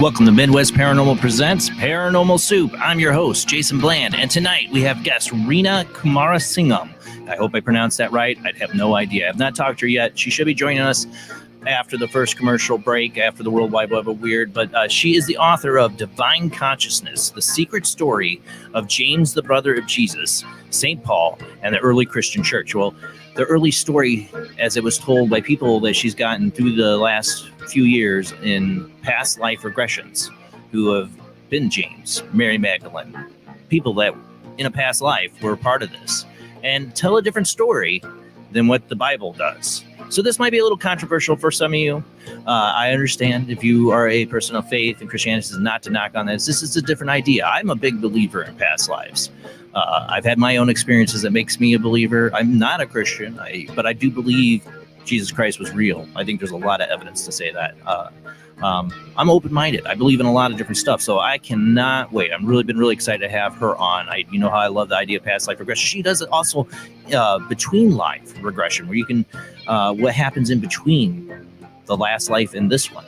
Welcome to Midwest Paranormal Presents Paranormal Soup. I'm your host, Jason Bland, and tonight we have guest Reena Kumarasingham. I hope I pronounced that right. I have no idea. I have not talked to her yet. She should be joining us after the first commercial break, after the World Wide Web of Weird, but she is the author of Divine Consciousness, The Secret Story of James, the Brother of Jesus, St. Paul, and the Early Christian Church. Well, the early story, as it was told by people that she's gotten through the last few years in past life regressions, who have been James, Mary Magdalene, people that in a past life were part of this, and tell a different story than what the Bible does. So this might be a little controversial for some of you. I understand if you are a person of faith and Christianity is not to knock on this. This is a different idea. I'm a big believer in past lives. I've had my own experiences that makes me a believer. I'm not a Christian, but I do believe Jesus Christ was real. I think there's a lot of evidence to say that. I'm open-minded. I believe in a lot of different stuff, so I cannot wait. I've been really excited to have her on. You know how I love the idea of past life regression. She does it also between life regression, where you can what happens in between the last life and this one.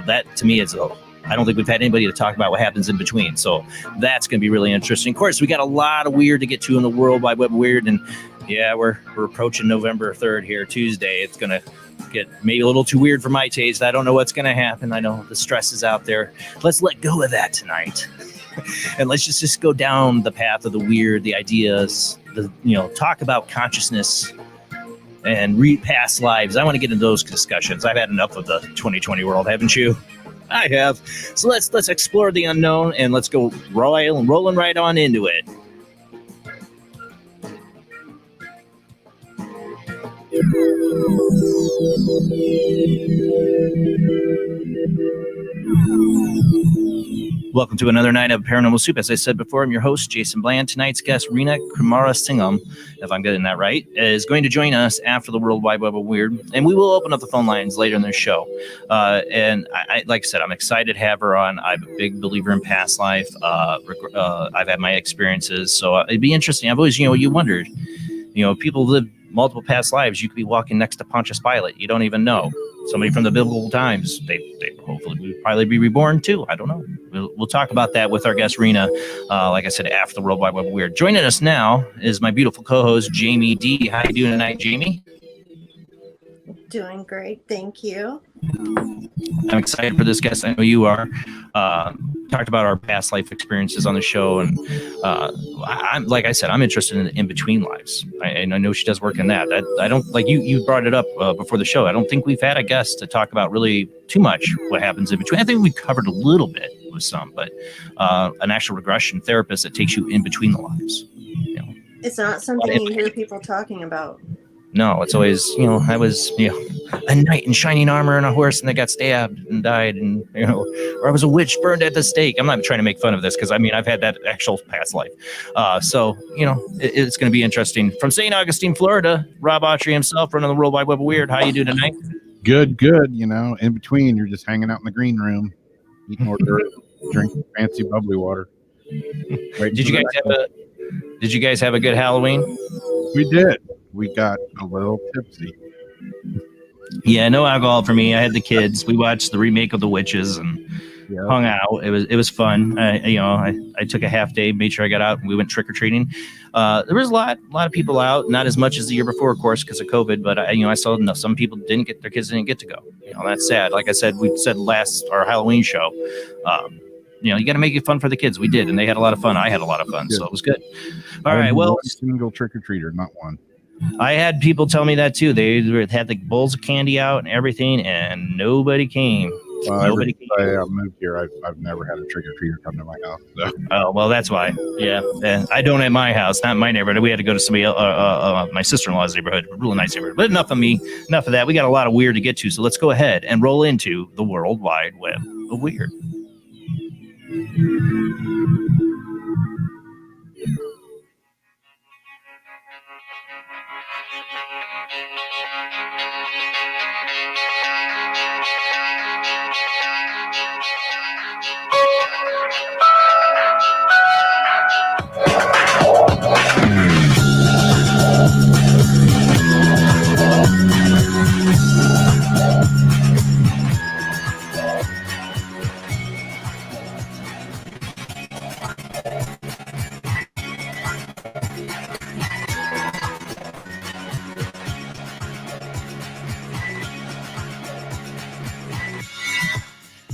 That to me is I don't think we've had anybody to talk about what happens in between, so that's going to be really interesting. Of course, we got a lot of weird to get to in the World Wide Web of Weird, and yeah, we're approaching November 3rd here, Tuesday. It's going to get maybe a little too weird for my taste. I don't know what's going to happen. I know the stress is out there. Let's let go of that tonight. And let's just go down the path of the weird, the ideas, talk about consciousness and read past lives. I want to get into those discussions. I've had enough of the 2020 world, haven't you? I have. So let's explore the unknown and let's go rolling right on into it. Welcome to another night of Paranormal Soup. As I said before, I'm your host, Jason Bland. Tonight's guest, Reena Kumarasingham, if I'm getting that right, is going to join us after the World Wide Web of Weird, and we will open up the phone lines later in the show. And I, like I said, I'm excited to have her on. I'm a big believer in past life. I've had my experiences, so it'd be interesting. I've always, you wondered, people live multiple past lives. You could be walking next to Pontius Pilate. You don't even know. Somebody from the biblical times. They hopefully will probably be reborn too. I don't know. We'll talk about that with our guest Reena. Like I said, after the World Wide Web of Weird. Joining us now is my beautiful co-host Jamie D. How you doing tonight, Jamie? Doing great, thank you. I'm excited for this guest. I know you are. Talked about our past life experiences on the show, and I'm like I said, I'm interested in between lives. And I know she does work in that. I don't like you brought it up before the show. I don't think we've had a guest to talk about really too much what happens in between. I think we covered a little bit with some, but an actual regression therapist that takes you in between the lives. It's not something you hear people talking about. No, it's always, I was, a knight in shining armor and a horse and they got stabbed and died, and, or I was a witch burned at the stake. I'm not trying to make fun of this because, I've had that actual past life. So, it's going to be interesting. From St. Augustine, Florida, Rob Autry himself, running the World Wide Web of Weird. How you doing tonight? Good. In between, you're just hanging out in the green room, eating hors d'oeuvres, drinking fancy bubbly water. Did you guys have a good Halloween? We did. We got a little tipsy. Yeah, no alcohol for me. I had the kids. We watched the remake of The Witches and hung out. It was fun. I took a half day, made sure I got out, and we went trick or treating. There was a lot of people out. Not as much as the year before, of course, because of COVID. But I saw enough. Some people their kids didn't get to go. That's sad. Like I said, we said last our Halloween show. You got to make it fun for the kids. We did, and they had a lot of fun. I had a lot of fun, so it was good. All right, well, single trick or treater, not one. I had people tell me that too. They had the bowls of candy out and everything, and nobody came. Nobody came. I moved here. I've never had a trick or treater come to my house. So. Oh well, that's why. Yeah, I don't at my house, not my neighborhood. We had to go to somebody, my sister-in-law's neighborhood. Really nice neighborhood. But enough of me. Enough of that. We got a lot of weird to get to, so let's go ahead and roll into the World Wide Web of Weird.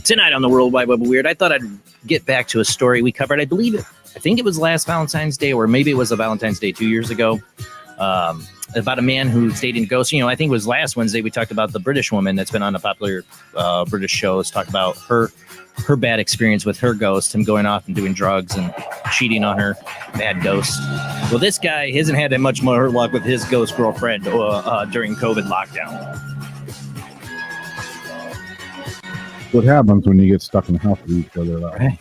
Tonight on the World Wide Web of Weird, I thought I'd get back to a story we covered. I think it was last Valentine's Day, or maybe it was a Valentine's Day 2 years ago, about a man who's dating ghosts. I think it was last Wednesday we talked about the British woman that's been on a popular British show. Let's talk about her bad experience with her ghost, him going off and doing drugs and cheating on her bad ghost. Well, this guy hasn't had that much more luck with his ghost girlfriend during COVID lockdown. What happens when you get stuck in the house with each other? Right.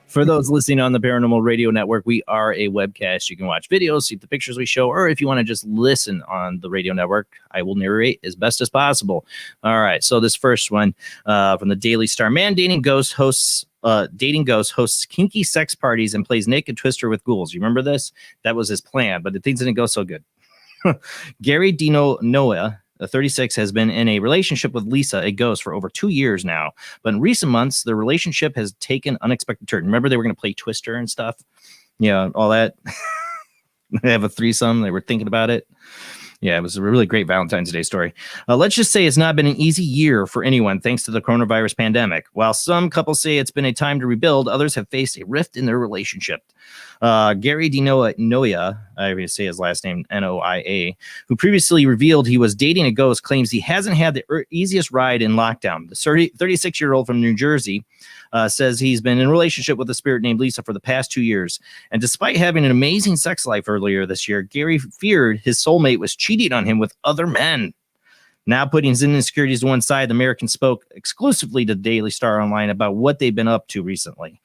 For those listening on the Paranormal Radio Network, we are a webcast. You can watch videos, see the pictures we show, or if you want to just listen on the radio network, I will narrate as best as possible. All right. So this first one from the Daily Star: man dating ghosts hosts kinky sex parties and plays naked twister with ghouls. You remember this? That was his plan, but the things didn't go so good. Gary Dino Noah, 36, has been in a relationship with Lisa, a ghost, for over 2 years now. But in recent months, the relationship has taken unexpected turn. Remember they were going to play Twister and stuff? Yeah, all that. They have a threesome. They were thinking about it. Yeah, it was a really great Valentine's Day story. Let's just say it's not been an easy year for anyone thanks to the coronavirus pandemic. While some couples say it's been a time to rebuild, others have faced a rift in their relationship. Gary Noia, I already say his last name, Noia, who previously revealed he was dating a ghost, claims he hasn't had the easiest ride in lockdown. The 36-year-old from New Jersey says he's been in a relationship with a spirit named Lisa for the past 2 years. And despite having an amazing sex life earlier this year, Gary feared his soulmate was cheating on him with other men. Now putting his insecurities to one side, the American spoke exclusively to the Daily Star Online about what they've been up to recently.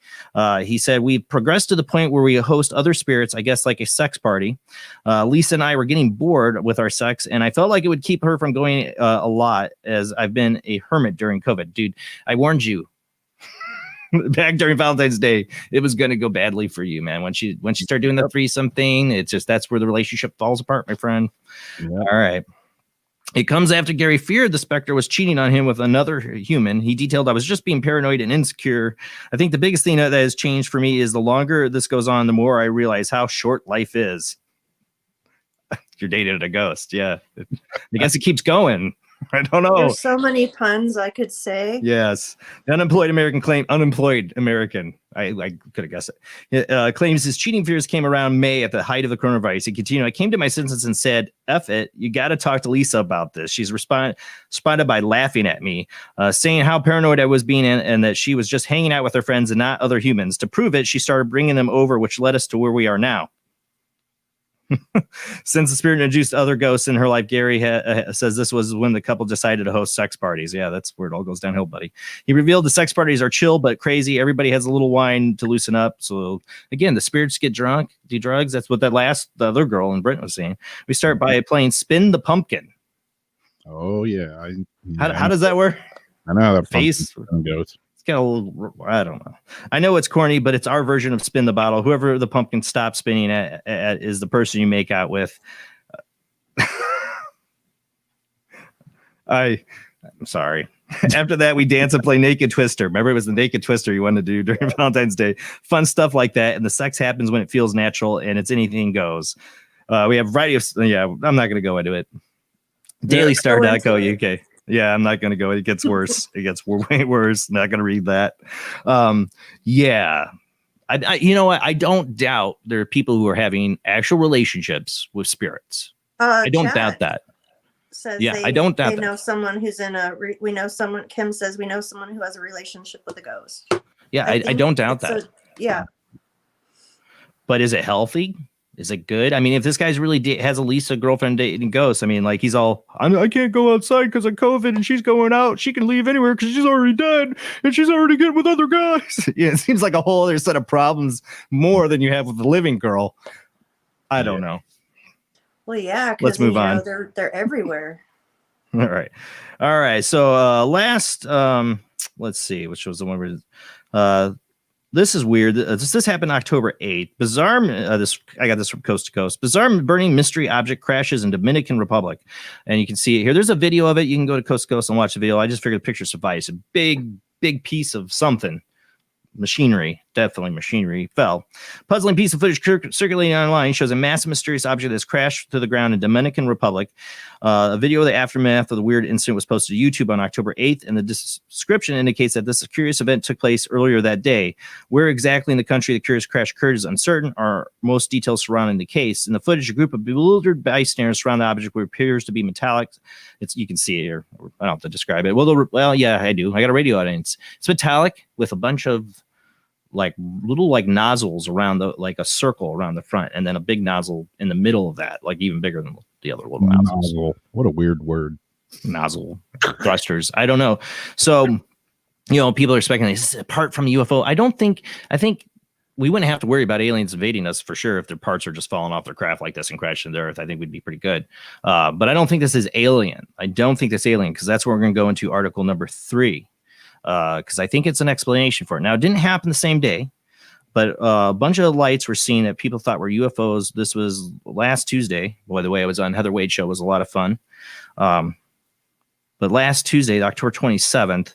He said, we've progressed to the point where we host other spirits, I guess like a sex party. Lisa and I were getting bored with our sex, and I felt like it would keep her from going a lot, as I've been a hermit during COVID. Dude, I warned you. Back during Valentine's Day, it was going to go badly for you, man. When she started doing the threesome thing, it's just, that's where the relationship falls apart, my friend. Yep. All right. It comes after Gary feared the specter was cheating on him with another human. He detailed, I was just being paranoid and insecure. I think the biggest thing that has changed for me is the longer this goes on, the more I realize how short life is. You're dating a ghost. Yeah. I guess it keeps going. I don't know. There's so many puns I could say. Yes. The unemployed American. I could have guessed it. Claims his cheating fears came around May at the height of the coronavirus. He continued, I came to my senses and said, F it, you got to talk to Lisa about this. She's responded by laughing at me, saying how paranoid I was being and that she was just hanging out with her friends and not other humans. To prove it, she started bringing them over, which led us to where we are now. Since the spirit introduced other ghosts in her life, Gary says this was when the couple decided to host sex parties. Yeah, that's where it all goes downhill, buddy. He revealed the sex parties are chill but crazy. Everybody has a little wine to loosen up. So again, the spirits get drunk, do drugs. That's what the other girl in Britain was saying. We start by playing Spin the Pumpkin. Oh yeah. How does that work? I know that face goes. It's got a little, I don't know. I know it's corny, but it's our version of Spin the Bottle. Whoever the pumpkin stops spinning at is the person you make out with. I'm sorry. After that, we dance and play Naked Twister. Remember, it was the Naked Twister you wanted to do during Valentine's Day. Fun stuff like that. And the sex happens when it feels natural, and it's anything goes. We have a variety of, I'm not going to go into it. DailyStar.co UK. Yeah, I'm not going to go. It gets worse. It gets way worse. Not going to read that. Yeah. I you know what? I don't doubt there are people who are having actual relationships with spirits. I don't doubt that. I don't doubt that. They know someone who's in we know someone, Kim says we know someone who has a relationship with a ghost. Yeah, I don't doubt that. Yeah. But is it healthy? Is it good? I mean, if this guy's really has a Lisa girlfriend dating ghosts, I mean, like he's all, I can't go outside because of COVID and she's going out. She can leave anywhere because she's already dead and she's already good with other guys. Yeah, it seems like a whole other set of problems more than you have with the living girl. I don't know. Well, yeah. Let's move on. They're everywhere. All right. So last, let's see, which was the one where, this is weird. This happened October 8th. Bizarre. I got this from Coast to Coast. Bizarre burning mystery object crashes in Dominican Republic, and you can see it here. There's a video of it. You can go to Coast to Coast and watch the video. I just figured the picture suffice. A big piece of something. Machinery, definitely machinery, fell. Puzzling piece of footage circulating online shows a massive mysterious object that's crashed to the ground in Dominican Republic. A video of the aftermath of the weird incident was posted to YouTube on October 8th, and the description indicates that this curious event took place earlier that day. Where exactly in the country the curious crash occurred is uncertain, or most details surrounding the case. In the footage, a group of bewildered bystanders surround the object, which appears to be metallic. You can see it here. I don't have to describe it. Well, yeah, I do. I got a radio audience. It's metallic with a bunch of little nozzles around like a circle around the front, and then a big nozzle in the middle of that, like even bigger than the other little nozzles. Nozzle. What a weird word. Nozzle thrusters. I don't know. So, people are speculating, is this apart from a UFO? I think we wouldn't have to worry about aliens invading us for sure if their parts are just falling off their craft like this and crashing into the earth. I think we'd be pretty good. But I don't think this is alien. I don't think this alien, because that's where we're going to go into article number 3. Because I think it's an explanation for it. Now, it didn't happen the same day, but a bunch of lights were seen that people thought were UFOs. This was last Tuesday. By the way, I was on Heather Wade's show. It was a lot of fun. But last Tuesday, October 27th,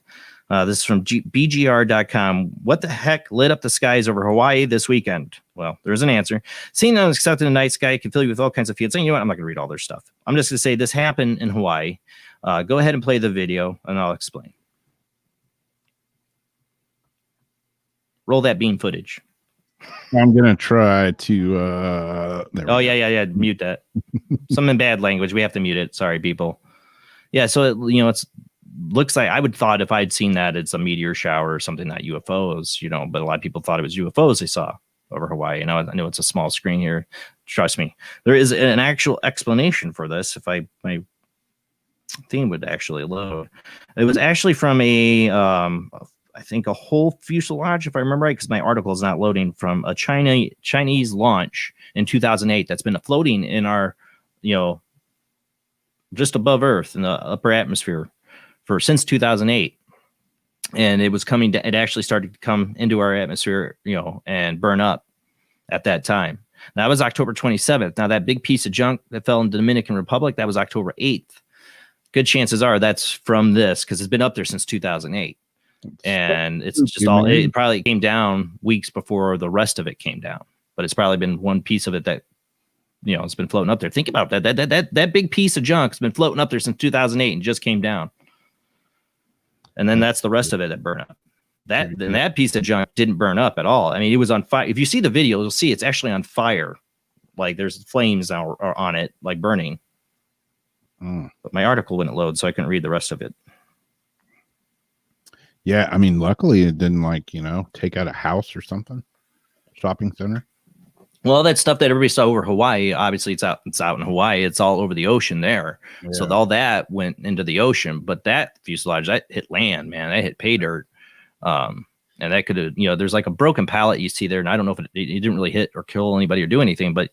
this is from BGR.com. What the heck lit up the skies over Hawaii this weekend? Well, there's an answer. Seeing unexpected in the night sky can fill you with all kinds of feelings. And you know what? I'm not going to read all their stuff. I'm just going to say this happened in Hawaii. Go ahead and play the video, and I'll explain. Roll that beam footage. I'm gonna try to. Yeah. Mute that. Some in bad language. We have to mute it. Sorry, people. Yeah. So it's looks like I would thought if I'd seen that it's a meteor shower or something, not UFOs. But a lot of people thought it was UFOs they saw over Hawaii. And I know it's a small screen here. Trust me, there is an actual explanation for this. If my theme would actually load, it was actually from I think a whole fuselage, if I remember right, because my article is not loading, from a Chinese launch in 2008 that's been floating in our, just above Earth in the upper atmosphere since 2008. And it was it actually started to come into our atmosphere, and burn up at that time. That was October 27th. Now, that big piece of junk that fell in the Dominican Republic, that was October 8th. Good chances are that's from this, because it's been up there since 2008. And it's just it probably came down weeks before the rest of it came down, but it's probably been one piece of it that it's been floating up there. Think about that big piece of junk has been floating up there since 2008 and just came down, and then that's the rest of it that burned up. That piece of junk didn't burn up at all. I mean, it was on fire. If you see the video, you'll see it's actually on fire. Like there's flames on it, like burning. But my article wouldn't load, so I couldn't read the rest of it. Yeah, I mean, luckily it didn't take out a house or something, shopping center. Well, that stuff that everybody saw over Hawaii, obviously it's out in Hawaii. It's all over the ocean there. Yeah. So all that went into the ocean, but that fuselage, that hit land, man. That hit pay dirt. And that could have, there's like a broken pallet you see there. And I don't know if it didn't really whit or kill anybody or do anything, but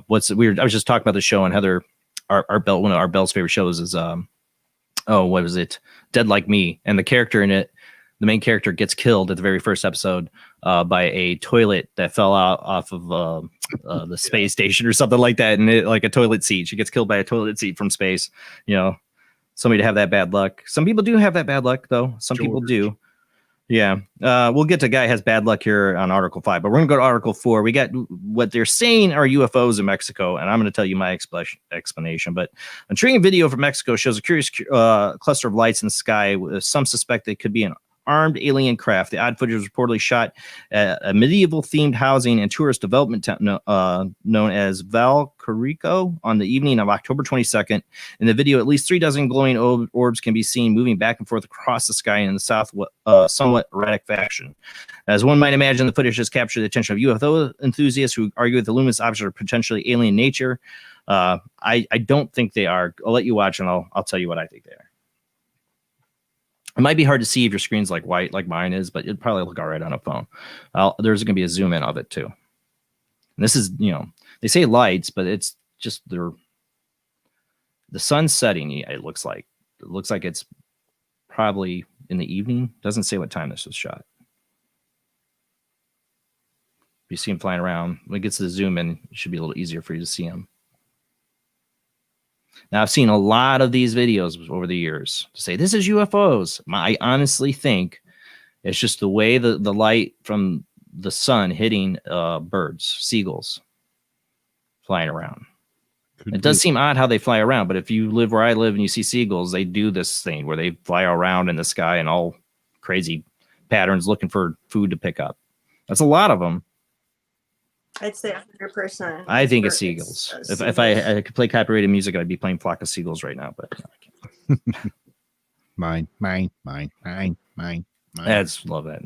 what's weird, I was just talking about the show on Heather, one of our Belle's favorite shows is, what was it? Dead Like Me. And the character in it the main character gets killed at the very first episode by a toilet that fell out off of the space station or something like that, and like a toilet seat. She gets killed by a toilet seat from space. Somebody to have that bad luck. Some people do have that bad luck, though. Some people do. Yeah. We'll get to guy has bad luck here on Article 5, but we're going to go to Article 4. We got what they're saying are UFOs in Mexico, and I'm going to tell you my explanation. But a intriguing video from Mexico shows a curious cluster of lights in the sky. Some suspect they could be an armed alien craft. The odd footage was reportedly shot at a medieval-themed housing and tourist development town known as Valcarico on the evening of October 22nd. In the video, at least 3 dozen glowing orbs can be seen moving back and forth across the sky in the south, somewhat erratic fashion. As one might imagine, the footage has captured the attention of UFO enthusiasts who argue that the luminous objects are potentially alien nature. I don't think they are. I'll let you watch, and I'll tell you what I think they are. It might be hard to see if your screen's like white, like mine is, but it'd probably look all right on a phone. There's going to be a zoom in of it too. And this is, they say lights, but it's just the sun's setting. It looks like it's probably in the evening. Doesn't say what time this was shot. You see him flying around. When it gets to the zoom in, it should be a little easier for you to see him. Now, I've seen a lot of these videos over the years to say this is UFOs. I honestly think it's just the way the light from the sun hitting birds, seagulls flying around. It does seem odd how they fly around, but if you live where I live and you see seagulls, they do this thing where they fly around in the sky in all crazy patterns looking for food to pick up. That's a lot of them. I'd say 100%. I think it's seagulls. If I could play copyrighted music, I'd be playing Flock of Seagulls right now, but I can't. Mine. That's love that.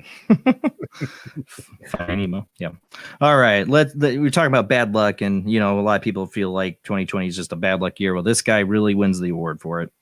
Fine emo. Yeah. All right. We're talking about bad luck, and a lot of people feel like 2020 is just a bad luck year. Well, this guy really wins the award for it.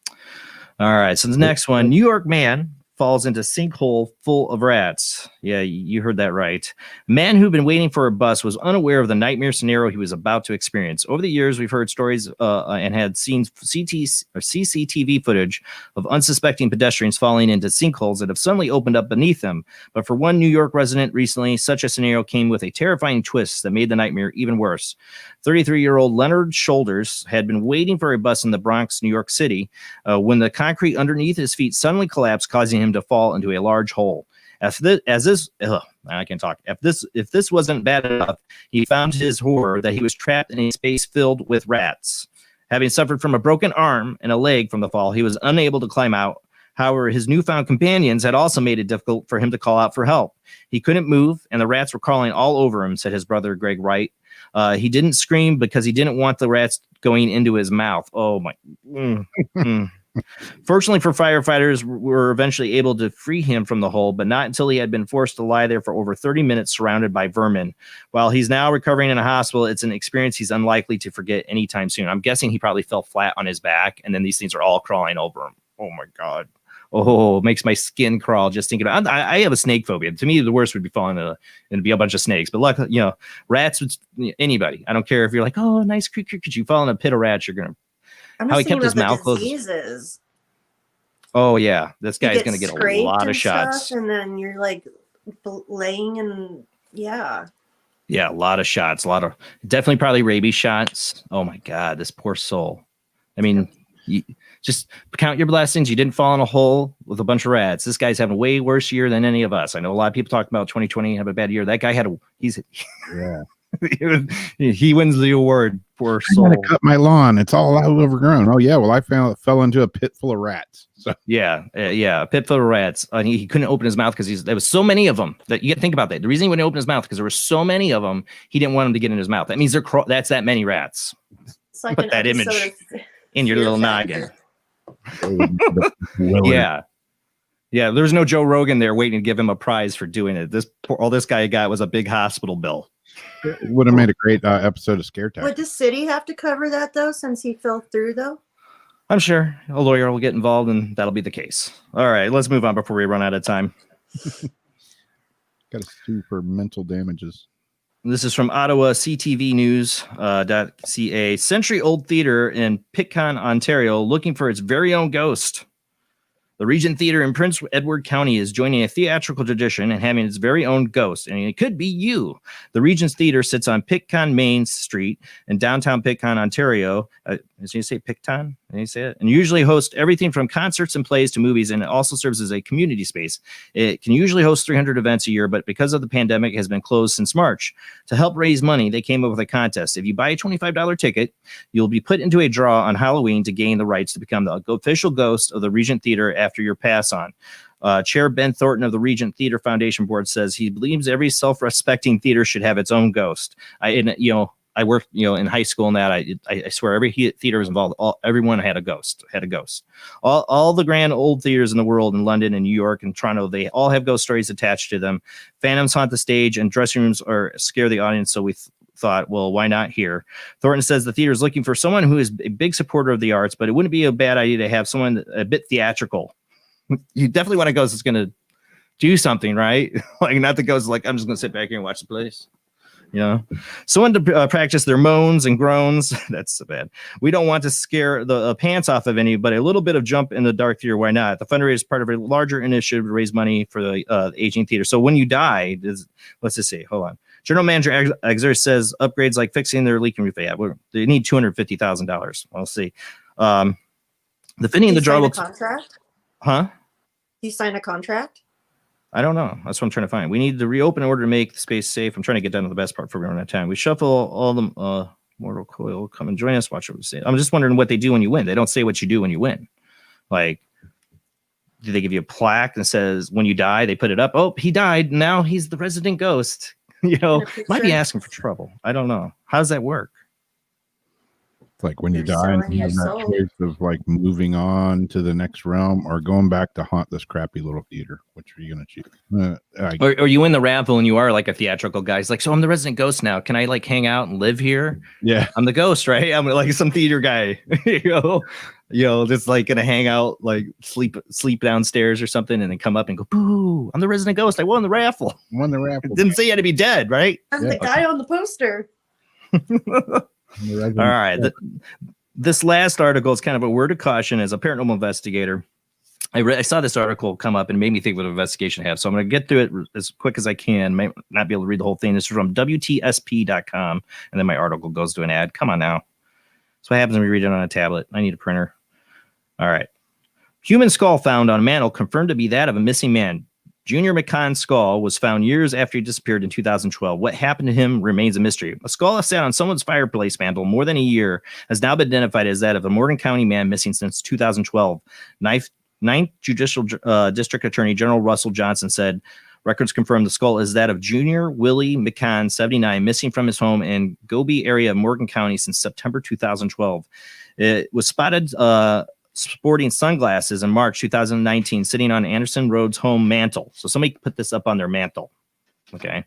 All right. So the next one, New York man falls into sinkhole full of rats. Yeah, you heard that right. A man who'd been waiting for a bus was unaware of the nightmare scenario he was about to experience. Over the years, we've heard stories and had seen CCTV footage of unsuspecting pedestrians falling into sinkholes that have suddenly opened up beneath them. But for one New York resident recently, such a scenario came with a terrifying twist that made the nightmare even worse. 33-year-old Leonard Shoulders had been waiting for a bus in the Bronx, New York City, when the concrete underneath his feet suddenly collapsed, causing him to fall into a large hole. If this wasn't bad enough, he found to his horror that he was trapped in a space filled with rats. Having suffered from a broken arm and a leg from the fall, he was unable to climb out. However, his newfound companions had also made it difficult for him to call out for help. He couldn't move, and the rats were crawling all over him, said his brother Greg Wright. He didn't scream because he didn't want the rats going into his mouth. Oh my. Fortunately for firefighters, were eventually able to free him from the hole, but not until he had been forced to lie there for over 30 minutes surrounded by vermin. While he's now recovering in a hospital, it's an experience he's unlikely to forget anytime soon. I'm guessing he probably fell flat on his back, and then these things are all crawling over him. Oh my God. Oh, it makes my skin crawl just thinking about it. I have a snake phobia. To me, the worst would be falling and be a bunch of snakes. But luckily, rats, anybody. I don't care if you're like, oh, nice creature. Could you fall in a pit of rats? You're going to. I'm How he kept his mouth closed. Oh, yeah. This guy's going to get a lot of shots. And then you're like laying and yeah. Yeah, a lot of shots. Definitely probably rabies shots. Oh, my God. This poor soul. I mean, just count your blessings. You didn't fall in a hole with a bunch of rats. This guy's having a way worse year than any of us. I know a lot of people talk about 2020 have a bad year. That guy he wins the award. Poor soul. I gotta cut my lawn. It's all overgrown. Oh yeah. Well, I fell into a pit full of rats. So yeah, a pit full of rats. And he couldn't open his mouth because there was so many of them that you got to think about that. The reason he wouldn't open his mouth because there were so many of them. He didn't want them to get in his mouth. That means that's that many rats. It's like put that image in your little noggin. Yeah. There's no Joe Rogan there waiting to give him a prize for doing it. All this guy got was a big hospital bill. It would have made a great episode of Scare Tactics. Would the city have to cover that though, since he fell through though? I'm sure a lawyer will get involved and that'll be the case. All right, let's move on before we run out of time. Got to sue for mental damages. This is from Ottawa CTV News.ca. Century-old theater in Pitcairn, Ontario, looking for its very own ghost. The Regent Theater in Prince Edward County is joining a theatrical tradition and having its very own ghost, and it could be you. The Regent's Theater sits on Pitcairn Main Street in downtown Pitcairn, Ontario. Did you say Pitcairn? Did you say it? And usually hosts everything from concerts and plays to movies, and it also serves as a community space. It can usually host 300 events a year, but because of the pandemic, it has been closed since March. To help raise money, they came up with a contest. If you buy a $25 ticket, you'll be put into a draw on Halloween to gain the rights to become the official ghost of the Regent Theater after your pass on. Chair Ben Thornton of the Regent Theater Foundation Board says he believes every self-respecting theater should have its own ghost. I worked, in high school and that I swear every theater was involved. Everyone had a ghost. All the grand old theaters in the world in London and New York and Toronto, they all have ghost stories attached to them. Phantoms haunt the stage and dressing rooms or scare the audience. So we thought, well, why not here? Thornton says the theater is looking for someone who is a big supporter of the arts, but it wouldn't be a bad idea to have someone a bit theatrical. You definitely want a ghost that's going to do something, right? Like not the ghost like, I'm just going to sit back here and watch the place. Someone to practice their moans and groans. That's so bad. We don't want to scare the pants off of any, but a little bit of jump in the dark theater. Why not? The fundraiser is part of a larger initiative to raise money for the aging theater. So when you die, let's just see. Hold on. General Manager Exer says upgrades like fixing their leaking roof. Yeah, they need $250,000. We'll see. The fitting in the jar will. Contract? Huh? You sign a contract? I don't know. That's what I'm trying to find. We need to reopen in order to make the space safe. I'm trying to get down to the best part for everyone at time. We shuffle all the mortal coil. Come and join us. Watch what we say. I'm just wondering what they do when you win. They don't say what you do when you win. Like, do they give you a plaque that says when you die, they put it up? Oh, he died. Now he's the resident ghost. Might be asking for trouble. I don't know. How does that work? It's like when you die and you have that choice of like moving on to the next realm or going back to haunt this crappy little theater. Which are you going to choose? Or you win the raffle and you are like a theatrical guy. It's like, so I'm the resident ghost now. Can I like hang out and live here? Yeah. I'm the ghost, right? I'm like some theater guy, just like going to hang out, like sleep downstairs or something and then come up and go, boo, I'm the resident ghost. I won the raffle. Didn't say you had to be dead, right? I'm the guy on the poster. All right. This last article is kind of a word of caution as a paranormal investigator. I saw this article come up and it made me think of an investigation I have. So I'm going to get through it as quick as I can. Might not be able to read the whole thing. This is from WTSP.com. And then my article goes to an ad. Come on now. That's what happens when we read it on a tablet. I need a printer. All right. Human skull found on a mantle confirmed to be that of a missing man. Junior McCann's skull was found years after he disappeared in 2012. What happened to him remains a mystery. A skull sat on someone's fireplace mantle more than a year has now been identified as that of a Morgan County man missing since 2012. Ninth Judicial District Attorney General Russell Johnson said records confirm the skull is that of Junior Willie McCann, 79, missing from his home in Gobi area of Morgan County since September 2012. It was spotted sporting sunglasses in March 2019, sitting on Anderson Road's home mantle. So somebody put this up on their mantle. Okay.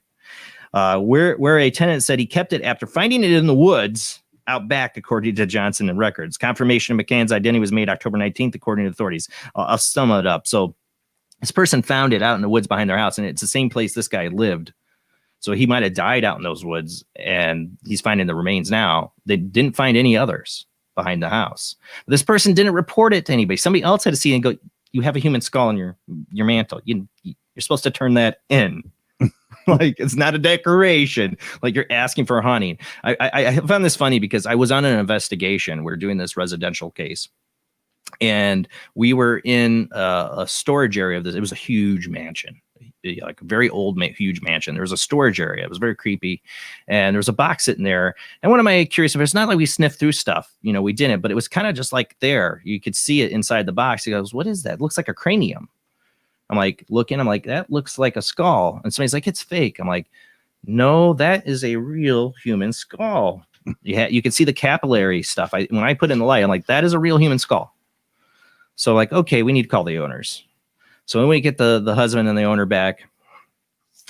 Where a tenant said he kept it after finding it in the woods out back, according to Johnson and records. Confirmation of McCann's identity was made October 19th, according to authorities. I'll sum it up. So this person found it out in the woods behind their house, and it's the same place this guy lived. So he might have died out in those woods, and he's finding the remains now. They didn't find any others behind the house. But this person didn't report it to anybody. Somebody else had to see it and go, you have a human skull on your mantle. You're supposed to turn that in. Like, it's not a decoration. Like, you're asking for haunting. I found this funny because I was on an investigation. We're doing this residential case. And we were in a storage area of this. It was a huge mansion. Like a very old, huge mansion. There was a storage area. It was very creepy. And there was a box sitting there. And what am I curious about? It's not like we sniffed through stuff. We didn't, but it was kind of just like there. You could see it inside the box. He goes, what is that? It looks like a cranium. I'm like, looking. I'm like, that looks like a skull. And somebody's like, it's fake. I'm like, no, that is a real human skull. You can see the capillary stuff. When I put in the light, I'm like, that is a real human skull. So like, okay, we need to call the owners. So when we get the husband and the owner back,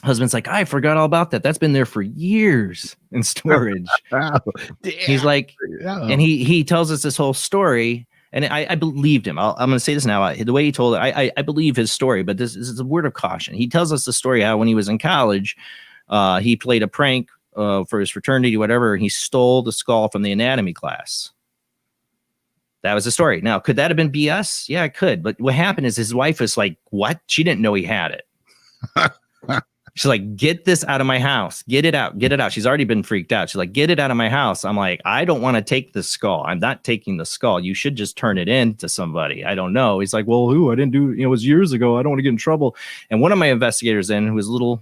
husband's like, I forgot all about that. That's been there for years in storage. He's like, and he tells us this whole story, and I believed him. I'm going to say this now. The way he told it, I believe his story, but this is a word of caution. He tells us the story how when he was in college, he played a prank for his fraternity, whatever, and he stole the skull from the anatomy class. That was the story. Now, could that have been BS? Yeah, it could. But what happened is his wife was like, what? She didn't know he had it. She's like, get this out of my house. Get it out. Get it out. She's already been freaked out. She's like, get it out of my house. I'm like, I don't want to take the skull. I'm not taking the skull. You should just turn it in to somebody. I don't know. He's like, well, I didn't do, it was years ago. I don't want to get in trouble. And one of my investigators who was a little,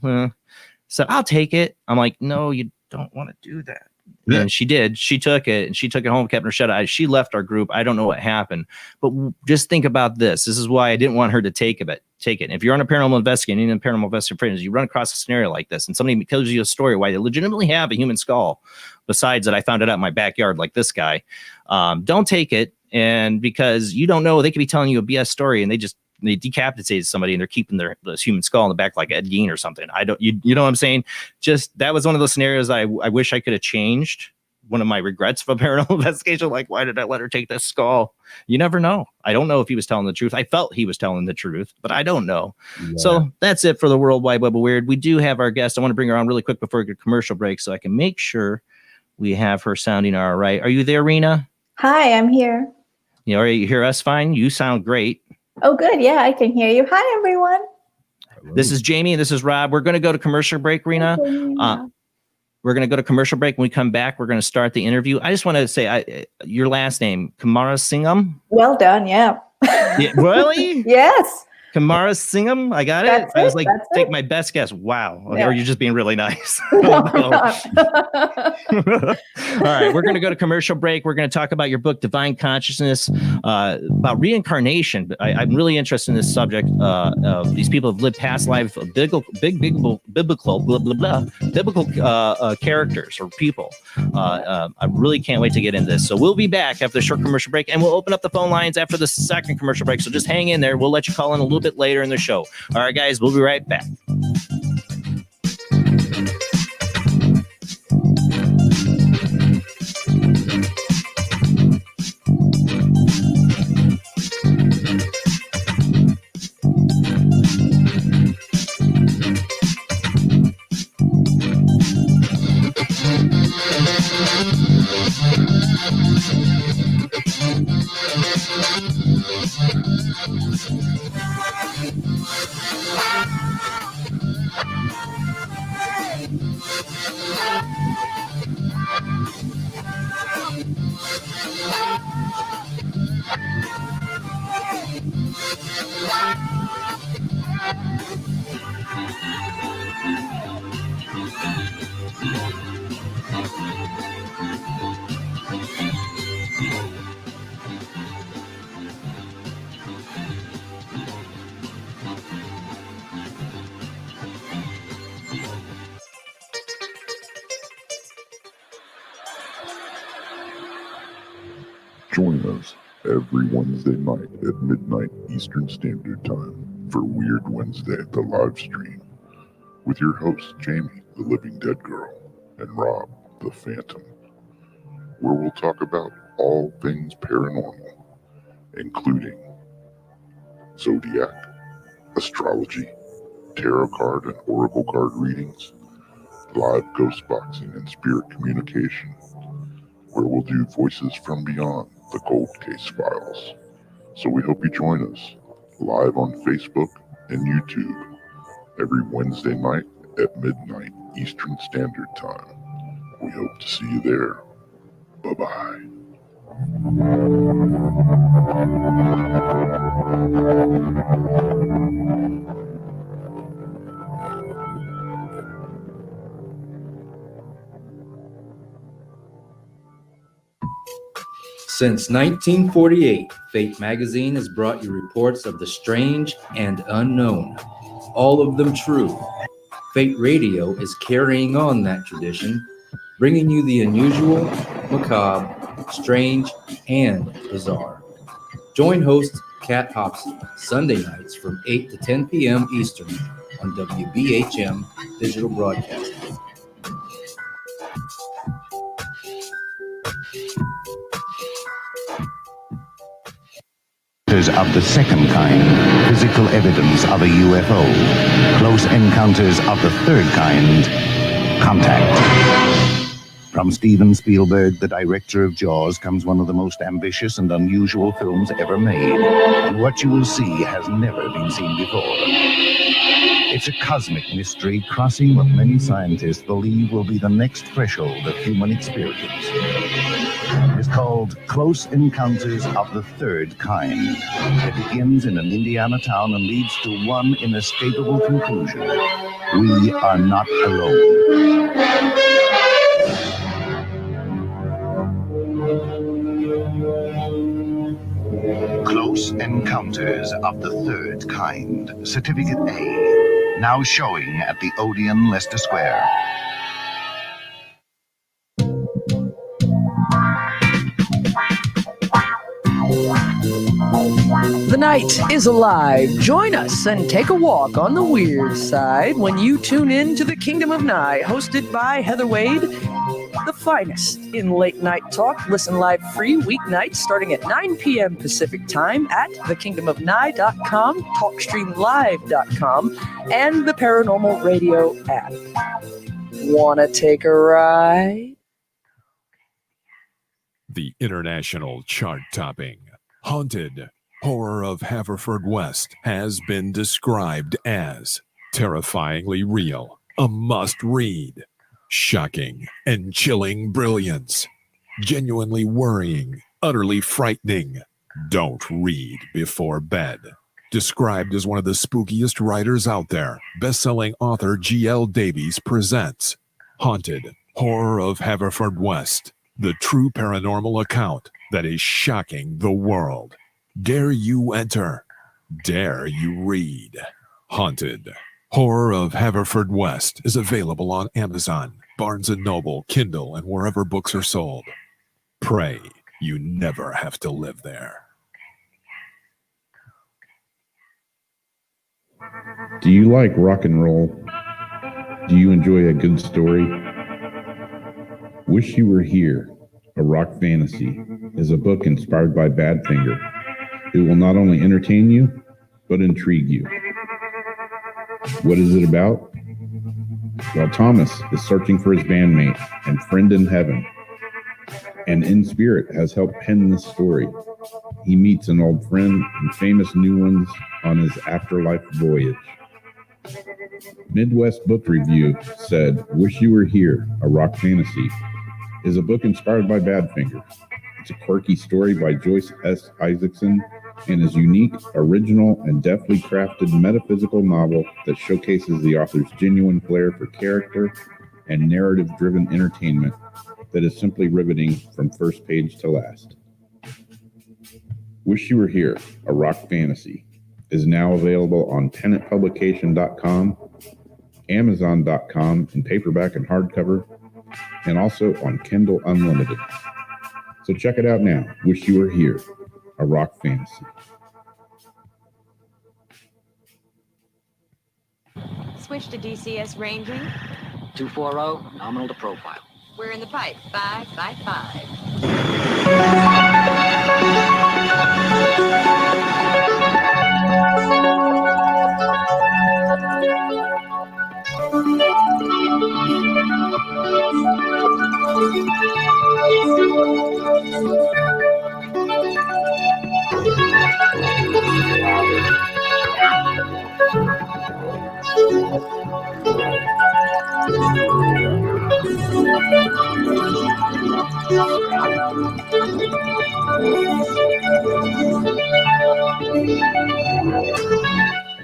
said, I'll take it. I'm like, no, you don't want to do that. Yeah. And she did. She took it and she took it home, kept her shut eye. She left our group. I don't know what happened, but just think about this. This is why I didn't want her to take it. And if you're on a paranormal investigating and paranormal investigating, you run across a scenario like this and somebody tells you a story why they legitimately have a human skull, besides that I found it out in my backyard like this guy, don't take it. And because you don't know, they could be telling you a BS story and they decapitated somebody and they're keeping this human skull in the back like Ed Gein or something. You know what I'm saying? Just that was one of those scenarios I wish I could have changed. One of my regrets of a paranormal investigation. Like, why did I let her take this skull? You never know. I don't know if he was telling the truth. I felt he was telling the truth, but I don't know. Yeah. So that's it for the World Wide Web of Weird. We do have our guest. I want to bring her on really quick before we get a commercial break so I can make sure we have her sounding all right. Are you there, Reena? Hi, I'm here. You hear us fine? You sound great. Oh, good. Yeah, I can hear you. Hi, everyone. Hello. This is Jamie. And this is Rob. We're going to go to commercial break, Reena. We're going to go to commercial break. When we come back, we're going to start the interview. I just want to say your last name, Kumarasingham. Well done. Yeah. Yeah, really? Yes. Kumarasingham. I got it. I was like, take my best guess. Wow. Yeah. Or you're just being really nice. All right. We're going to go to commercial break. We're going to talk about your book, Divine Consciousness, about reincarnation. I'm really interested in this subject. These people have lived past lives of biblical characters or people. I really can't wait to get into this. So we'll be back after the short commercial break, and we'll open up the phone lines after the second commercial break. So just hang in there. We'll let you call in a little bit later in the show. All right, guys, we'll be right back. Join us every Wednesday night at midnight Eastern Standard Time for Weird Wednesday, the live stream, with your hosts Jamie, the Living Dead Girl, and Rob, the Phantom, where we'll talk about all things paranormal, including zodiac, astrology, tarot card and oracle card readings, live ghost boxing and spirit communication, where we'll do voices from beyond the Cold Case Files. So we hope you join us live on Facebook and YouTube every Wednesday night at midnight Eastern Standard Time. We hope to see you there. Bye-bye. Since 1948, Fate magazine has brought you reports of the strange and unknown, all of them true. Fate Radio is carrying on that tradition, bringing you the unusual, macabre, strange, and bizarre. Join host Kat Hobson Sunday nights from 8 to 10 p.m. Eastern on WBHM Digital Broadcasting. Of the second kind, physical evidence of a UFO. Close encounters of the third kind, contact. From Steven Spielberg, the director of Jaws, comes one of the most ambitious and unusual films ever made. And what you will see has never been seen before. It's a cosmic mystery crossing what many scientists believe will be the next threshold of human experience. It's called Close Encounters of the Third Kind. It begins in an Indiana town and leads to one inescapable conclusion. We are not alone. Close Encounters of the Third Kind. Certificate A. Now showing at the Odeon, Leicester Square. The night is alive. Join us and take a walk on the weird side when you tune in to the Kingdom of Nye, hosted by Heather Wade, the finest in late night talk. Listen live free weeknights starting at 9 p.m. Pacific time at thekingdomofnye.com, talkstreamlive.com, and the Paranormal Radio app. Wanna take a ride? The international chart-topping Haunted Horror of Haverfordwest has been described as terrifyingly real, a must-read, shocking and chilling brilliance, genuinely worrying, utterly frightening. Don't read before bed. Described as one of the spookiest writers out there, best-selling author G.L. Davies presents Haunted Horror of Haverfordwest, the true paranormal account that is shocking the world. Dare you enter? Dare you read? Haunted Horror of Haverfordwest is available on Amazon, Barnes & Noble, Kindle, and wherever books are sold. Pray you never have to live there. Do you like rock and roll? Do you enjoy a good story? Wish You Were Here, a rock fantasy, is a book inspired by Badfinger. It will not only entertain you, but intrigue you. What is it about? Well, Thomas is searching for his bandmate and friend in heaven, and in spirit has helped pen this story. He meets an old friend and famous new ones on his afterlife voyage. Midwest Book Review said, Wish You Were Here, a rock fantasy, is a book inspired by Badfinger. It's a quirky story by Joyce S. Isaacson and is unique, original, and deftly crafted metaphysical novel that showcases the author's genuine flair for character and narrative-driven entertainment that is simply riveting from first page to last. Wish You Were Here, a rock fantasy, is now available on PennantPublication.com, Amazon.com in paperback and hardcover, and also on Kindle Unlimited. So check it out now. Wish You Were Here, a rock fantasy. Switch to DCS ranging. 240, nominal to profile. We're in the pipe. 555.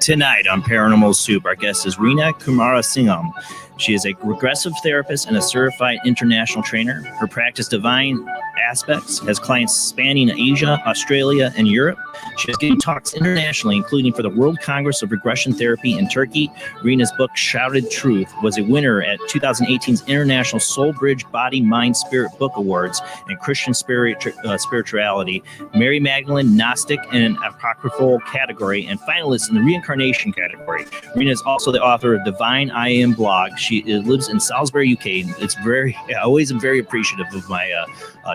Tonight on Paranormal Soup, our guest is Reena Kumarasingham. She is a regressive therapist and a certified international trainer. Her practice Divine Aspects has clients spanning Asia, Australia, and Europe. She has given talks internationally, including for the World Congress of Regression Therapy in Turkey. Reena's book, Shrouded Truth, was a winner at 2018's International Soul Bridge Body, Mind, Spirit Book Awards in Christian Spirituality, Mary Magdalene, Gnostic and Apocryphal category, and finalist in the Reincarnation category. Reena is also the author of Divine I Am blog. She lives in Salisbury, UK. I always am very appreciative of my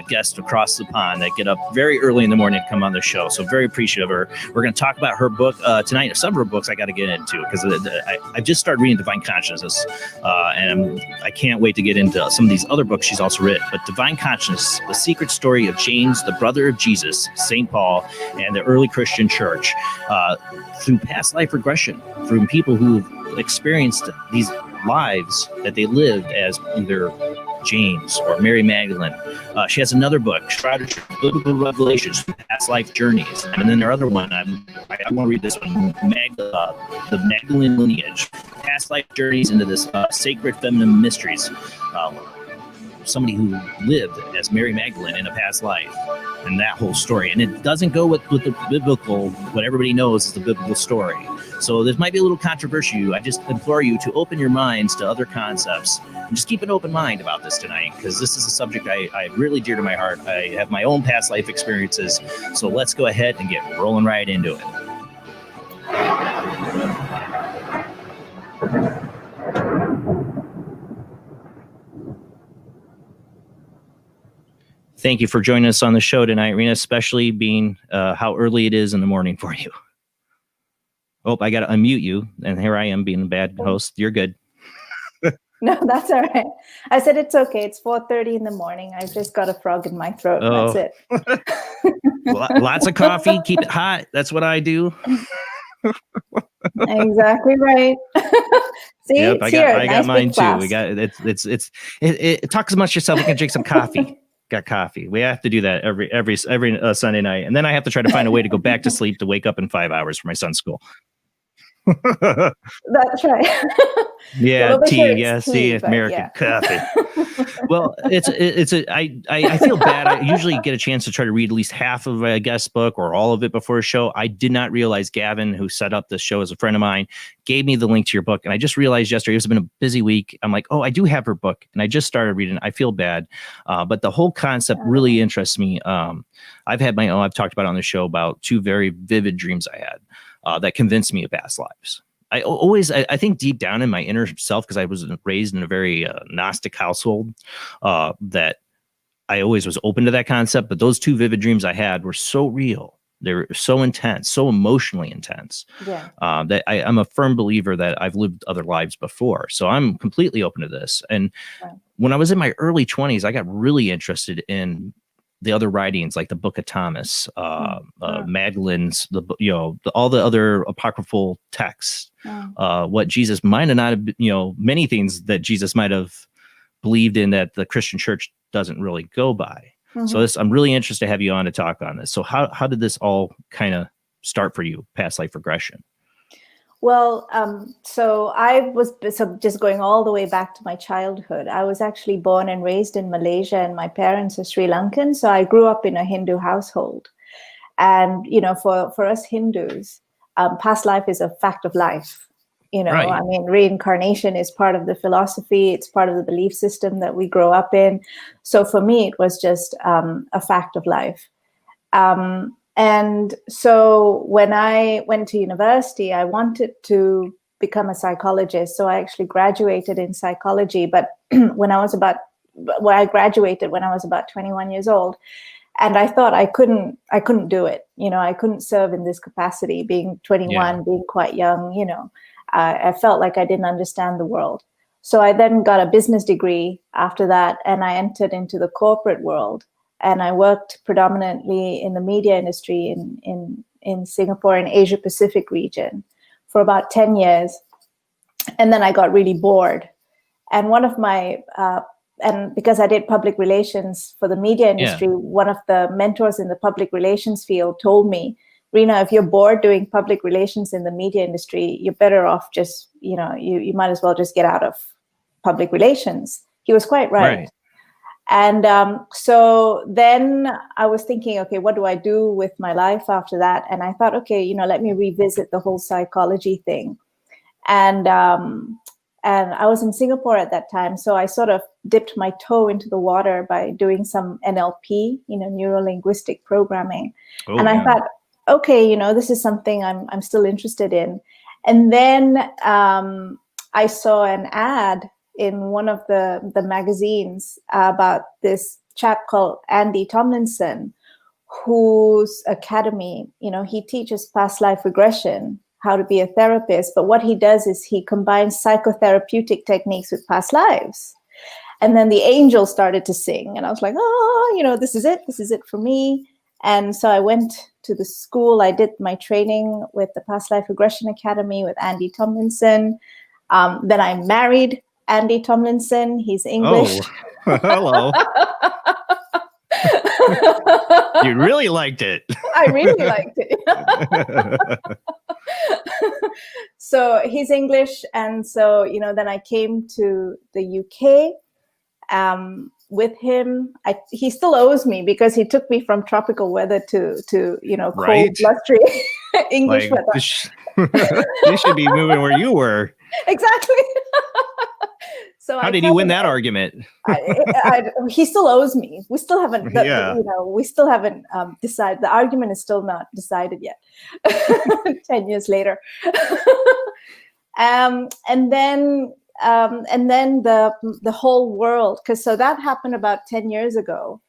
guests across the pond that get up very early in the morning to come on the show. So very appreciative appreciative of her. We're going to talk about her book tonight. Some of her books I got to get into because I just started reading Divine Consciousness, and I can't wait to get into some of these other books she's also written. But Divine Consciousness, the secret story of James, the brother of Jesus, St. Paul, and the early Christian church, through past life regression, from people who've experienced these lives that they lived as either James or Mary Magdalene. She has another book, Shrouded Truth, Biblical Revelations, Past Life Journeys. And then her other one, I want to read this one, the Magdalene Lineage, Past Life Journeys into this Sacred Feminine Mysteries. Somebody who lived as Mary Magdalene in a past life, and that whole story. And it doesn't go with the biblical, what everybody knows is the biblical story. So this might be a little controversial. I just implore you to open your minds to other concepts and just keep an open mind about this tonight, because this is a subject I really dear to my heart. I have my own past life experiences. So let's go ahead and get rolling right into it. Thank you for joining us on the show tonight, Reena, especially being how early it is in the morning for you. Oh, I got to unmute you. And here I am being a bad host. You're good. No, that's all right. I said it's okay. It's 4:30 in the morning. I've just got a frog in my throat. Oh. That's it. Lots of coffee. Keep it hot. That's what I do. Exactly right. See, yep, it's I here. got mine too. Class. We got it. Talk amongst yourself. We can drink some coffee. Got coffee. We have to do that every Sunday night, and then I have to try to find a way to go back to sleep to wake up in 5 hours for my son's school. That's right. Yeah, well, tea. Sure yeah, tea, see, American coffee. Well, I feel bad. I usually get a chance to try to read at least half of a guest book or all of it before a show. I did not realize Gavin, who set up this show as a friend of mine, gave me the link to your book, and I just realized yesterday. It's been a busy week. I'm like, oh, I do have her book, and I just started reading it. I feel bad, but the whole concept really interests me. I've had my own. I've talked about it on the show about 2 very vivid dreams I had that convinced me of past lives. I think deep down in my inner self, because I was raised in a very Gnostic household, that I always was open to that concept. But those 2 vivid dreams I had were so real. They were so intense, so emotionally intense, that I'm a firm believer that I've lived other lives before. So I'm completely open to this. And when I was in my early 20s, I got really interested in the other writings, like the Book of Thomas, Magdalene's, all the other apocryphal texts, what Jesus might have not, many things that Jesus might have believed in that the Christian church doesn't really go by. Mm-hmm. So I'm really interested to have you on to talk on this. So how did this all kind of start for you, past life regression? Well, so I was just going all the way back to my childhood. I was actually born and raised in Malaysia, and my parents are Sri Lankan. So I grew up in a Hindu household. And, for us Hindus, past life is a fact of life. Right. I mean, reincarnation is part of the philosophy. It's part of the belief system that we grow up in. So for me, it was just a fact of life. And so when I went to university, I wanted to become a psychologist. So I actually graduated in psychology. But I graduated when I was about 21 years old. And I thought I couldn't do it. I couldn't serve in this capacity, being 21, being quite young, I felt like I didn't understand the world. So I then got a business degree after that, and I entered into the corporate world. And I worked predominantly in the media industry in Singapore and Asia Pacific region for about 10 years. And then I got really bored. And one of my, and because I did public relations for the media industry, one of the mentors in the public relations field told me, Reena, if you're bored doing public relations in the media industry, you're better off just, you might as well just get out of public relations. He was quite right. And so then I was thinking, okay, what do I do with my life after that? And I thought, okay, let me revisit the whole psychology thing. And I was in Singapore at that time. So I sort of dipped my toe into the water by doing some NLP, neuro-linguistic programming. I thought, okay, this is something I'm still interested in. And then I saw an ad in one of the magazines about this chap called Andy Tomlinson, whose academy, he teaches past life regression, how to be a therapist. But what he does is he combines psychotherapeutic techniques with past lives. And then the angels started to sing. And I was like, oh, this is it. This is it for me. And so I went to the school. I did my training with the Past Life Regression Academy with Andy Tomlinson. Then I married Andy Tomlinson. He's English. Oh, hello. You really liked it. I really liked it. So he's English. And so, then I came to the UK with him. He still owes me because he took me from tropical weather to cold, right? blustery English weather. They should be moving where you were. Exactly. So how did he win that argument? He still owes me. We still haven't, Yeah. we still haven't decided. The argument is still not decided yet. 10 years later. And then the whole world, so that happened about 10 years ago,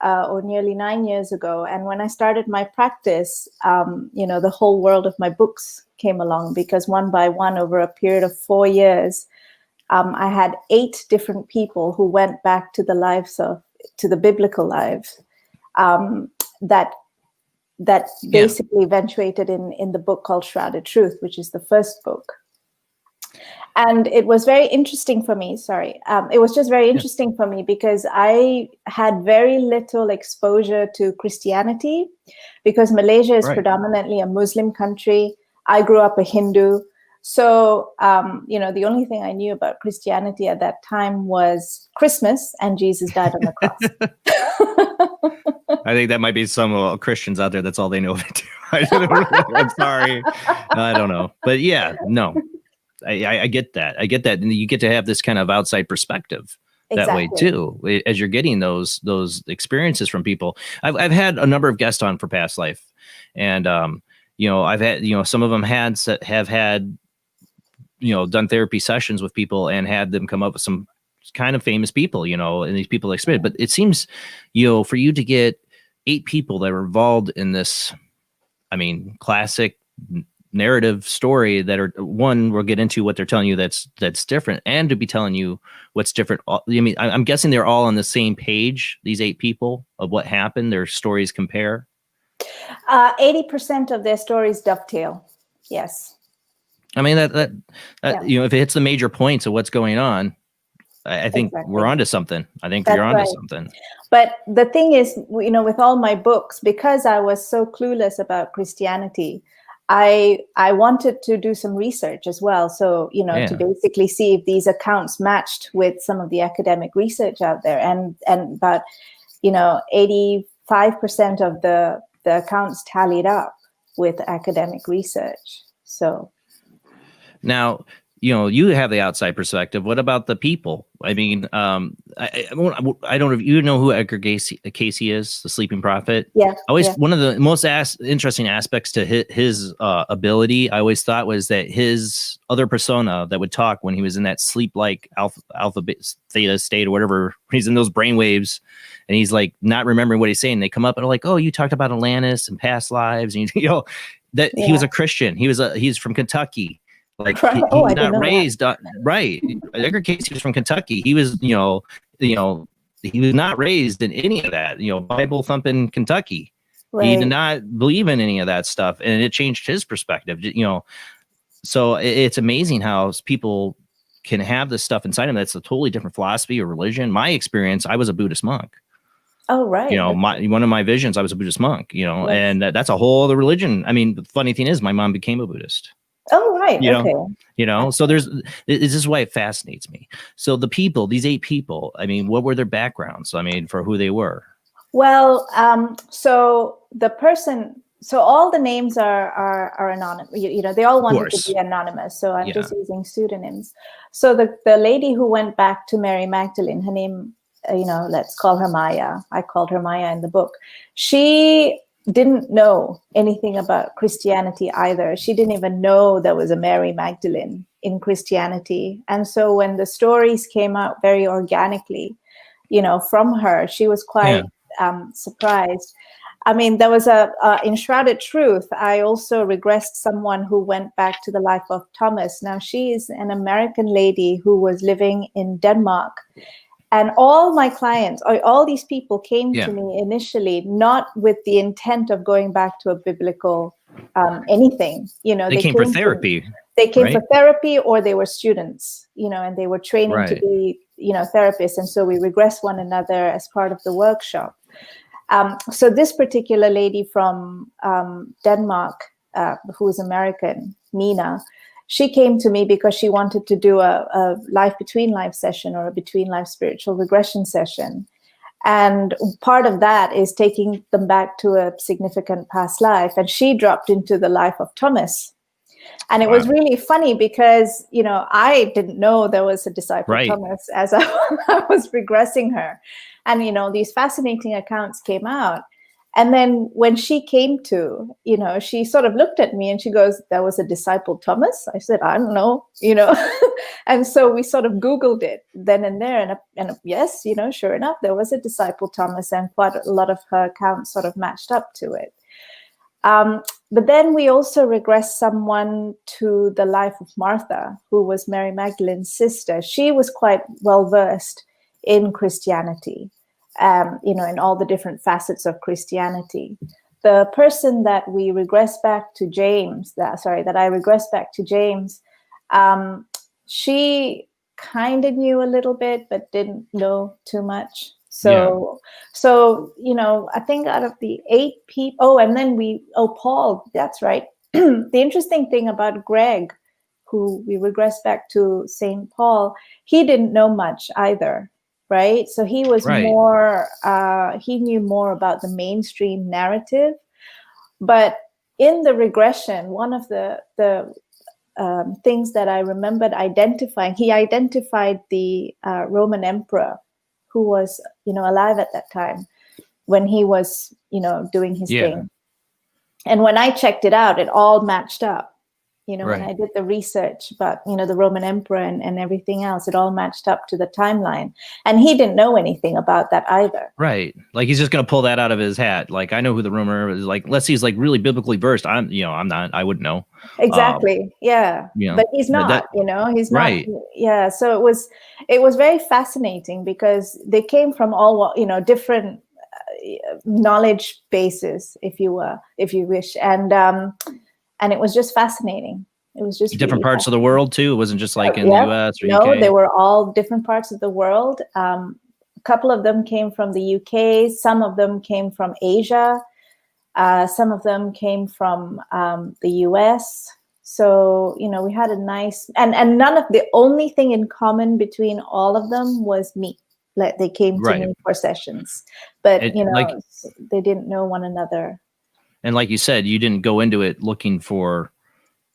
or nearly 9 years ago. And when I started my practice, the whole world of my books came along, because one by one, over a period of 4 years, I had 8 different people who went back to the biblical lives, that basically eventuated in the book called Shrouded Truth, which is the first book. And it was very interesting for me. It was just very interesting for me because I had very little exposure to Christianity, because Malaysia is predominantly a Muslim country. I grew up a Hindu. So, the only thing I knew about Christianity at that time was Christmas and Jesus died on the cross. I think that might be some Christians out there. That's all they know of it too. I'm sorry. I don't know. But yeah, no. I get that. And you get to have this kind of outside perspective that way too, as you're getting those experiences from people. I've had a number of guests on for Past Life, and I've had some of them have had done therapy sessions with people and had them come up with some kind of famous people, and these people experience. But it seems, for you to get 8 people that are involved in this, classic narrative story that are, one, we'll get into what they're telling you that's different, and to be telling you what's different. I'm guessing they're all on the same page, these 8 people, of what happened. Their stories compare. 80% of their stories dovetail. Yes. That if it hits the major points of what's going on, I think we're onto something. I think you're onto something. But the thing is, with all my books, because I was so clueless about Christianity, I wanted to do some research as well. So, to basically see if these accounts matched with some of the academic research out there. And about, 85% of the accounts tallied up with academic research. So now, you have the outside perspective. What about the people? I don't know if you know who Edgar Cayce is, the Sleeping Prophet. Yeah. One of the most interesting aspects to his ability, I always thought, was that his other persona that would talk when he was in that sleep-like alpha theta state or whatever, he's in those brain waves, and he's like not remembering what he's saying. They come up and are like, "Oh, you talked about Atlantis and past lives," and he was a Christian. He's from Kentucky. Like he's not raised right. Edgar Cayce was from Kentucky. He was, he was not raised in any of that, Bible thumping Kentucky. Right. He did not believe in any of that stuff, and it changed his perspective. So it's amazing how people can have this stuff inside them that's a totally different philosophy or religion. My experience, I was a Buddhist monk. Oh, right. One of my visions, I was a Buddhist monk. Yes. And that's a whole other religion. The funny thing is, my mom became a Buddhist. Oh, right. Okay. So this is why it fascinates me. So the people, these 8 people, what were their backgrounds? For who they were? Well, so all the names are anonymous. They all wanted to be anonymous. So I'm just using pseudonyms. So the lady who went back to Mary Magdalene, her name, let's call her Maya. I called her Maya in the book. She didn't know anything about Christianity either. She didn't even know there was a Mary Magdalene in Christianity. And so when the stories came out very organically, from her, she was quite surprised. I mean, there was in Shrouded Truth, I also regressed someone who went back to the life of Thomas. Now, she is an American lady who was living in Denmark. And all my clients, or all these people came to me initially, not with the intent of going back to a biblical anything. You know, they came for therapy. They came for therapy, or they were students, you know, and they were training to be, you know, therapists. And so we regress one another as part of the workshop. So this particular lady from Denmark, who is American, Nina, she came to me because she wanted to do a life between life session, or a between life spiritual regression session. And part of that is taking them back to a significant past life. And she dropped into the life of Thomas. And it was really funny because, you know, I didn't know there was a disciple Thomas as I was regressing her. And, you know, these fascinating accounts came out. And then when she came to, you know, she sort of looked at me and she goes, there was a disciple Thomas? I said, I don't know, you know. And so we sort of Googled it then and there. And yes, you know, sure enough, there was a disciple Thomas, and quite a lot of her accounts sort of matched up to it. But then we also regressed someone to the life of Martha, who was Mary Magdalene's sister. She was quite well versed in Christianity, you know, in all the different facets of Christianity. The person that we regress back to James, that I regress back to James, she kind of knew a little bit, but didn't know too much. So, you know, I think out of the 8 people, and then Paul, that's right. The interesting thing about Greg, who we regress back to St. Paul, he didn't know much either, right? So he was more, he knew more about the mainstream narrative. But in the regression, one of the things that I remembered identifying, he identified the Roman emperor, who was, you know, alive at that time when he was, you know, doing his thing. And when I checked it out, it all matched up. You know, when I did the research about, you know, the Roman emperor and everything else, it all matched up to the timeline. And he didn't know anything about that either. Right. Like he's just going to pull that out of his hat. Like, I know who the Roman is, like, unless he's like really biblically versed. I'm not, I wouldn't know. Exactly. You know, but he's not, you know, he's not. Yeah. So it was very fascinating because they came from all, you know, different knowledge bases, if you wish. And it was just fascinating. It was just different really parts of the world too. It wasn't just like in the US or UK. No, they were all different parts of the world. A couple of them came from the UK. Some of them came from Asia. Some of them came from the US. So, you know, we had a nice, and the only thing in common between all of them was me. Like they came to me for sessions, but you know, like, they didn't know one another. And like you said, you didn't go into it looking for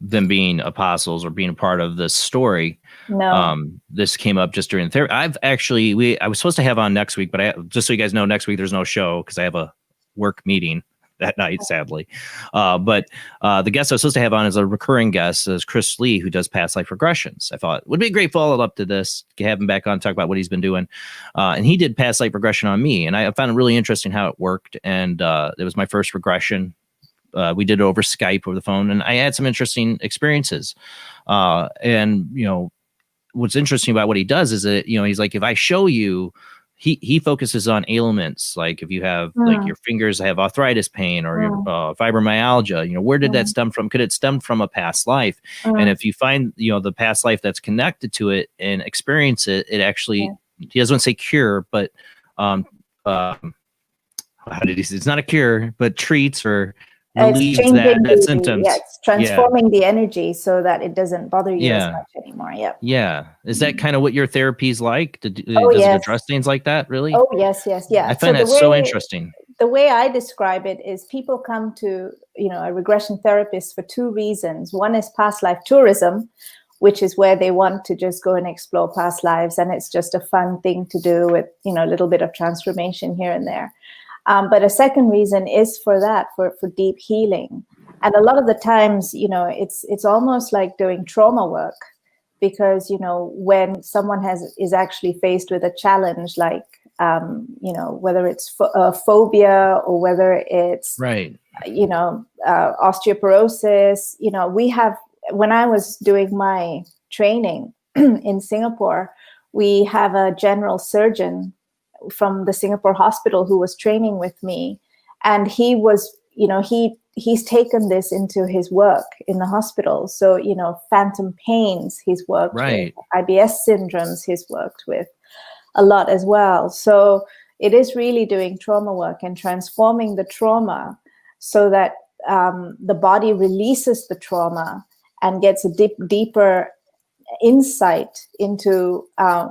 them being apostles or being a part of this story. No. This came up just during therapy. I was supposed to have on next week, but just so you guys know, next week there's no show because I have a work meeting that night, sadly. But the guest I was supposed to have on is a recurring guest, is Chris Lee, who does past life regressions. I thought it would be a great follow-up to this, to have him back on, talk about what he's been doing. And he did past life regression on me, and I found it really interesting how it worked. And it was my first regression. We did it over Skype, over the phone, and I had some interesting experiences. And, you know, what's interesting about what he does is that, you know, he's like, if I show you, he focuses on ailments. Like if you have like your fingers have arthritis pain or your fibromyalgia, you know, where did that stem from? Could it stem from a past life? And if you find, you know, the past life that's connected to it and experience it, it actually, he doesn't say cure, but how did he say? It's not a cure, but treats or relieves that symptoms. Yeah, it's transforming the energy so that it doesn't bother you as much anymore. Yeah. Is that kind of what your therapy is like? Does it address things like that, really? Oh, yes. Yeah. I find that so interesting. The way I describe it is people come to, you know, a regression therapist for 2 reasons. One is past life tourism, which is where they want to just go and explore past lives. And it's just a fun thing to do with, you know, a little bit of transformation here and there. But a second reason is for deep healing. And a lot of the times, you know, it's almost like doing trauma work, because, you know, when someone is actually faced with a challenge like whether it's phobia or whether it's right, osteoporosis. When I was doing my training in Singapore, we have a general surgeon from the Singapore hospital who was training with me, and he was, he's taken this into his work in the hospital. So, phantom pains he's worked right. with, IBS syndromes he's worked with a lot as well. So it is really doing trauma work and transforming the trauma so that the body releases the trauma and gets a deeper insight into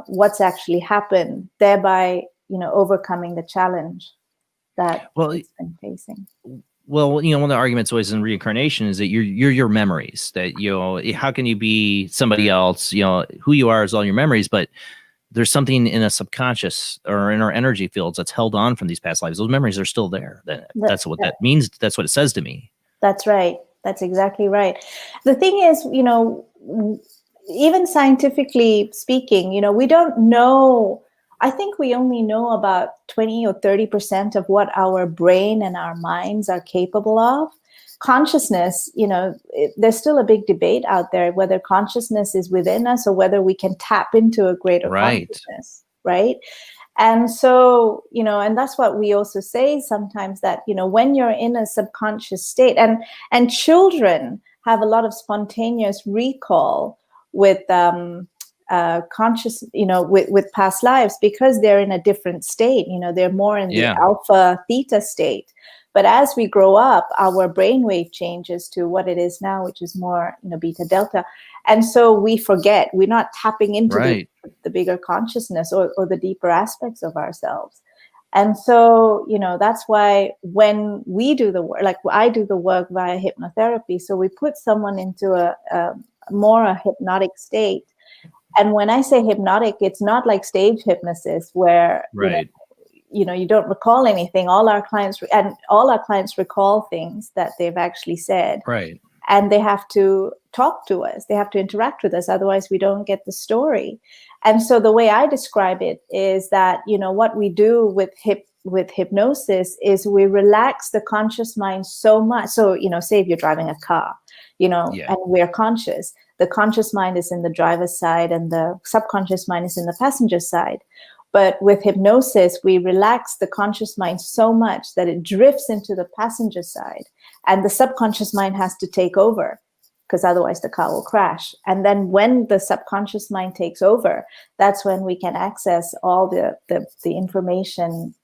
what's actually happened, thereby, overcoming the challenge that it's been facing. Well, one of the arguments always in reincarnation is that you're your memories. That how can you be somebody else? Who you are is all your memories, but there's something in a subconscious or in our energy fields that's held on from these past lives. Those memories are still there. That's what that means. That's what it says to me. That's right. That's exactly right. The thing is, even scientifically speaking, we don't know. I think we only know about 20 or 30% of what our brain and our minds are capable of. Consciousness, there's still a big debate out there whether consciousness is within us or whether we can tap into a greater consciousness, right? And so, and that's what we also say sometimes, that, when you're in a subconscious state, and children have a lot of spontaneous recall with conscious, with past lives, because they're in a different state, they're more in the alpha theta state. But as we grow up, our brainwave changes to what it is now, which is more, beta delta. And so we forget, we're not tapping into the bigger consciousness or the deeper aspects of ourselves. And so, that's why when we do the work, like I do the work via hypnotherapy, so we put someone into a more hypnotic state. And when I say hypnotic, it's not like stage hypnosis where, you don't recall anything. All our clients recall things that they've actually said. Right. And they have to talk to us. They have to interact with us. Otherwise, we don't get the story. And so the way I describe it is that, what we do with hypnosis is we relax the conscious mind so much. So, say if you're driving a car, and we're conscious, the conscious mind is in the driver's side and the subconscious mind is in the passenger side. But with hypnosis, we relax the conscious mind so much that it drifts into the passenger side, and the subconscious mind has to take over, because otherwise the car will crash. And then when the subconscious mind takes over, that's when we can access all the information,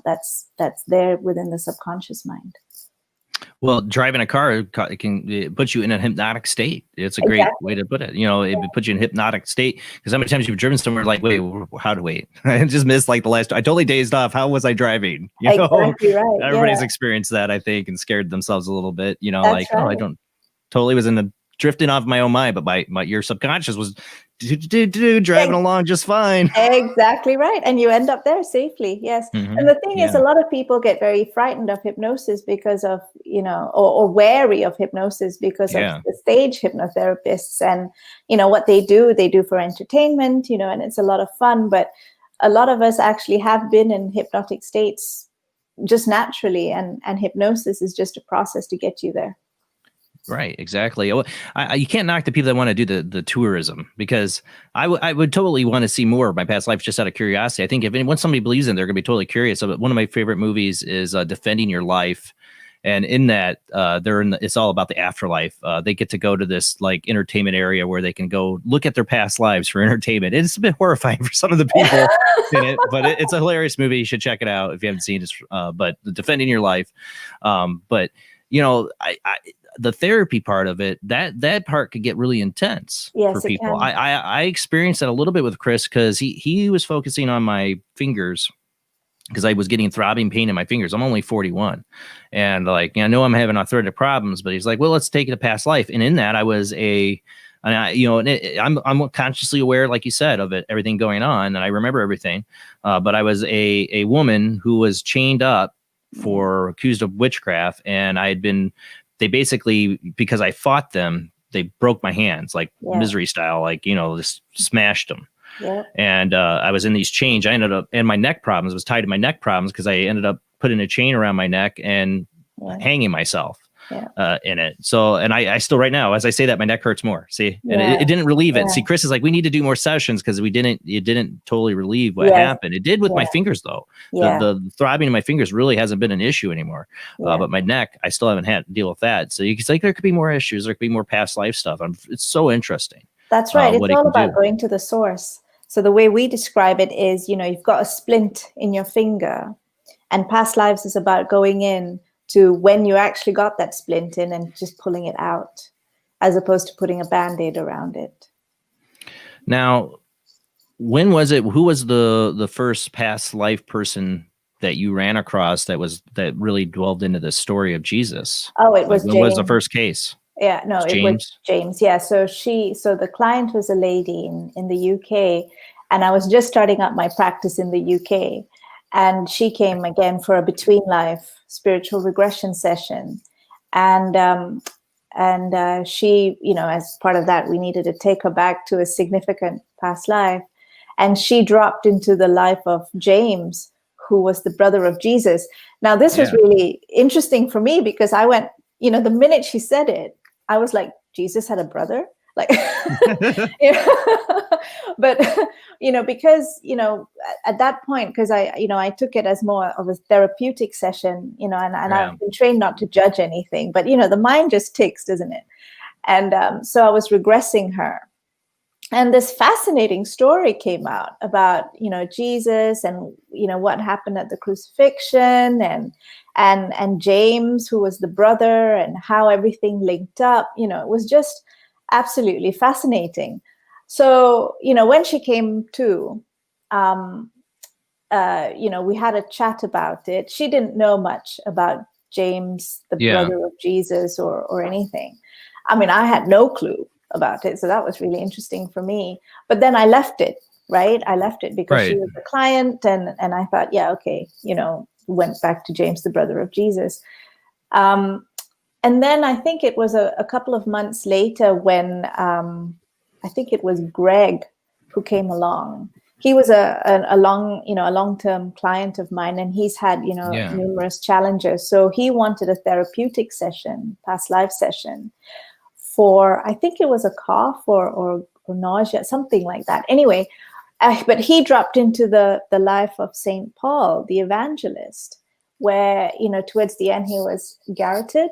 that's there within the subconscious mind. Well, driving a car, it puts you in a hypnotic state. It's a great way to put it. It puts you in a hypnotic state, because how many times you've driven somewhere like, wait, how to wait? I just missed like the last. I totally dazed off. How was I driving? Exactly right. Everybody's experienced that, I think, and scared themselves a little bit. That's oh, I don't totally was in the drifting off my own mind, but your subconscious was driving along just fine. Exactly right. And you end up there safely. Yes. Mm-hmm. And the thing is, a lot of people get very frightened of hypnosis because of, or wary of hypnosis because of the stage hypnotherapists and, what they do for entertainment, and it's a lot of fun. But a lot of us actually have been in hypnotic states just naturally. And hypnosis is just a process to get you there. Right, exactly. You can't knock the people that want to do the tourism, because I would totally want to see more of my past life just out of curiosity. I think once somebody believes in it, they're going to be totally curious. So one of my favorite movies is Defending Your Life. And in that, it's all about the afterlife. They get to go to this like entertainment area where they can go look at their past lives for entertainment. It's a bit horrifying for some of the people in it, but it's a hilarious movie. You should check it out if you haven't seen it. But Defending Your Life. But the therapy part of it, that part could get really intense for people. I experienced that a little bit with Chris, because he was focusing on my fingers, because I was getting throbbing pain in my fingers. I'm only 41, and I know I'm having arthritic problems, but he's like, well, let's take it to past life. And in that, I was I'm consciously aware, like you said, of it, everything going on, and I remember everything. But I was a woman who was chained up for accused of witchcraft, and they basically, because I fought them, they broke my hands like Misery style, just smashed them. Yeah. And I was in these chains. I ended up, and my neck problems was tied to my neck problems because I ended up putting a chain around my neck and hanging myself in it. So, and I still, right now, as I say that, my neck hurts more. See, and it didn't relieve it. See, Chris is like, we need to do more sessions because it didn't totally relieve what happened. It did with my fingers though. The throbbing in my fingers really hasn't been an issue anymore. But my neck, I still haven't had to deal with that. So you can say there could be more issues. There could be more past life stuff. It's so interesting. That's right. It's all about going to the source. So the way we describe it is, you've got a splint in your finger, and past lives is about going in to when you actually got that splint in and just pulling it out, as opposed to putting a Band-Aid around it. Now, when was it? Who was the first past life person that you ran across that really dwelled into the story of Jesus? Oh, it was James. When was the first case? Yeah, no, it was James. Yeah, so the client was a lady in the UK, and I was just starting up my practice in the UK, and she came again for a between life spiritual regression session, and she, as part of that, we needed to take her back to a significant past life, and she dropped into the life of James, who was the brother of Jesus. Now, this was really interesting for me because I went, the minute she said it, I was like, Jesus had a brother? Like, but, because, at that point, because I took it as more of a therapeutic session, and I've been trained not to judge anything, but, the mind just ticks, doesn't it? And so I was regressing her. And this fascinating story came out about, Jesus and, what happened at the crucifixion and James, who was the brother, and how everything linked up. It was just absolutely fascinating. So, when she came to, we had a chat about it. She didn't know much about James, the brother of Jesus, or anything. I mean, I had no clue about it. So that was really interesting for me. But then I left it, right? I left it because she was the client, and I thought, okay, went back to James, the brother of Jesus. And then I think it was a couple of months later when I think it was Greg who came along. He was a long-term client of mine, and he's had, numerous challenges. So he wanted a therapeutic session, past life session, for, I think it was a cough or nausea, something like that. Anyway, but he dropped into the life of St. Paul, the evangelist, where, towards the end he was garroted,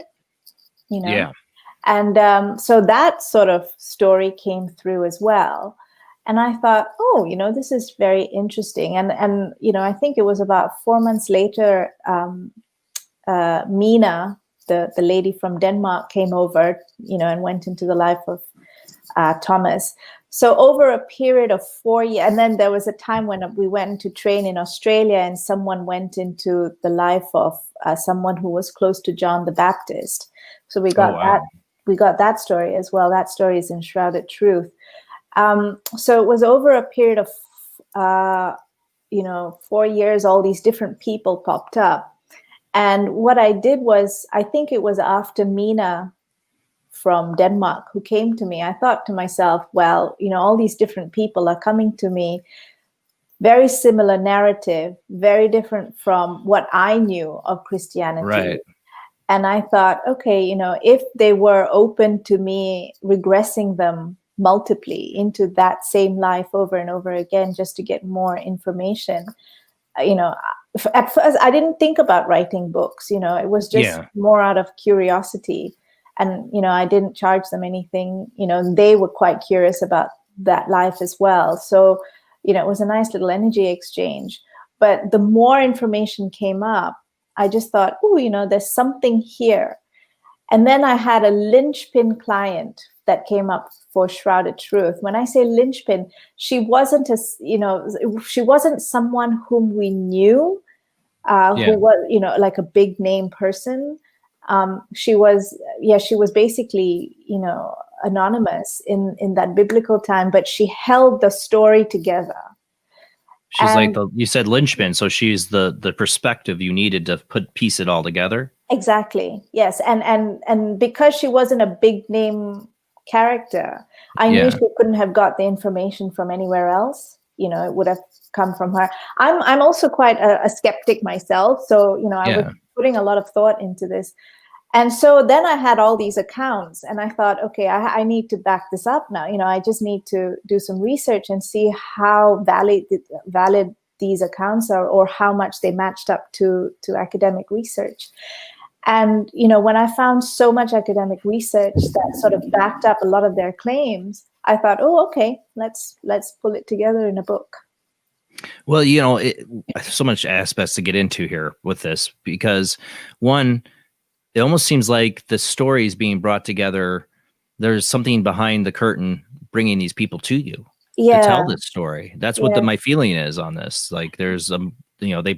And so that sort of story came through as well. And I thought, this is very interesting. And I think it was about 4 months later, Mina, the lady from Denmark, came over, and went into the life of Thomas. So over a period of 4 years, and then there was a time when we went to train in Australia, and someone went into the life of someone who was close to John the Baptist. So we got that. We got that story as well. That story is in Shrouded Truth. So it was over a period of 4 years. All these different people popped up. And what I did was, I think it was after Mina from Denmark who came to me, I thought to myself, well, all these different people are coming to me, very similar narrative, very different from what I knew of Christianity. Right. And I thought, okay, if they were open to me regressing them multiply into that same life over and over again, just to get more information, at first I didn't think about writing books, it was just more out of curiosity. And, I didn't charge them anything, they were quite curious about that life as well. So, it was a nice little energy exchange. But the more information came up, I just thought, there's something here. And then I had a linchpin client that came up for Shrouded Truth. When I say linchpin, she wasn't she wasn't someone whom we knew, who was, like a big name person. She was basically, anonymous in that biblical time, but she held the story together. She's like you said, linchpin. So she's the perspective you needed to piece it all together. Exactly. Yes. And because she wasn't a big name character. I knew she couldn't have got the information from anywhere else. You know, it would have come from her. I'm also quite a skeptic myself. So, you know, I was putting a lot of thought into this. And so then I had all these accounts and I thought, okay, I need to back this up now. You know, I just need to do some research and see how valid these accounts are, or how much they matched up to academic research. And, you know, when I found so much academic research that sort of backed up a lot of their claims, I thought, oh, okay, let's pull it together in a book. Well, you know, so much aspects to get into here with this, because one, it almost seems like the story is being brought together. There's something behind the curtain bringing these people to you to tell this story. That's what my feeling is on this. Like there's you know, they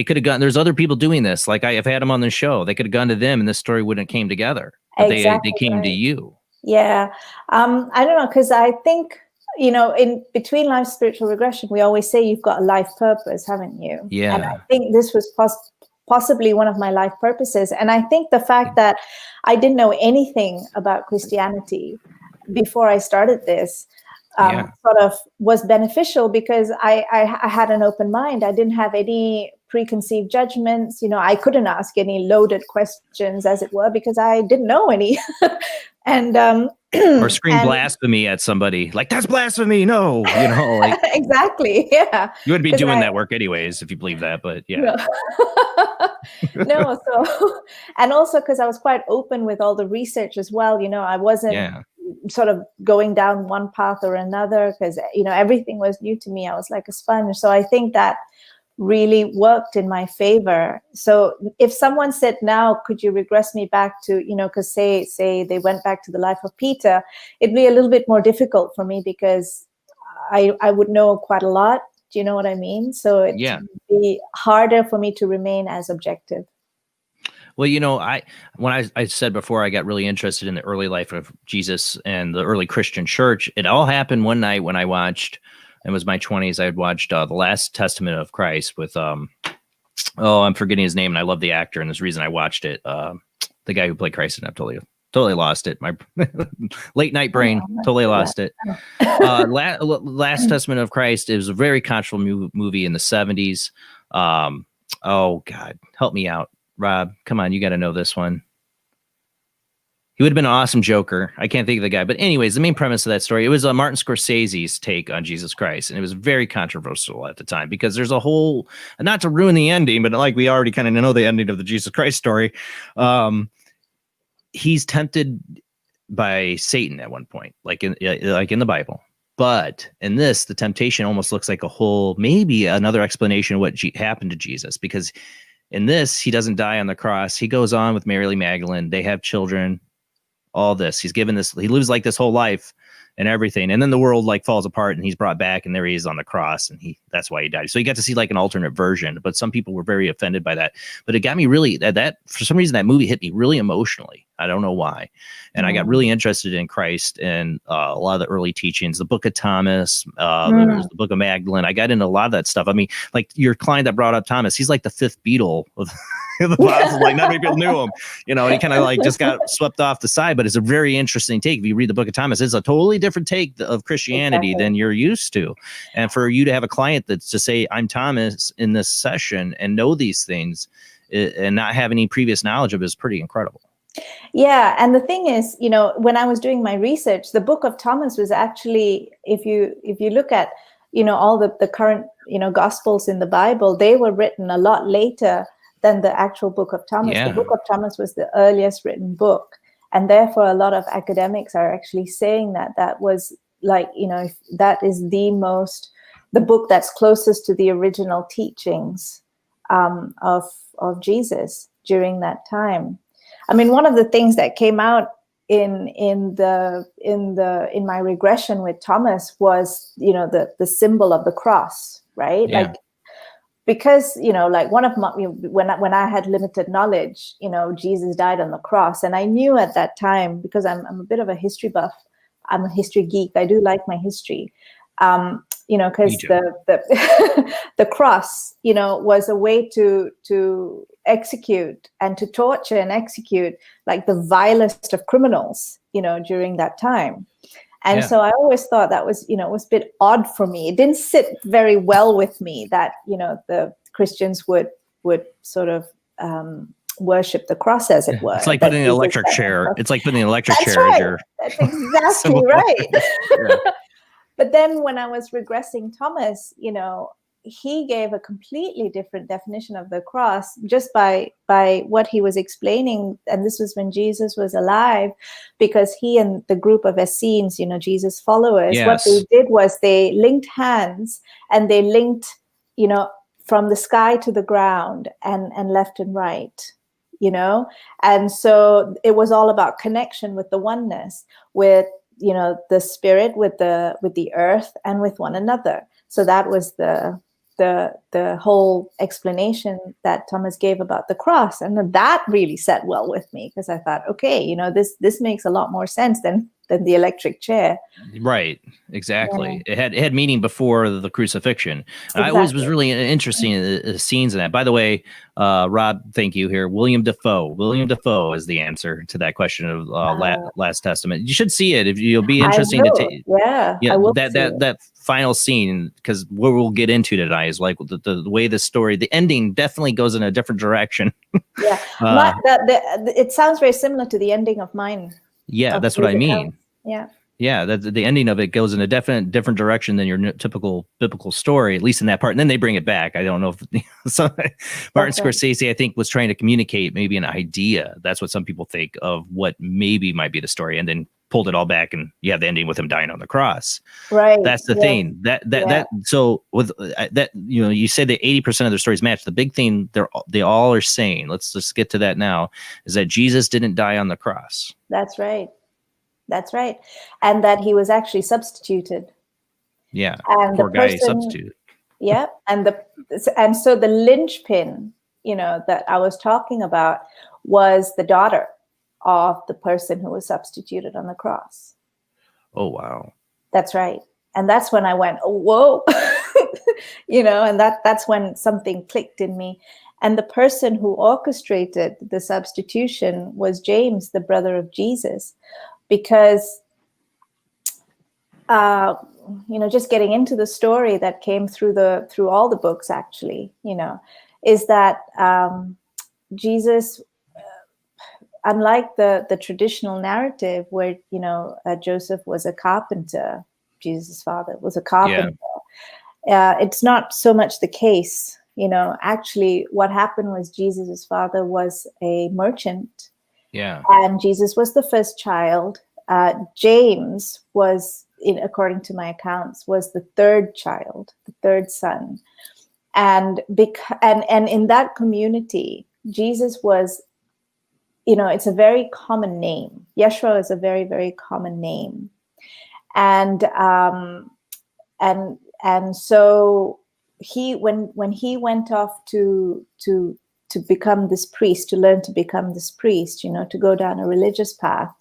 could have gone. There's other people doing this. Like I've had them on the show. They could have gone to them, and this story wouldn't have came together. But they came to you. Yeah. I don't know, because I think, you know, in between life spiritual regression, we always say you've got a life purpose, haven't you? Yeah. And I think this was possibly one of my life purposes. And I think the fact that I didn't know anything about Christianity before I started this sort of was beneficial, because I had an open mind. I didn't have any preconceived judgments. You know, I couldn't ask any loaded questions, as it were, because I didn't know any. And or scream blasphemy at somebody, like, that's blasphemy. No, you know, like exactly. Yeah. You wouldn't be doing that work anyways, if you believe that, but yeah. No, so, and also because I was quite open with all the research as well. You know, I wasn't sort of going down one path or another, because, you know, everything was new to me. I was like a sponge. So I think that really worked in my favor. So if someone said, now, could you regress me back to, you know, because say they went back to the life of Peter, it'd be a little bit more difficult for me, because I would know quite a lot. Do you know what I mean? So it'd be harder for me to remain as objective. Well, you know, when I said before, I got really interested in the early life of Jesus and the early Christian church. It all happened one night when I watched, it was my 20s. I had watched The Last Testament of Christ with, I'm forgetting his name, and I love the actor, and there's a reason I watched it. The guy who played Christ, and I've totally lost it. My late night brain totally lost it. Last Testament of Christ. It was a very controversial movie in the 70s. Oh God, help me out, Rob. Come on, you got to know this one. He would have been an awesome Joker. I can't think of the guy. But anyways, the main premise of that story, it was Martin Scorsese's take on Jesus Christ. And it was very controversial at the time, because there's a whole, not to ruin the ending, but like we already kind of know the ending of the Jesus Christ story. He's tempted by Satan at one point, like in the Bible. But in this, the temptation almost looks like maybe another explanation of what happened to Jesus, because in this, he doesn't die on the cross. He goes on with Mary Magdalene. They have children. All this, he's given this, he lives like this whole life and everything, and then the world like falls apart, and he's brought back, and there he is on the cross, and that's why he died. So you got to see like an alternate version, but some people were very offended by that. But it got me really, that for some reason that movie hit me really emotionally. I don't know why. And I got really interested in Christ and a lot of the early teachings, the Book of Thomas, the Book of Magdalene. I got into a lot of that stuff. I mean, like your client that brought up Thomas, he's like the fifth Beatle of the Bible. Like not many people knew him, you know, and he kind of like just got swept off the side. But it's a very interesting take. If you read the Book of Thomas, it's a totally different take of Christianity than you're used to. And for you to have a client that's to say, I'm Thomas in this session and know these things and not have any previous knowledge of it is pretty incredible. Yeah. And the thing is, you know, when I was doing my research, the Book of Thomas was actually, if you look at, you know, all the current, you know, Gospels in the Bible, they were written a lot later than the actual Book of Thomas. The Book of Thomas was the earliest written book. And therefore, a lot of academics are actually saying that was like, you know, that is the book that's closest to the original teachings of Jesus during that time. I mean, one of the things that came out in my regression with Thomas was, you know, the symbol of the cross, right? Yeah. Like, because, you know, like one of my, when I had limited knowledge, you know, Jesus died on the cross, and I knew at that time, because I'm a bit of a history buff, I'm a history geek, I do like my history. You because the the cross, was a way to execute and to torture and execute like the vilest of criminals, during that time. And so I always thought that was, it was a bit odd for me. It didn't sit very well with me that, the Christians would sort of worship the cross, as it were. It's like putting an electric chair. It's like putting an electric That's chair right. as your That's exactly right. But then when I was regressing Thomas, he gave a completely different definition of the cross just by what he was explaining. And this was when Jesus was alive, because he and the group of Essenes, Jesus followers, what they did was they linked hands, and they linked, from the sky to the ground and left and right, and so it was all about connection with the oneness, with the spirit, with the earth, and with one another. So that was the whole explanation that Thomas gave about the cross, and that really sat well with me, because I thought, okay, this makes a lot more sense than the electric chair. Right, exactly. Yeah. It had meaning before the crucifixion. Exactly. I always was really interested in the scenes in that. By the way, Rob, thank you here. William Dafoe. William Dafoe is the answer to that question of Last Testament. You should see it if you'll be interesting to take. Yeah, I will that final scene, because what we'll get into tonight is like the way the story, the ending definitely goes in a different direction. Yeah, it sounds very similar to the ending of mine. Yeah, that's what I mean. Yeah, the ending of it goes in a different direction than your typical biblical story, at least in that part. And then they bring it back. I don't know if Martin Scorsese, I think, was trying to communicate maybe an idea. That's what some people think of what maybe might be the story, and then pulled it all back, and you have the ending with him dying on the cross. Right. That's the thing. So with that, you say that 80% of their stories match. The big thing they all are saying, let's just get to that now, is that Jesus didn't die on the cross. That's right. That's right. And that he was actually substituted. Yeah. And poor guy substituted. Yeah. And so the linchpin, that I was talking about was the daughter of the person who was substituted on the cross. Oh, wow. That's right. And that's when I went, oh, whoa, and that's when something clicked in me. And the person who orchestrated the substitution was James, the brother of Jesus. Because, just getting into the story that came through all the books, actually, is that Jesus, unlike the traditional narrative where, Joseph was a carpenter, Jesus' father was a carpenter. Yeah. It's not so much the case. Actually, what happened was Jesus' father was a merchant. Yeah. And Jesus was the first child. James was, according to my accounts, was the third child, the third son. And in that community, Jesus was, it's a very common name. Yeshua is a very, very common name. And so when he went off to become this priest, to learn to become this priest, to go down a religious path,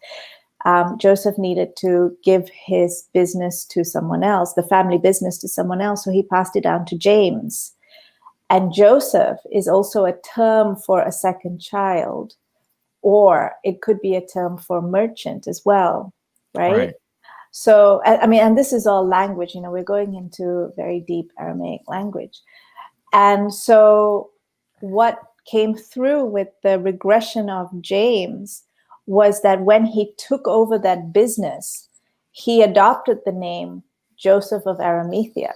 Joseph needed to give his business to someone else, the family business to someone else. So he passed it down to James. And Joseph is also a term for a second child, or it could be a term for merchant as well, right? So, and this is all language, we're going into very deep Aramaic language. And so what came through with the regression of James was that when he took over that business, he adopted the name Joseph of Arimathea.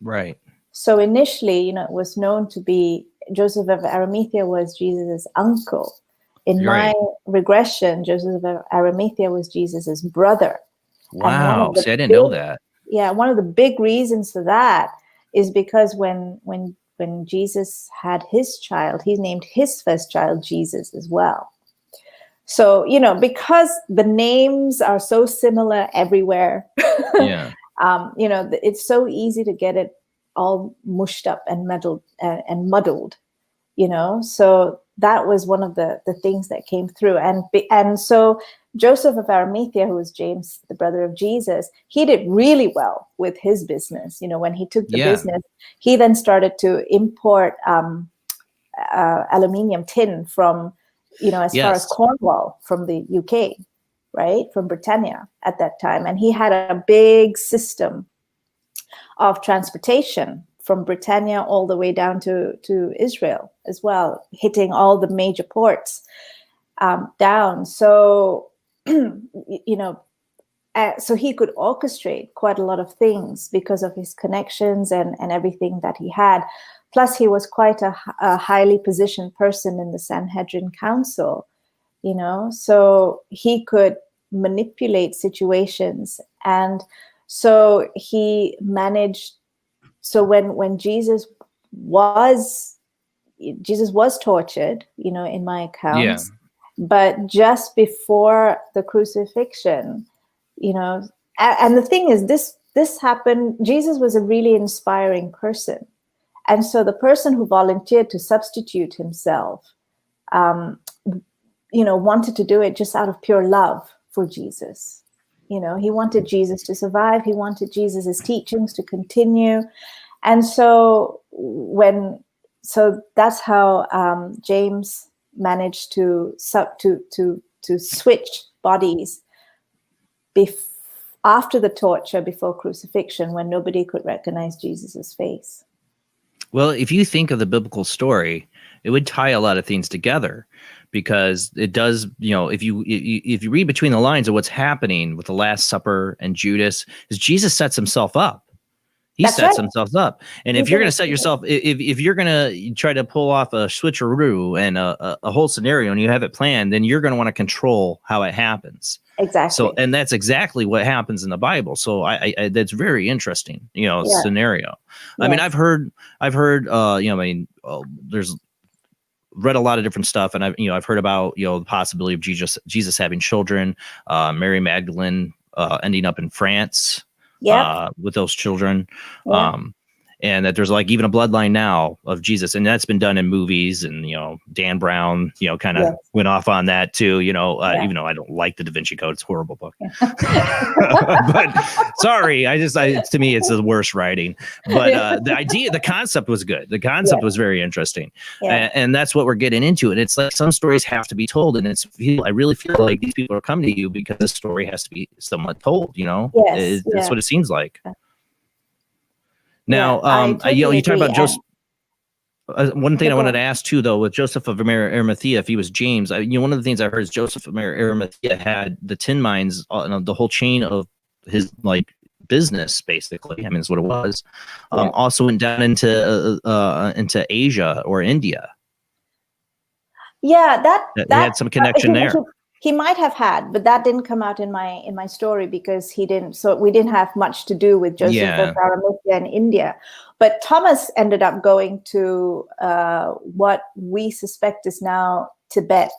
Right. So initially, it was known to be Joseph of Arimathea was Jesus' uncle. In my regression, Joseph of Arimathea was Jesus' brother. Wow. See, I didn't know that. Yeah. One of the big reasons for that is because when Jesus had his child, he named his first child Jesus as well. So, because the names are so similar everywhere, it's so easy to get it all mushed up and muddled, So that was one of the things that came through. And so Joseph of Arimathea, who was James, the brother of Jesus, he did really well with his business. When he took the business, he then started to import aluminium tin from, as far as Cornwall, from the UK, right? From Britannia at that time. And he had a big system of transportation from Britannia all the way down to Israel as well, hitting all the major ports down. So, so he could orchestrate quite a lot of things because of his connections and everything that he had. Plus, he was quite a highly positioned person in the Sanhedrin Council, so he could manipulate situations. And so he managed, so when Jesus was tortured, in my accounts, but just before the crucifixion, and the thing is, this happened, Jesus was a really inspiring person. And so the person who volunteered to substitute himself, wanted to do it just out of pure love for Jesus. He wanted Jesus to survive. He wanted Jesus's teachings to continue. And so that's how James managed to switch bodies after the torture, before crucifixion, when nobody could recognize Jesus's face. Well, if you think of the biblical story, it would tie a lot of things together, because it does, if you read between the lines of what's happening with the Last Supper and Judas, is Jesus sets himself up. He sets himself up. And if you're going to set yourself, if you're going to try to pull off a switcheroo and a whole scenario and you have it planned, then you're going to want to control how it happens. Exactly. So, and that's exactly what happens in the Bible. So I that's very interesting, scenario. Yeah. I mean, I've heard, there's read a lot of different stuff, and I've heard about, the possibility of Jesus having children, Mary Magdalene ending up in France. With those children. And that there's like even a bloodline now of Jesus, and that's been done in movies, and Dan Brown kind of went off on that too, even though I don't like the Da Vinci Code, it's a horrible book. But sorry, to me it's the worst writing, but the concept was good. The concept was very interesting. And that's what we're getting into. And it's like some stories have to be told, and I really feel like these people are coming to you because the story has to be somewhat told, that's what it seems like. Now, you talk about Joseph. One thing I wanted to ask too, though, with Joseph of Arimathea, if he was James, one of the things I heard is Joseph of Arimathea had the tin mines, the whole chain of his business, basically. I mean, that's what it was. Also went down into Asia or India. Yeah, that had some connection there. He might have had, but that didn't come out in my story because he didn't. So we didn't have much to do with Joseph of Arimathea in India. But Thomas ended up going to what we suspect is now Tibet.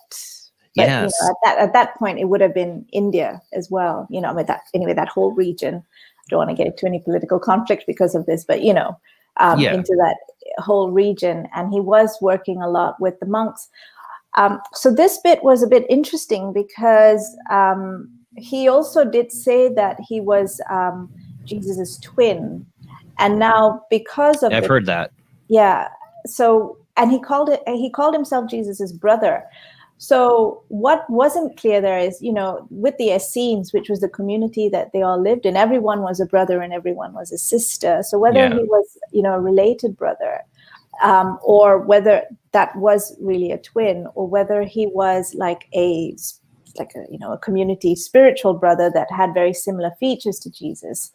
But, at that point, it would have been India as well. That whole region. I don't want to get into any political conflict because of this, but into that whole region. And he was working a lot with the monks. So this bit was a bit interesting because he also did say that he was Jesus's twin, and now because of I've heard that. Yeah. So, and he called himself Jesus's brother. So what wasn't clear there is, with the Essenes, which was the community that they all lived in, everyone was a brother and everyone was a sister. So whether he was, a related brother, or whether that was really a twin, or whether he was like a community spiritual brother that had very similar features to Jesus,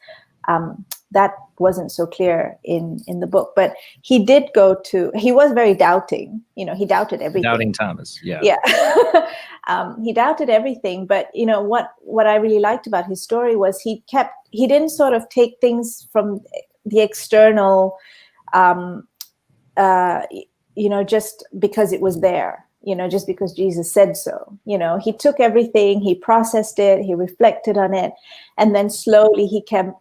that wasn't so clear in the book. But he was very doubting. He doubted everything. Doubting Thomas. Yeah. He doubted everything. But what I really liked about his story was he didn't sort of take things from the external. Just because it was there, just because Jesus said so, he took everything, he processed it, he reflected on it, and then slowly he came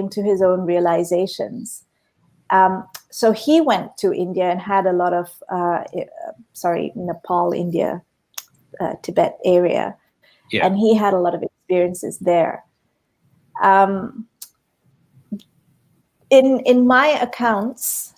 to his own realizations. So he went to India and had a lot of, Nepal, India, Tibet area. Yeah. And he had a lot of experiences there. In my accounts,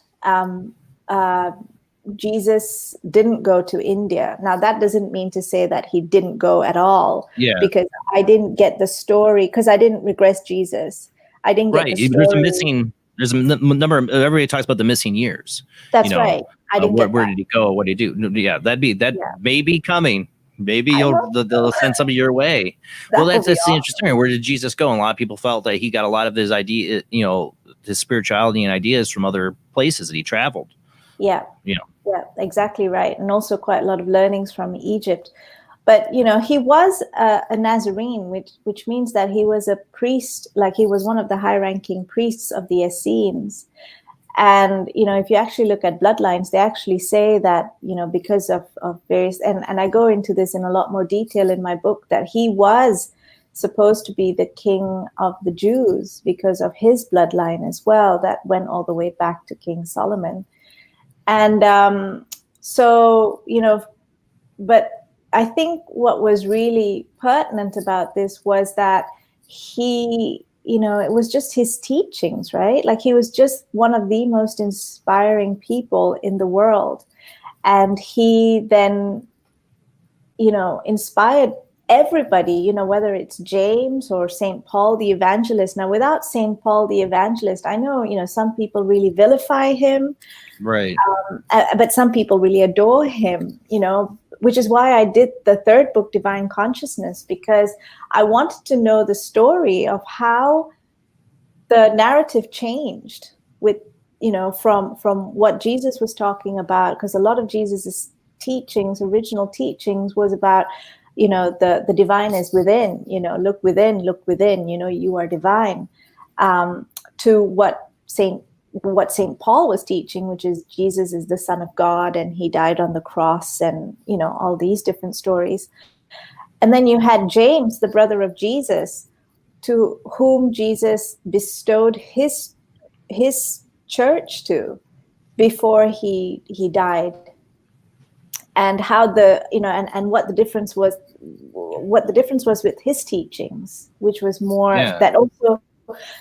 Jesus didn't go to India. Now, that doesn't mean to say that he didn't go at all, because I didn't get the story, because I didn't regress Jesus. I didn't get the story. There's a number of, everybody talks about the missing years. That's right. I didn't get where that. did he go? What did he do? Yeah, may be coming. Maybe they'll send somebody your way. Well, that's awesome. Interesting. Where did Jesus go? And a lot of people felt that he got a lot of his idea, his spirituality and ideas from other places that he traveled. Yeah. Yeah, exactly right. And also quite a lot of learnings from Egypt. But, he was a Nazarene, which means that he was a priest, like he was one of the high-ranking priests of the Essenes. And, if you actually look at bloodlines, they actually say that, because of various, and I go into this in a lot more detail in my book, that he was supposed to be the king of the Jews because of his bloodline as well, that went all the way back to King Solomon. And but I think what was really pertinent about this was that he, it was just his teachings, right? Like he was just one of the most inspiring people in the world. And he then, inspired everybody, whether it's James or St. Paul the Evangelist. Now, without St. Paul the Evangelist, I know, some people really vilify him. Right. But some people really adore him, which is why I did the third book, Divine Consciousness, because I wanted to know the story of how the narrative changed with, from what Jesus was talking about, because a lot of Jesus's teachings, original teachings, was about, the divine is within, look within, you are divine, to what St. Paul was teaching, which is Jesus is the Son of God and he died on the cross, and all these different stories. And then you had James, the brother of Jesus, to whom Jesus bestowed his church to before he died, and how and what the difference was with his teachings, which was more that also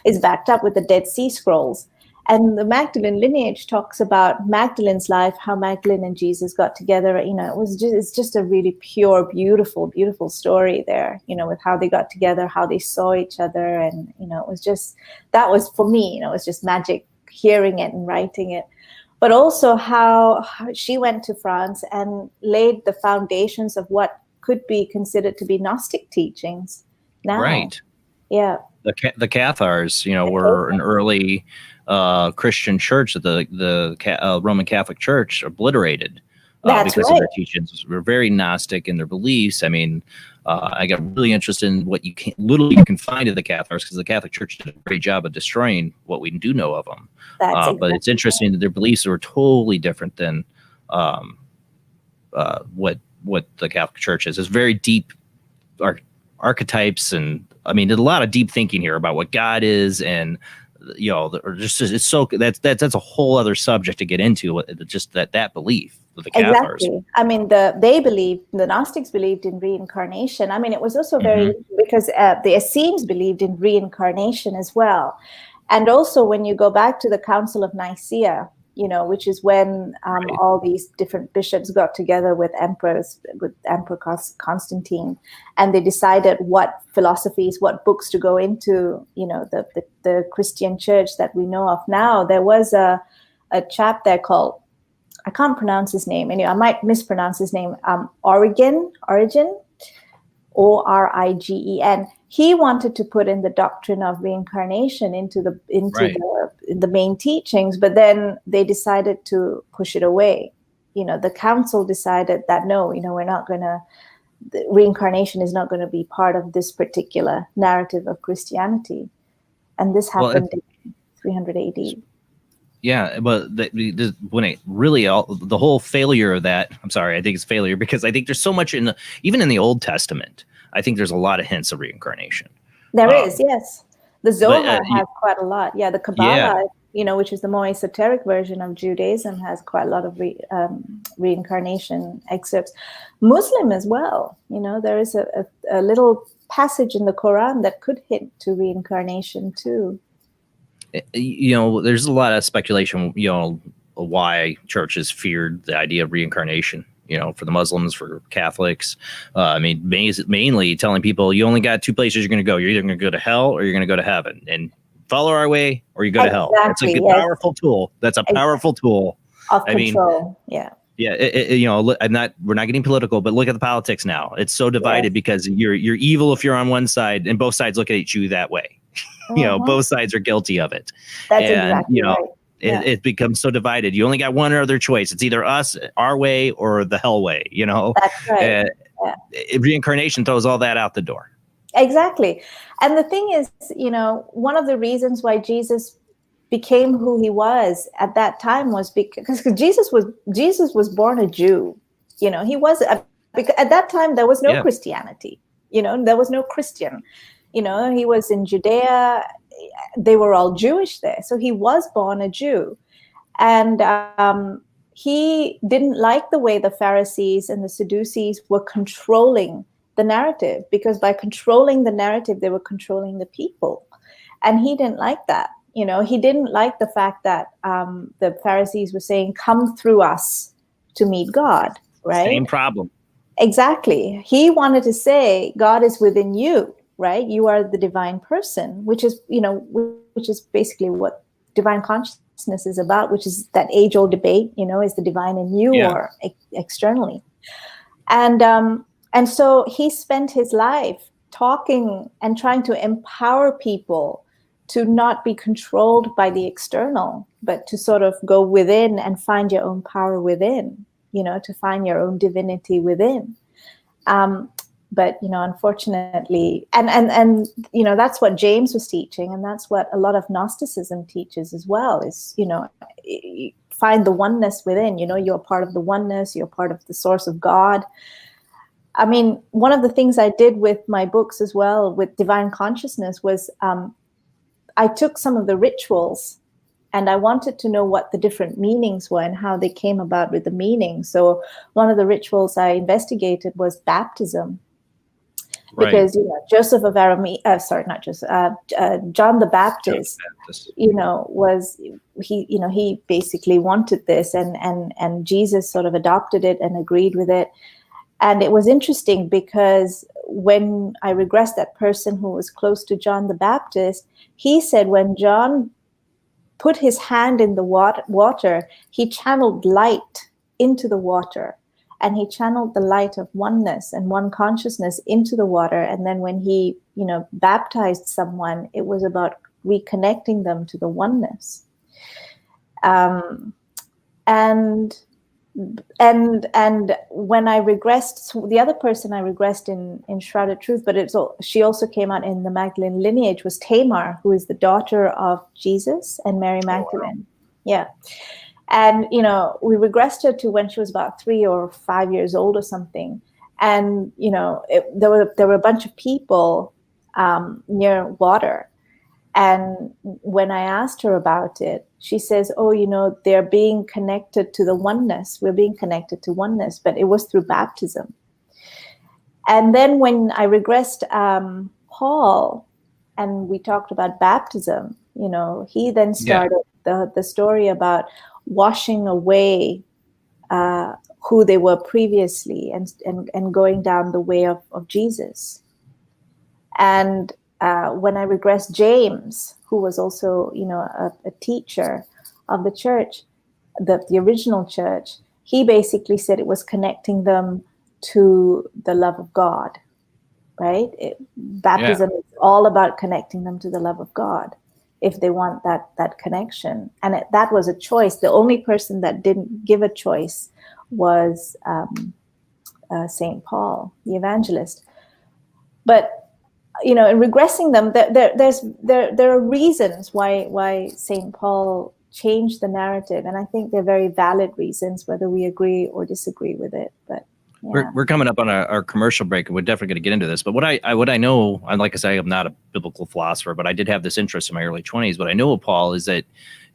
is backed up with the Dead Sea Scrolls. And the Magdalene lineage talks about Magdalene's life, how Magdalene and Jesus got together. It's just a really pure, beautiful, beautiful story there, with how they got together, how they saw each other. And, that was for me, it was just magic hearing it and writing it. But also how she went to France and laid the foundations of what could be considered to be Gnostic teachings now. Right. Yeah. The Cathars, were an early Christian church that the Roman Catholic Church obliterated because of their teachings. Were very Gnostic in their beliefs. I mean, I got really interested in what you can find in the Cathars, because the Catholic Church did a great job of destroying what we do know of them. But it's interesting that their beliefs were totally different than what the Catholic Church is. It's very deep archetypes, and I mean, there's a lot of deep thinking here about what God is, and it's so that's a whole other subject to get into. Just that belief of the Cathars. Exactly. I mean, the Gnostics believed in reincarnation. I mean, it was also very because the Essenes believed in reincarnation as well, and also when you go back to the Council of Nicaea, which is when all these different bishops got together with Emperor Constantine, and they decided what philosophies, what books to go into, the Christian church that we know of now. There was a chap there called, I can't pronounce his name. Anyway, I might mispronounce his name. Origen, Origen. He wanted to put in the doctrine of reincarnation into the main teachings, but then they decided to push it away. The council decided that no, we're not going to. Reincarnation is not going to be part of this particular narrative of Christianity, and this happened in 300 AD. Yeah, but when it really the whole failure of that, I'm sorry, I think it's failure because I think there's so much even in the Old Testament. I think there's a lot of hints of reincarnation. There is, yes. The Zohar has quite a lot. Yeah, the Kabbalah which is the more esoteric version of Judaism, has quite a lot of reincarnation excerpts. Muslim as well. There is a little passage in the Quran that could hint to reincarnation too. There's a lot of speculation, why churches feared the idea of reincarnation. For the Muslims, for Catholics, mainly telling people you only got two places you're going to go. You're either going to go to hell or you're going to go to heaven, and follow our way or you go to hell. That's a good, powerful tool. That's a powerful tool of control. Yeah. We're not getting political, but look at the politics now. It's so divided because you're evil if you're on one side, and both sides look at you that way. Both sides are guilty of it. That's exactly right. It becomes so divided. You only got one other choice. It's either us, our way, or the hell way. That's right. Reincarnation throws all that out the door. Exactly. And the thing is, one of the reasons why Jesus became who he was at that time was because Jesus was born a Jew. He was at that time there was no Christianity. There was no Christian. He was in Judea. They were all Jewish there. So he was born a Jew. And he didn't like the way the Pharisees and the Sadducees were controlling the narrative, because by controlling the narrative, they were controlling the people. And he didn't like that. He didn't like the fact that the Pharisees were saying, come through us to meet God, right? Same problem. Exactly. He wanted to say, God is within you, right? You are the divine person, which is basically what divine consciousness is about, which is that age-old debate, is the divine in you or externally. And so he spent his life talking and trying to empower people to not be controlled by the external, but to sort of go within and find your own power within, to find your own divinity within. But, unfortunately, and that's what James was teaching. And that's what a lot of Gnosticism teaches as well, is, find the oneness within, you're part of the oneness, you're part of the source of God. I mean, one of the things I did with my books as well, with divine consciousness, was I took some of the rituals and I wanted to know what the different meanings were and how they came about with the meaning. So one of the rituals I investigated was baptism. Right. Because Joseph of Arimathea, John the Baptist, was he basically wanted this, and Jesus sort of adopted it and agreed with it. And it was interesting because when I regressed that person who was close to John the Baptist, he said when John put his hand in the water, he channeled light into the water. And he channeled the light of oneness and one consciousness into the water. And then when he, baptized someone, it was about reconnecting them to the oneness. And when I regressed, the other person I regressed in Shrouded Truth, but she also came out in the Magdalene lineage, was Tamar, who is the daughter of Jesus and Mary Magdalene. Wow. Yeah. And, we regressed her to when she was about 3 or 5 years old or something. And, there were a bunch of people near water. And when I asked her about it, she says, they're being connected to the oneness. We're being connected to oneness, but it was through baptism. And then when I regressed Paul and we talked about baptism, he then started the story about washing away who they were previously and going down the way of Jesus. And when I regressed James, who was also, a teacher of the church, the original church, he basically said it was connecting them to the love of God, right? Baptism is all about connecting them to the love of God, if they want that connection. And that was a choice. The only person that didn't give a choice was St. Paul, the evangelist. But, in regressing them, there are reasons why St. Paul changed the narrative. And I think they're very valid reasons, whether we agree or disagree with it. But we're coming up on our commercial break, and we're definitely going to get into this. But what I know, and like I say, I'm not a biblical philosopher, but I did have this interest in my early 20s. What I know of Paul is that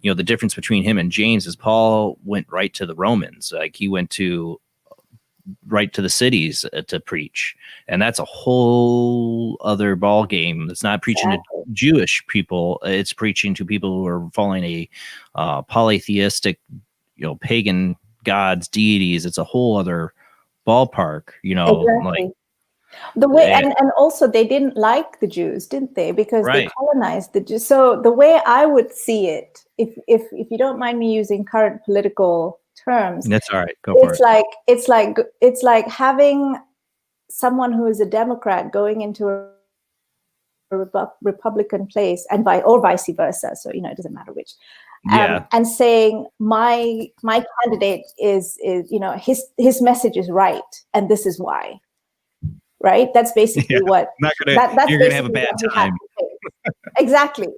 the difference between him and James is Paul went right to the Romans. Like he went right to the cities to preach, and that's a whole other ball game. It's not preaching to Jewish people; it's preaching to people who are following a polytheistic, pagan gods, deities. It's a whole other ballpark. Exactly. The way and also they didn't like the Jews, didn't they? Because they colonized the Jews. So the way I would see it, if you don't mind me using current political terms, that's all right. Go for it. It's like having someone who is a Democrat going into a Republican place, and vice versa. So it doesn't matter which. And saying my candidate is his message is right, and this is why. Right? That's basically what. You're gonna have a bad time. Exactly.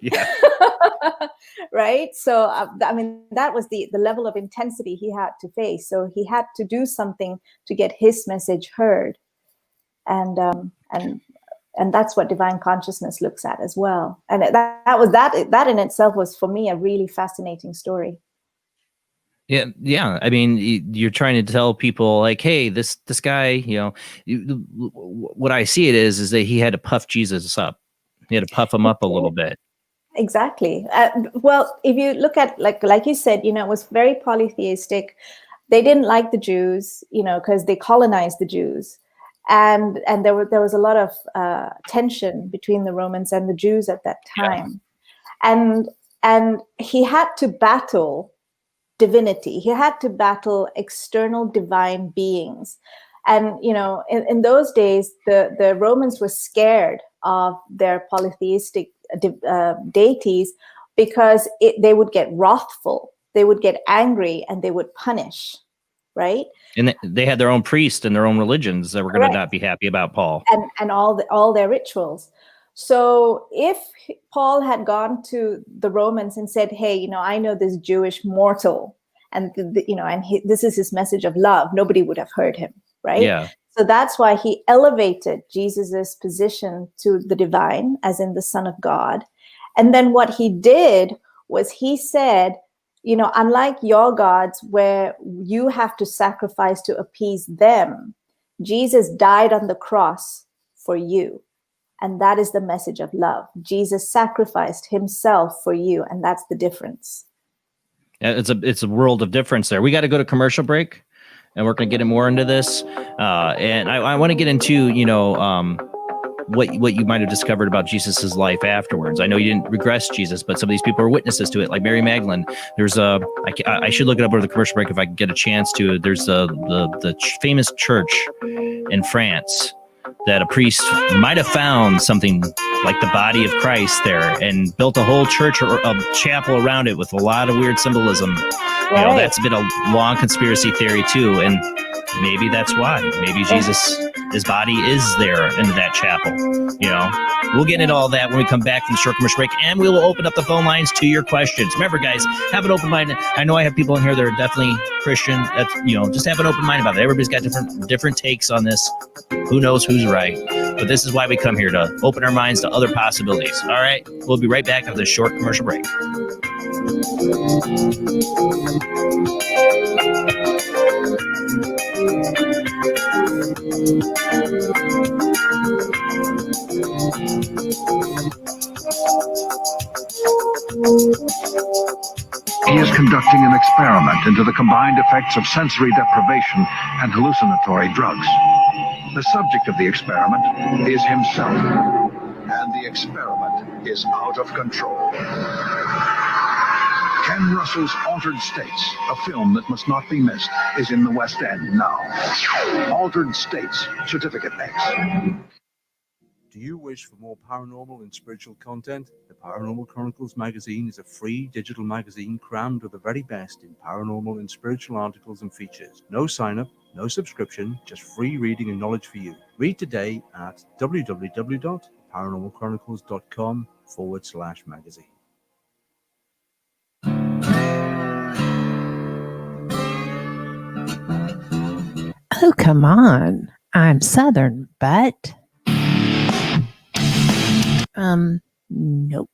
Right. So that was the level of intensity he had to face. So he had to do something to get his message heard, and that's what divine consciousness looks at as well. And that in itself was for me a really fascinating story. Yeah. I mean, you're trying to tell people like, hey, this guy, what I see it is that he had to puff Jesus up. He had to puff him up a little bit. Exactly. Well, if you look at like you said, it was very polytheistic. They didn't like the Jews, because they colonized the Jews, and there was a lot of tension between the Romans and the Jews at that time, and he had to battle divinity. He had to battle external divine beings, and in those days, the Romans were scared of their polytheistic deities because they would get wrathful, they would get angry, and they would punish, right? And they had their own priests and their own religions that were going to not be happy about Paul, and all their rituals. So if Paul had gone to the Romans and said, hey, I know this Jewish mortal, and this is his message of love, nobody would have heard him, right? Yeah. So that's why he elevated Jesus's position to the divine, as in the Son of God. And then what he did was he said, unlike your gods where you have to sacrifice to appease them, Jesus died on the cross for you. And that is the message of love. Jesus sacrificed himself for you. And that's the difference. Yeah, it's a world of difference there. We got to go to commercial break, and we're going to get more into this. And I want to get into, what you might have discovered about Jesus's life afterwards. I know you didn't regress Jesus, but some of these people are witnesses to it, like Mary Magdalene. There's I should look it up over the commercial break if I can get a chance to. There's the famous church in France that a priest might have found something like the body of Christ there and built a whole church or a chapel around it with a lot of weird symbolism. Right. That's been a long conspiracy theory too. And maybe that's why. Maybe his body is there in that chapel. We'll get into all that when we come back from the short commercial break, and we will open up the phone lines to your questions. Remember, guys, have an open mind. I know I have people in here that are definitely Christian. That's, just have an open mind about it. Everybody's got different takes on this. Who knows who's right? But this is why we come here, to open our minds to other possibilities. All right, we'll be right back after this short commercial break. He is conducting an experiment into the combined effects of sensory deprivation and hallucinatory drugs. The subject of the experiment is himself, and the experiment is out of control. Ken Russell's Altered States, a film that must not be missed, is in the West End now. Altered States, Certificate X. Do you wish for more paranormal and spiritual content? The Paranormal Chronicles magazine is a free digital magazine crammed with the very best in paranormal and spiritual articles and features. No sign-up, no subscription, just free reading and knowledge for you. Read today at www.paranormalchronicles.com/magazine. Oh, come on. I'm Southern, but... Nope.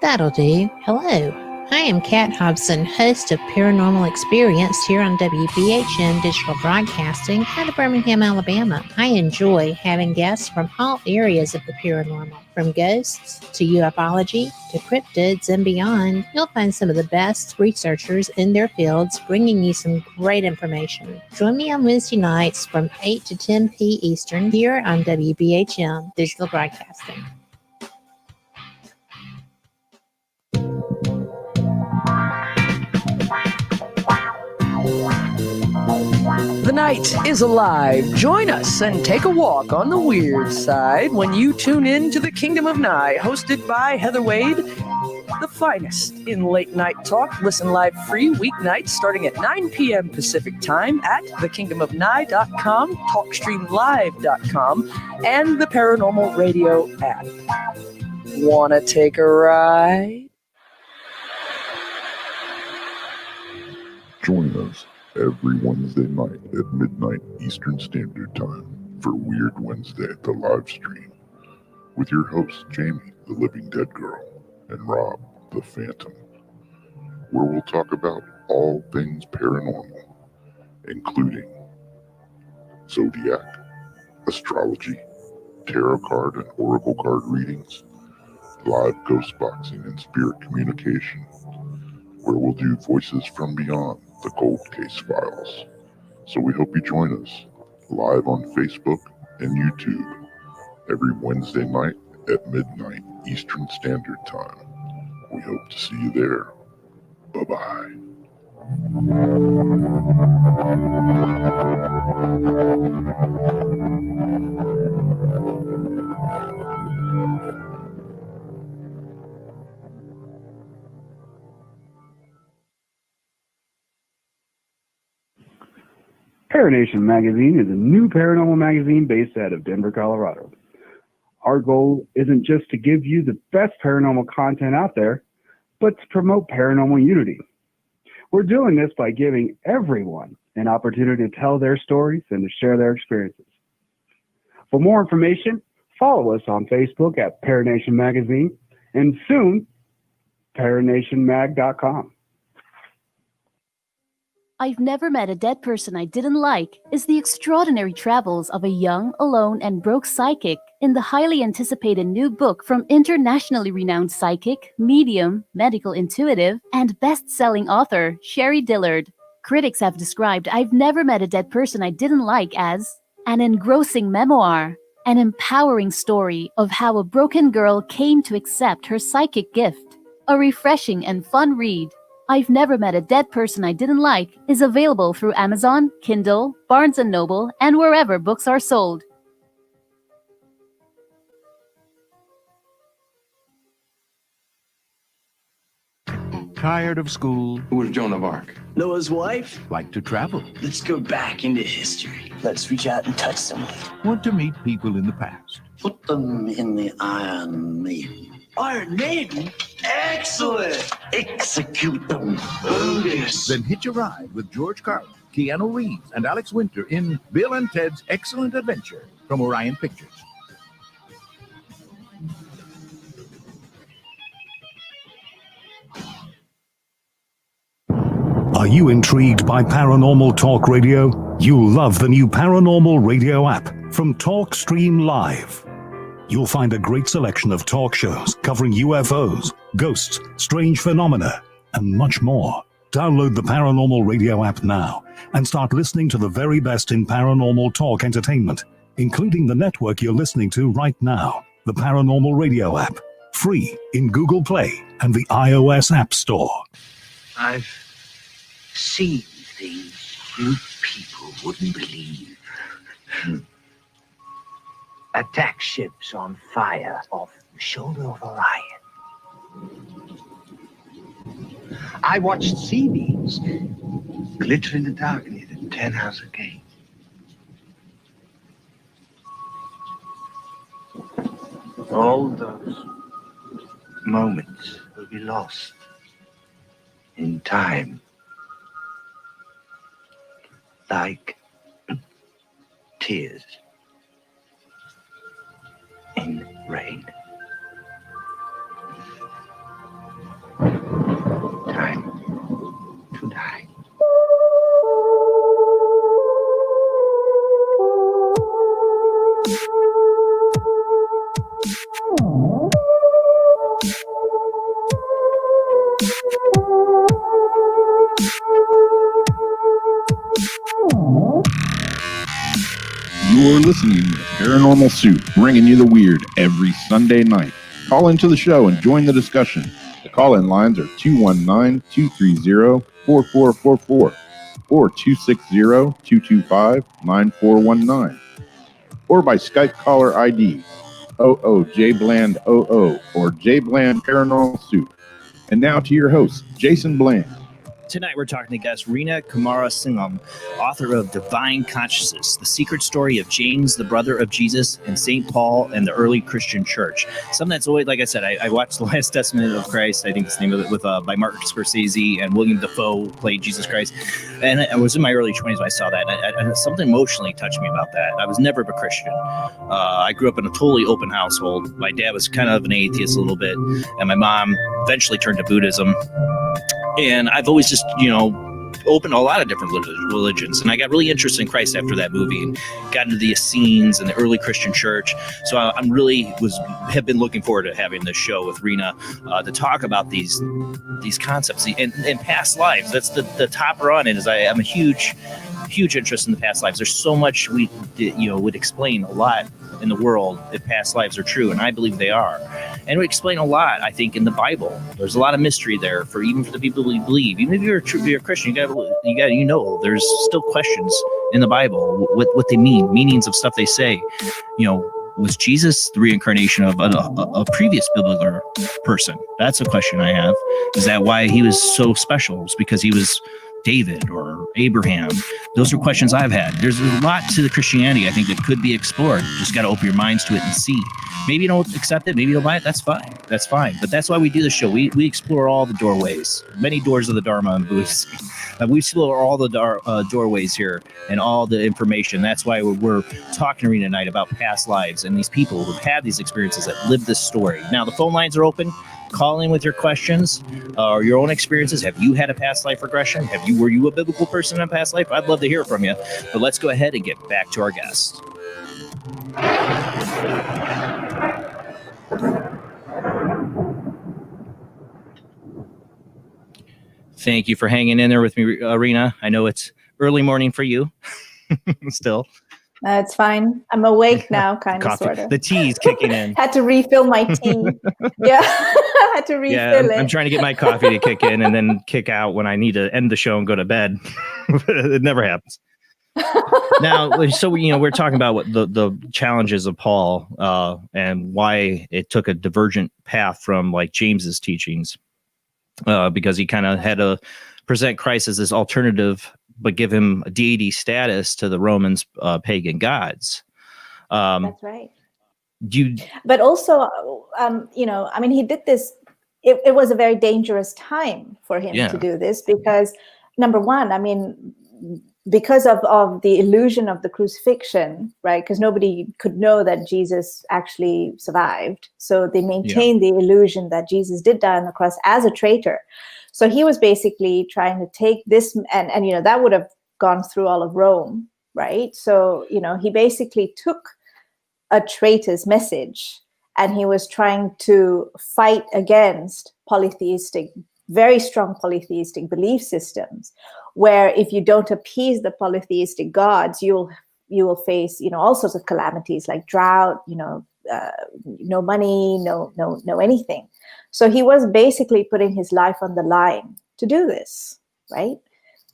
That'll do. Hello. I am Kat Hobson, host of Paranormal Experience here on WBHM Digital Broadcasting out of Birmingham, Alabama. I enjoy having guests from all areas of the paranormal, from ghosts to ufology to cryptids and beyond. You'll find some of the best researchers in their fields bringing you some great information. Join me on Wednesday nights from 8 to 10 p. Eastern here on WBHM Digital Broadcasting. The night is alive. Join us and take a walk on the weird side when you tune in to the Kingdom of Nye, hosted by Heather Wade, the finest in late night talk. Listen live free weeknights starting at 9 p.m. Pacific time at thekingdomofnye.com, talkstreamlive.com, and the Paranormal Radio app. Wanna take a ride? Join us every Wednesday night at midnight Eastern Standard Time for Weird Wednesday, the live stream, with your hosts Jamie, the Living Dead Girl, and Rob, the Phantom, where we'll talk about all things paranormal, including zodiac, astrology, tarot card and oracle card readings, live ghost boxing and spirit communication, where we'll do voices from beyond the cold case files. So we hope you join us live on Facebook and YouTube every Wednesday night at midnight Eastern Standard Time. We hope to see you there. Bye-bye. Reincarnation magazine is a new paranormal magazine based out of Denver, Colorado. Our goal isn't just to give you the best paranormal content out there, but to promote paranormal unity. We're doing this by giving everyone an opportunity to tell their stories and to share their experiences. For more information, follow us on Facebook at Paranormal Magazine and soon, ParanormalMag.com. I've Never Met a Dead Person I Didn't Like is the extraordinary travels of a young, alone, and broke psychic in the highly anticipated new book from internationally renowned psychic, medium, medical intuitive, and best-selling author Sherry Dillard. Critics have described I've Never Met a Dead Person I Didn't Like as an engrossing memoir, an empowering story of how a broken girl came to accept her psychic gift, a refreshing and fun read. I've Never Met a Dead Person I Didn't Like is available through Amazon, Kindle, Barnes & Noble, and wherever books are sold. Tired of school? Who was Joan of Arc? Noah's wife? Like to travel? Let's go back into history. Let's reach out and touch someone. Want to meet people in the past? Put them in the Iron Maiden. Iron Maiden? Excellent! Execute them. Otis. Then hitch a ride with George Carlin, Keanu Reeves, and Alex Winter in Bill and Ted's Excellent Adventure from Orion Pictures. Are you intrigued by Paranormal Talk Radio? You'll love the new Paranormal Radio app from Talkstream Live. You'll find a great selection of talk shows covering UFOs, ghosts, strange phenomena, and much more. Download the Paranormal Radio app now and start listening to the very best in paranormal talk entertainment, including the network you're listening to right now, the Paranormal Radio app, free in Google Play and the iOS App Store. I've seen things you people wouldn't believe. Attack ships on fire off the shoulder of Orion. I watched sea beams glitter in the dark near the 10-house gate. All those moments will be lost in time, like tears in rain. listening to Paranormal Soup, bringing you the weird every Sunday night. Call into the show and join the discussion. The call-in lines are 219-230-4444 or 260-225-9419, or by Skype caller ID 00JBland00 or JBland Paranormal Soup. And now to your host, Jason Bland. Tonight we're talking to guest Reena Kumarasingham, author of Divine Consciousness, The Secret Story of James, the Brother of Jesus, and St. Paul and the Early Christian Church. Something that's always, like I said, I watched The Last Testament of Christ, I think it's the name of it, with by Martin Scorsese, and William Dafoe played Jesus Christ. And I was in my early 20s when I saw that, and something emotionally touched me about that. I was never a Christian. I grew up in a totally open household. My dad was kind of an atheist a little bit, and my mom eventually turned to Buddhism. And I've always just, opened a lot of different religions. And I got really interested in Christ after that movie and got into the Essenes and the early Christian church. So I'm have been looking forward to having this show with Reena to talk about these concepts and past lives. That's the topper on it. I'm a huge interest in the past lives. There's so much we would explain a lot in the world if past lives are true, and I believe they are. And we explain a lot, I think, in the Bible. There's a lot of mystery there even for the people who believe. Even if you're a Christian, there's still questions in the Bible, what they mean, meanings of stuff they say. Was Jesus the reincarnation of a previous biblical person? That's a question I have. Is that why he was so special? It's because he was David or Abraham? Those are questions I've had. There's a lot to the Christianity, I think, that could be explored. Just got to open your minds to it and see. Maybe you don't accept it. Maybe you don't buy it. That's fine. But that's why we do the show. We explore all the doorways, many doors of the Dharma and Buddhism. We explore all the doorways here and all the information. That's why we're talking to Reena tonight about past lives and these people who've had these experiences that live this story. Now, the phone lines are open. Call in with your questions or your own experiences. Have you had a past life regression? Were you a biblical person in a past life? I'd love to hear from you. But let's go ahead and get back to our guest. Thank you for hanging in there with me, Reena. I know it's early morning for you still. It's fine. I'm awake now, kind of, sort of. The tea's kicking in. Had to refill my tea. Yeah, had to refill it. I'm trying to get my coffee to kick in and then kick out when I need to end the show and go to bed. It never happens. Now, so we're talking about what the challenges of Paul and why it took a divergent path from like James's teachings, because he kind of had to present Christ as this alternative, but give him a deity status to the Romans' pagan gods. That's right. But also, he did this. It was a very dangerous time for him to do this because, number one, because of the illusion of the crucifixion, right? Because nobody could know that Jesus actually survived. So they maintained the illusion that Jesus did die on the cross as a traitor. So he was basically trying to take this, and that would have gone through all of Rome, right? So, he basically took a traitor's message and he was trying to fight against very strong polytheistic belief systems, where if you don't appease the polytheistic gods, you will face, all sorts of calamities like drought, no money, no anything. So he was basically putting his life on the line to do this, right?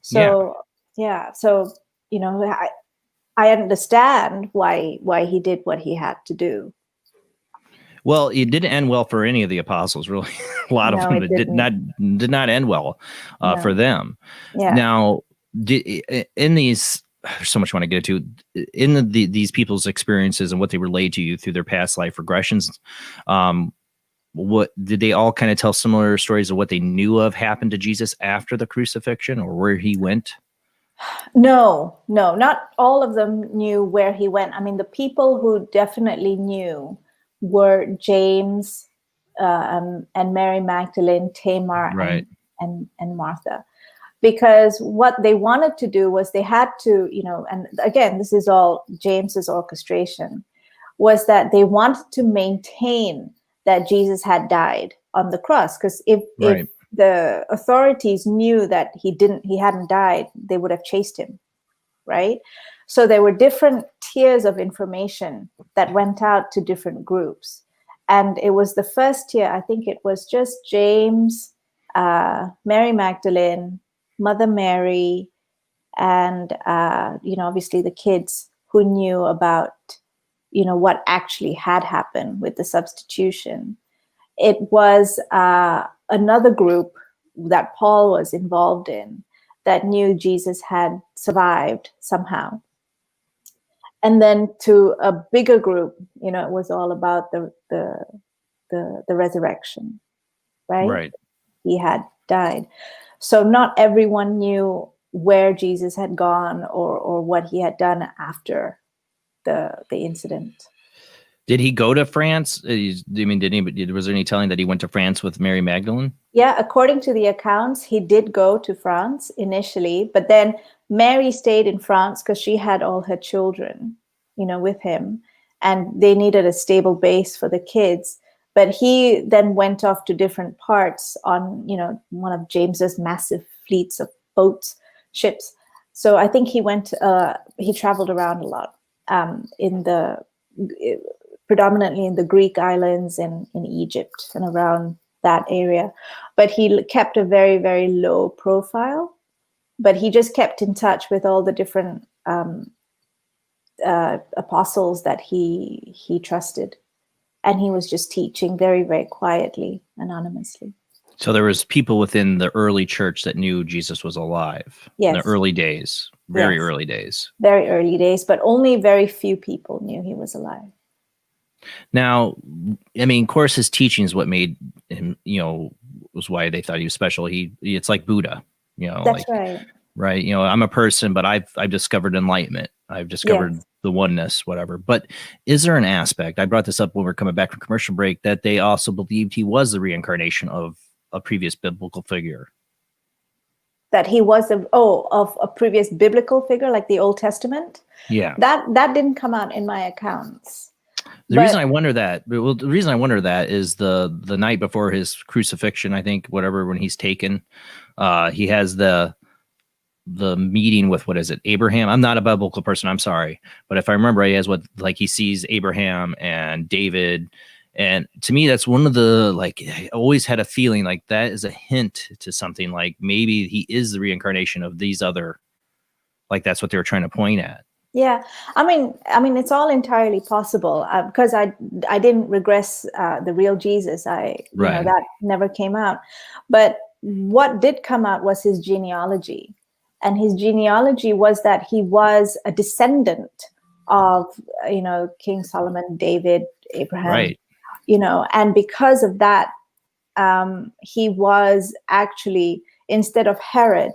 So so I understand why he did what he had to do. Well, it didn't end well for any of the apostles, really. A lot of them did not end well for them. Yeah. Now, in these, there's so much I want to get to in these people's experiences and what they relayed to you through their past life regressions. What did they all kind of tell similar stories of what they knew of happened to Jesus after the crucifixion or where he went? No, not all of them knew where he went. The people who definitely knew were James and Mary Magdalene, Tamar, right. and Martha. Because what they wanted to do was they had to, and again, this is all James's orchestration, was that they wanted to maintain that Jesus had died on the cross. Because if the authorities knew that he hadn't died, they would have chased him, right? So there were different tiers of information that went out to different groups. And it was the first tier, I think it was just James, Mary Magdalene, Mother Mary, and, obviously the kids who knew about, what actually had happened with the substitution. It was another group that Paul was involved in that knew Jesus had survived somehow. And then to a bigger group, it was all about the resurrection, right? Right. He had died. So not everyone knew where Jesus had gone or what he had done after the incident. Did he go to France? Was there any telling that he went to France with Mary Magdalene? Yeah, according to the accounts, he did go to France initially, but then Mary stayed in France because she had all her children, with him, and they needed a stable base for the kids. But he then went off to different parts on, one of James's massive fleets of boats, ships. So I think he traveled around a lot predominantly in the Greek islands and in Egypt and around that area. But he kept a very, very low profile, but he just kept in touch with all the different apostles that he trusted. And he was just teaching very, very quietly, anonymously. So there was people within the early church that knew Jesus was alive. Yes. In the early days, very Yes. early days. Very early days, but only very few people knew he was alive. Now, of course, his teaching is what made him, was why they thought he was special. It's like Buddha, That's right. Right. I'm a person, but I've discovered enlightenment. I've discovered the oneness, whatever. But is there an aspect, I brought this up when we we're coming back from commercial break, that they also believed he was the reincarnation of a previous biblical figure? That he was of a previous biblical figure, like the Old Testament? Yeah. That didn't come out in my accounts. The reason I wonder that is the night before his crucifixion, I think, whatever, when he's taken, he has the meeting with, what is it, Abraham? I'm not a biblical person, I'm sorry. But if I remember, he has he sees Abraham and David. And to me, that's one of the, I always had a feeling like that is a hint to something, like maybe he is the reincarnation of these other, that's what they were trying to point at. Yeah, I mean, it's all entirely possible because I didn't regress the real Jesus. That never came out. But what did come out was his genealogy, and his genealogy was that he was a descendant of King Solomon, David, Abraham, right? And because of that, he was actually, instead of Herod,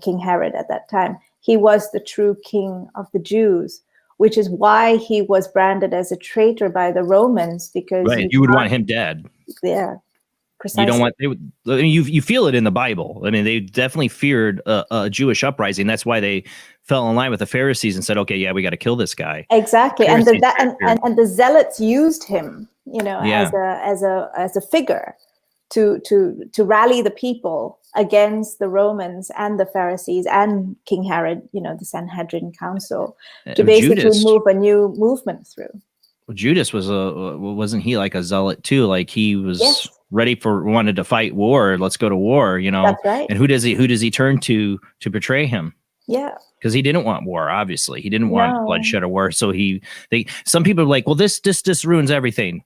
King Herod at that time, he was the true king of the Jews, which is why he was branded as a traitor by the Romans, because you would want him dead. Yeah, precisely. You don't want you feel it in the Bible. They definitely feared a Jewish uprising. That's why they fell in line with the Pharisees and said, "Okay, yeah, we got to kill this guy." Exactly, and the Zealots used him, as a figure to rally the people against the Romans and the Pharisees and King Herod, the Sanhedrin Council, to basically move a new movement through. Well, Judas wasn't he like a zealot too? Like he was wanted to fight war. Let's go to war, That's right. And who does he turn to betray him? Yeah. Because he didn't want war, obviously. He didn't want bloodshed or war. So some people are like, well, this ruins everything.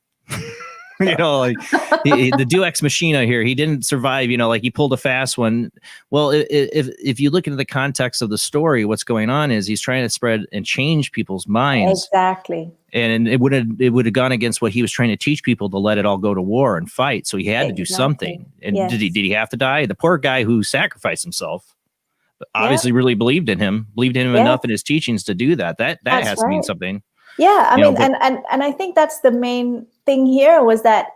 The Deus Ex Machina here, he didn't survive, he pulled a fast one. Well, if you look into the context of the story, what's going on is he's trying to spread and change people's minds. Exactly. And it would have gone against what he was trying to teach people, to let it all go to war and fight. So he had to do something. And did he have to die? The poor guy who sacrificed himself, but obviously really believed in him enough in his teachings to do that. That has to mean something. Yeah, and I think that's the main thing here, was that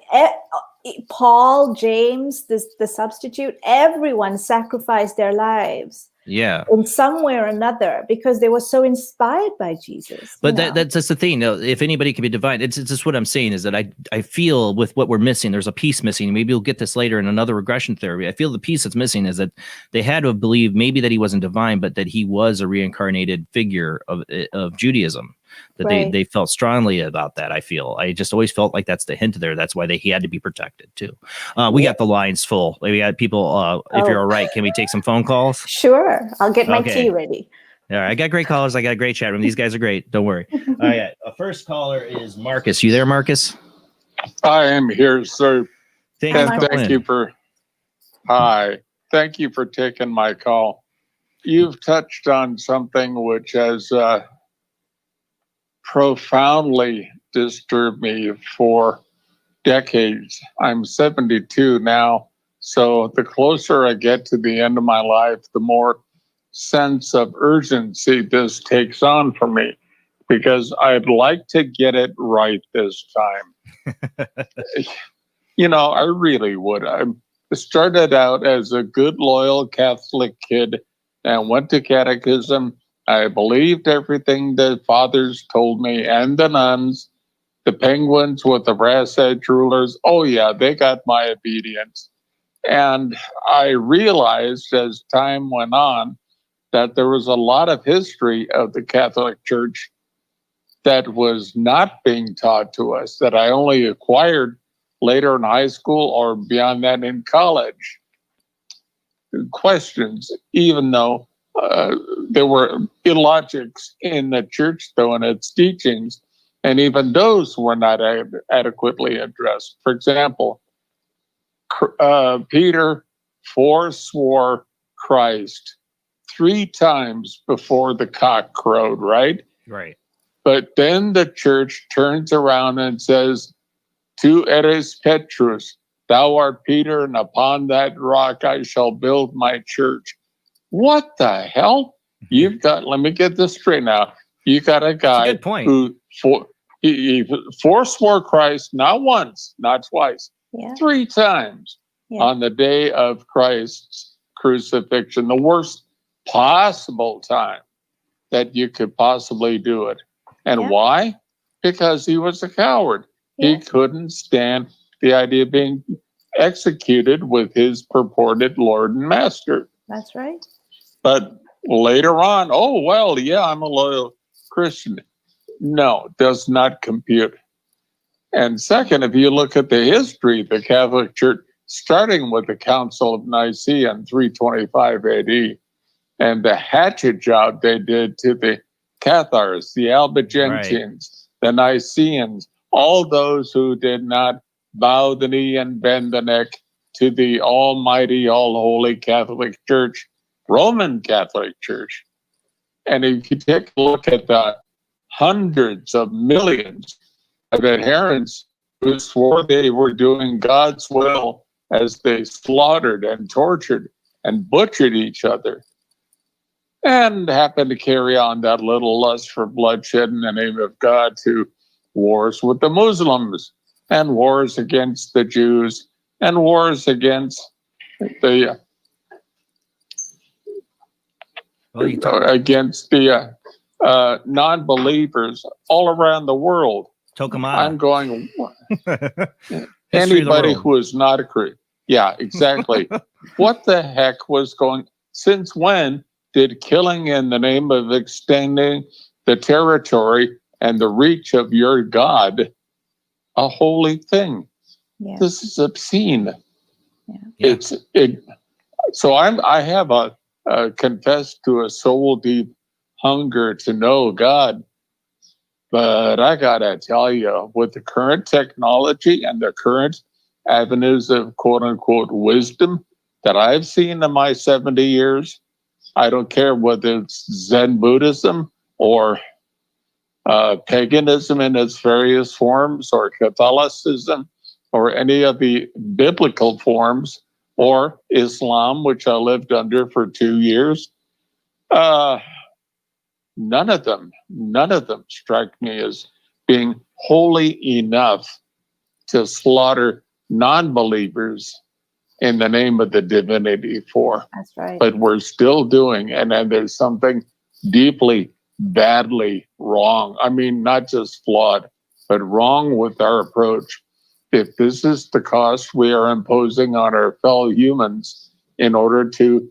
Paul, James, the substitute, everyone sacrificed their lives Yeah. in some way or another, because they were so inspired by Jesus. But that's the thing. If anybody can be divine, it's just what I'm saying is that I feel with what we're missing, there's a piece missing. Maybe we'll get this later in another regression theory. I feel the piece that's missing is that they had to believe maybe that he wasn't divine, but that he was a reincarnated figure of Judaism. That they felt strongly about that. I just always felt like that's the hint there. That's why he had to be protected too. We got the lines full. We got people. If you're all right, can we take some phone calls? Sure, I'll get my tea ready. All right, I got great callers. I got a great chat room. These guys are great. Don't worry. All right, first caller is Marcus. You there, Marcus? I am here, sir. Thank you for taking my call. You've touched on something which has profoundly disturbed me for decades. I'm 72 now, so the closer I get to the end of my life, the more sense of urgency this takes on for me, because I'd like to get it right this time. I really would. I started out as a good, loyal Catholic kid and went to catechism. I believed everything the fathers told me, and the nuns, the penguins with the brass edge rulers. Oh yeah, they got my obedience. And I realized as time went on that there was a lot of history of the Catholic Church that was not being taught to us, that I only acquired later in high school or beyond that in college. Questions, even though there were illogics in the church, though, in its teachings, and even those were not adequately addressed. For example, Peter forswore Christ 3 times before the cock crowed, right? Right. But then the church turns around and says, "Tu eres Petrus, thou art Peter, and upon that rock I shall build my church." What the hell? You've got, let me get this straight now. You got a guy who he forswore Christ not once, not twice, 3 times on the day of Christ's crucifixion, the worst possible time that you could possibly do it. And why? Because he was a coward. He couldn't stand the idea of being executed with his purported Lord and Master. That's right. But later on, I'm a loyal Christian. No, does not compute. And second, if you look at the history of the Catholic Church, starting with the Council of Nicaea in 325 AD, and the hatchet job they did to the Cathars, the Albigensians, the Nicaeans, all those who did not bow the knee and bend the neck to the almighty, all-holy Catholic Church, Roman Catholic Church. And if you take a look at the hundreds of millions of adherents who swore they were doing God's will as they slaughtered and tortured and butchered each other, and happened to carry on that little lust for bloodshed in the name of God to wars with the Muslims, and wars against the Jews, and wars against the non-believers all around the world. I'm going, anybody who is not a Christian. Yeah, exactly. What the heck was going, since when did killing in the name of extending the territory and the reach of your God a holy thing? This is obscene. So I have confessed to a soul deep hunger to know God, but I gotta tell you, with the current technology and the current avenues of quote unquote wisdom that I've seen in my 70 years, I don't care whether it's Zen Buddhism or paganism in its various forms, or Catholicism, or any of the biblical forms, or Islam, which I lived under for 2 years. None of them strike me as being holy enough to slaughter non-believers in the name of the divinity for. That's right. But we're still doing, and then there's something deeply, badly wrong. I mean, not just flawed, but wrong with our approach. If this is the cost we are imposing on our fellow humans in order to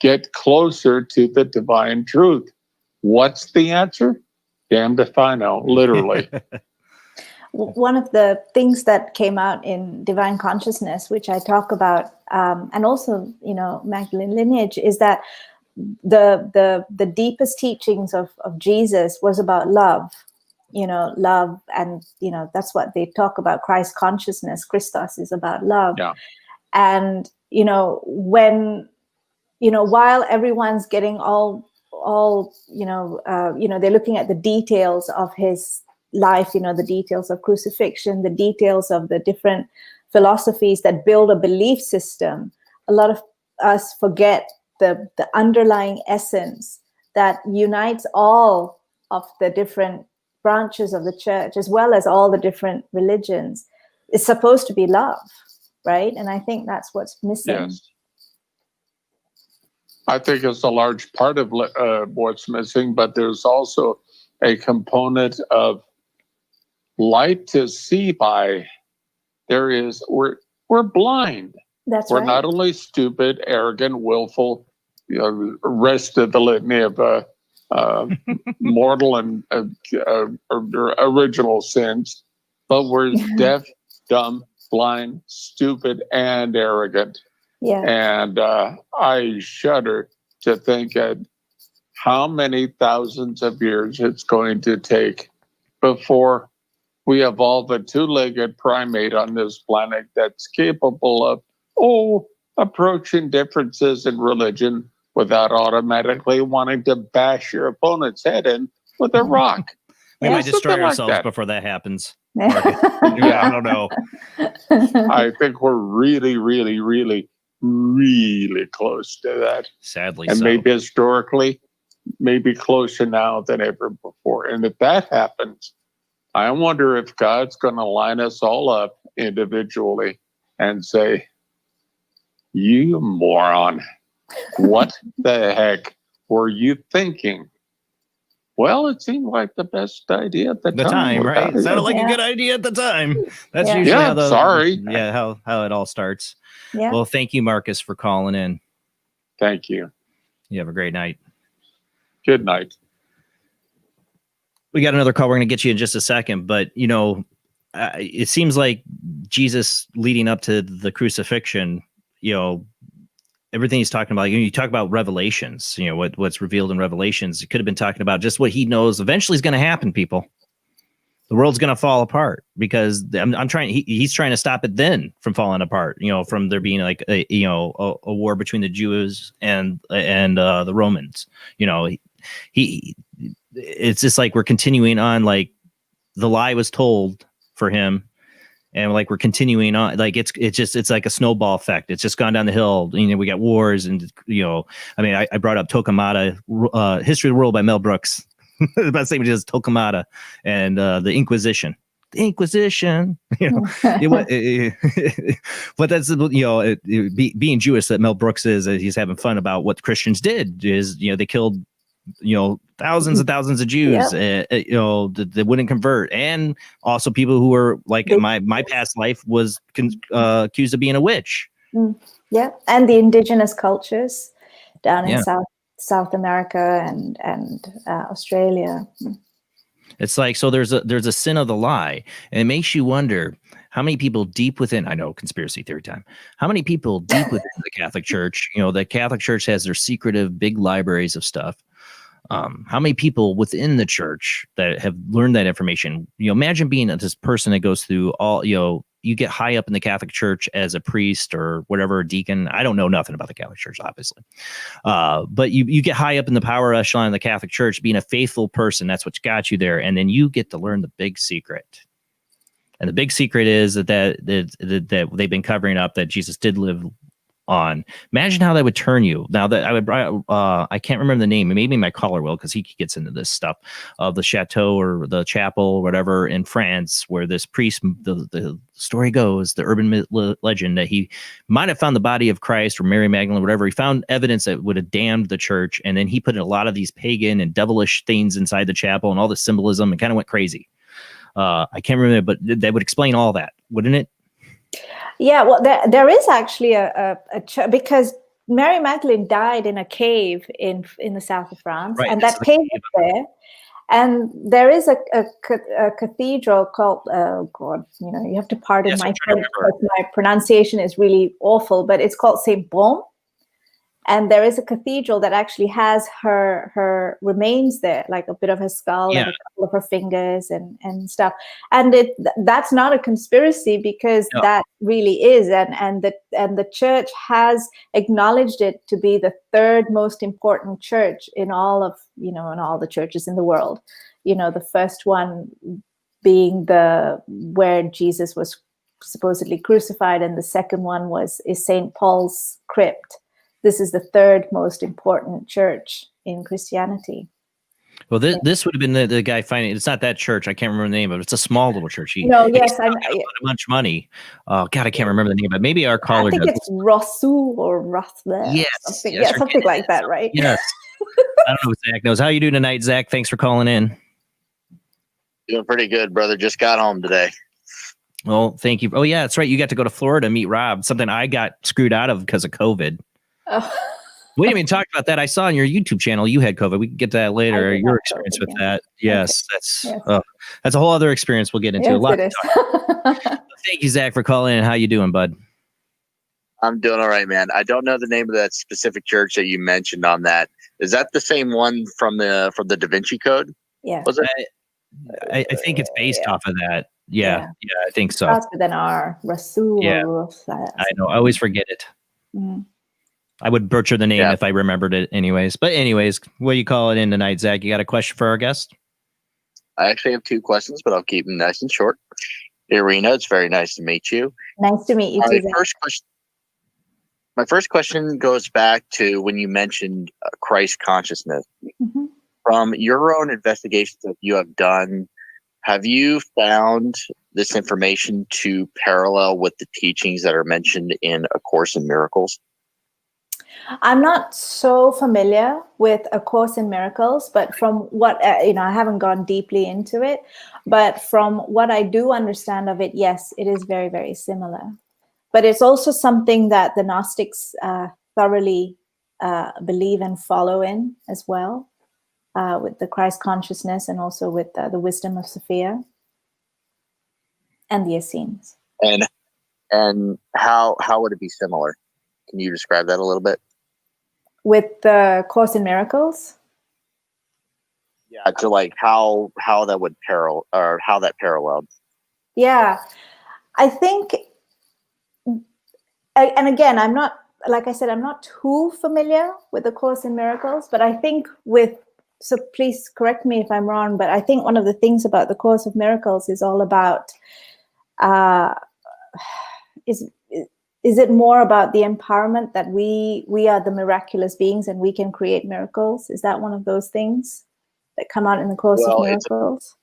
get closer to the divine truth, what's the answer? Damned if I know, literally. One of the things that came out in Divine Consciousness, which I talk about, and also, Magdalene lineage, is that the deepest teachings of Jesus was about love, love, and that's what they talk about. Christ consciousness, Christos, is about love. Yeah. And when while everyone's getting all they're looking at the details of his life, the details of crucifixion, the details of the different philosophies that build a belief system, a lot of us forget the underlying essence that unites all of the different branches of the church, as well as all the different religions. It's supposed to be love, right? And I think that's what's missing. Yes. I think it's a large part of what's missing, but there's also a component of light to see by. We're blind. That's we're right. not only stupid, arrogant, willful, rest of the litany of mortal and original sins, but we're deaf, dumb, blind, stupid, and arrogant. Yeah. And I shudder to think at how many thousands of years it's going to take before we evolve a two-legged primate on this planet that's capable of, approaching differences in religion without automatically wanting to bash your opponent's head in with a rock. We might destroy Something like ourselves that. before that happens. I don't know. I think we're really, really, really, really close to that. Sadly, and so. maybe historically, maybe closer now than ever before. And if that happens, I wonder if God's going to line us all up individually and say, "You moron, what the heck were you thinking?" Well, it seemed like the best idea at the time. Right? It sounded like a good idea at the time. That's usually how how it all starts. Yeah. Well, thank you, Marcus, for calling in. Thank you. You have a great night. Good night. We got another call. We're going to get you in just a second, but it seems like Jesus leading up to the crucifixion, everything he's talking about, you talk about Revelations, what's revealed in Revelations. It could have been talking about just what he knows eventually is going to happen, people. The world's going to fall apart because he's trying to stop it then from falling apart, from there being like a war between the Jews and the Romans. It's just like we're continuing on, like the lie was told for him. And like we're continuing on, like it's like a snowball effect. It's just gone down the hill. We got wars, and I brought up Torquemada, History of the World by Mel Brooks. About the same as Torquemada and the Inquisition. The Inquisition, but that's being Jewish that Mel Brooks is. He's having fun about what the Christians did. Is they killed thousands and thousands of Jews, that wouldn't convert, and also people who were like in my past life was accused of being a witch. Yeah, and the indigenous cultures down in South America and Australia. It's like, so there's a sin of the lie, and it makes you wonder how many people deep within, I know, conspiracy theory time, how many people deep within the Catholic Church, the Catholic Church has their secretive big libraries of stuff. How many people within the church that have learned that information? Imagine being this person that goes through all, you get high up in the Catholic Church as a priest or whatever, a deacon. I don't know nothing about the Catholic Church, obviously. But you get high up in the power echelon of the Catholic Church, being a faithful person. That's what got you there. And then you get to learn the big secret. And the big secret is that they've been covering up that Jesus did live on. Imagine how that would turn you. Now that I can't remember the name. Maybe my caller will, because he gets into this stuff of the chateau or the chapel or whatever in France, where this priest, the story goes, the urban legend, that he might have found the body of Christ or Mary Magdalene, whatever. He found evidence that would have damned the church, and then he put in a lot of these pagan and devilish things inside the chapel and all the symbolism, and kind of went crazy. I can't remember, but that would explain all that, wouldn't it? Yeah, well, there is actually a because Mary Magdalene died in a cave in the south of France, Right, and that cave is there. And there is a cathedral called, oh God, you have to pardon my French, because my pronunciation is really awful, but it's called Saint Baume. And there is a cathedral that actually has her remains there, like a bit of her skull and a couple of her fingers and stuff. And that's not a conspiracy, because that really is, and the church has acknowledged it to be the third most important church in all of in all the churches in the world. The first one being where Jesus was supposedly crucified, and the second one is St. Paul's crypt. This is the third most important church in Christianity. Well, this would have been the guy finding. It's not that church. I can't remember the name of it. It's a small little church. He got a bunch of money. Oh God, I can't remember the name, but maybe our caller. I think it's Rosu or Rothler. Yes, something like that, right? Yes. I don't know if Zach knows. How you doing tonight, Zach? Thanks for calling in. Doing pretty good, brother. Just got home today. Well, thank you. Oh yeah, that's right. You got to go to Florida to meet Rob. Something I got screwed out of because of COVID. Oh. We didn't even talk about that. I saw on your YouTube channel you had COVID. We can get to that later. Your experience COVID, with that. Yes, okay. That's a whole other experience we'll get into. Yes, a lot. it is. Thank you, Zach, for calling in. How you doing, bud? I'm doing all right, man. I don't know the name of that specific church that you mentioned on that. Is that the same one from the Da Vinci Code? Yeah. Was it? I think it's based off of that. Yeah, I think so. Faster than our Rasul. Yeah. I know. I always forget it. Mm. I would butcher the name if I remembered it anyways. But anyways, what do you call it in tonight, Zach? You got a question for our guest? I actually have two questions, but I'll keep them nice and short. Reena, it's very nice to meet you. Nice to meet you too, Zach. My first question goes back to when you mentioned Christ consciousness. Mm-hmm. From your own investigations that you have done, have you found this information to parallel with the teachings that are mentioned in A Course in Miracles? I'm not so familiar with A Course in Miracles, but from what, I haven't gone deeply into it, but from what I do understand of it, yes, it is very, very similar. But it's also something that the Gnostics thoroughly believe and follow in as well, with the Christ consciousness and also with the wisdom of Sophia and the Essenes. And how would it be similar? Can you describe that a little bit? With the Course in Miracles? Yeah, to like how that would parallel, or how that paralleled. Yeah, I think, and again, I'm not, like I said, I'm not too familiar with the Course in Miracles, but I think so please correct me if I'm wrong, but I think one of the things about the Course of Miracles is all about, is it more about the empowerment that we are the miraculous beings and we can create miracles? Is that one of those things that come out in the Course of Miracles?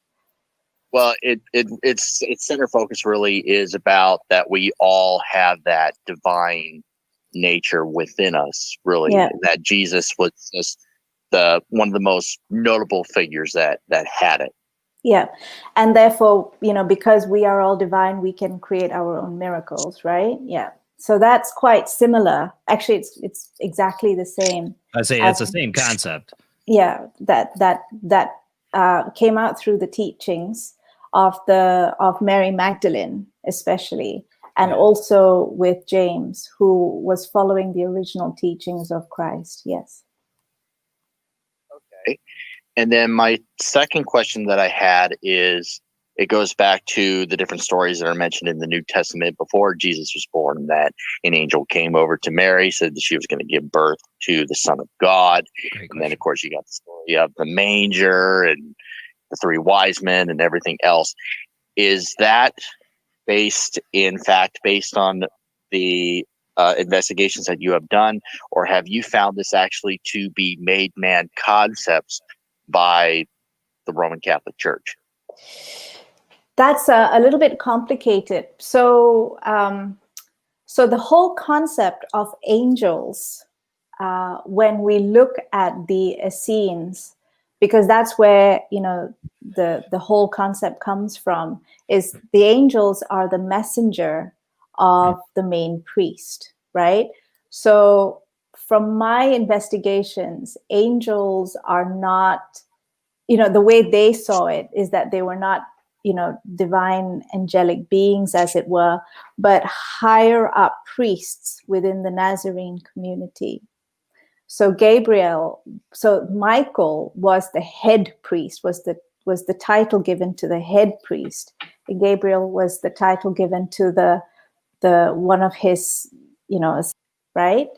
Its center focus really is about that we all have that divine nature within us, really. Yeah. That Jesus was just one of the most notable figures that had it. Yeah. And therefore, because we are all divine, we can create our own miracles, right? Yeah. So that's quite similar. Actually, it's exactly the same. I say it's the same concept. Yeah, that came out through the teachings of Mary Magdalene, especially, and also with James, who was following the original teachings of Christ. Yes. Okay. And then my second question that I had is, it goes back to the different stories that are mentioned in the New Testament before Jesus was born, that an angel came over to Mary, said that she was going to give birth to the Son of God. And then, of course, you got the story of the manger and the three wise men and everything else. Is that based on the investigations that you have done, or have you found this actually to be made man concepts by the Roman Catholic Church? That's a little bit complicated. So, so the whole concept of angels, when we look at the Essenes, because that's where, you know, the whole concept comes from, is the angels are the messenger of the main priest, right? So from my investigations, angels are not, you know, the way they saw it is that they were not, you know, divine angelic beings, as it were, but higher up priests within the Nazarene community. So Michael was the head priest, was the title given to the head priest. And Gabriel was the title given to the one of his, you know, right?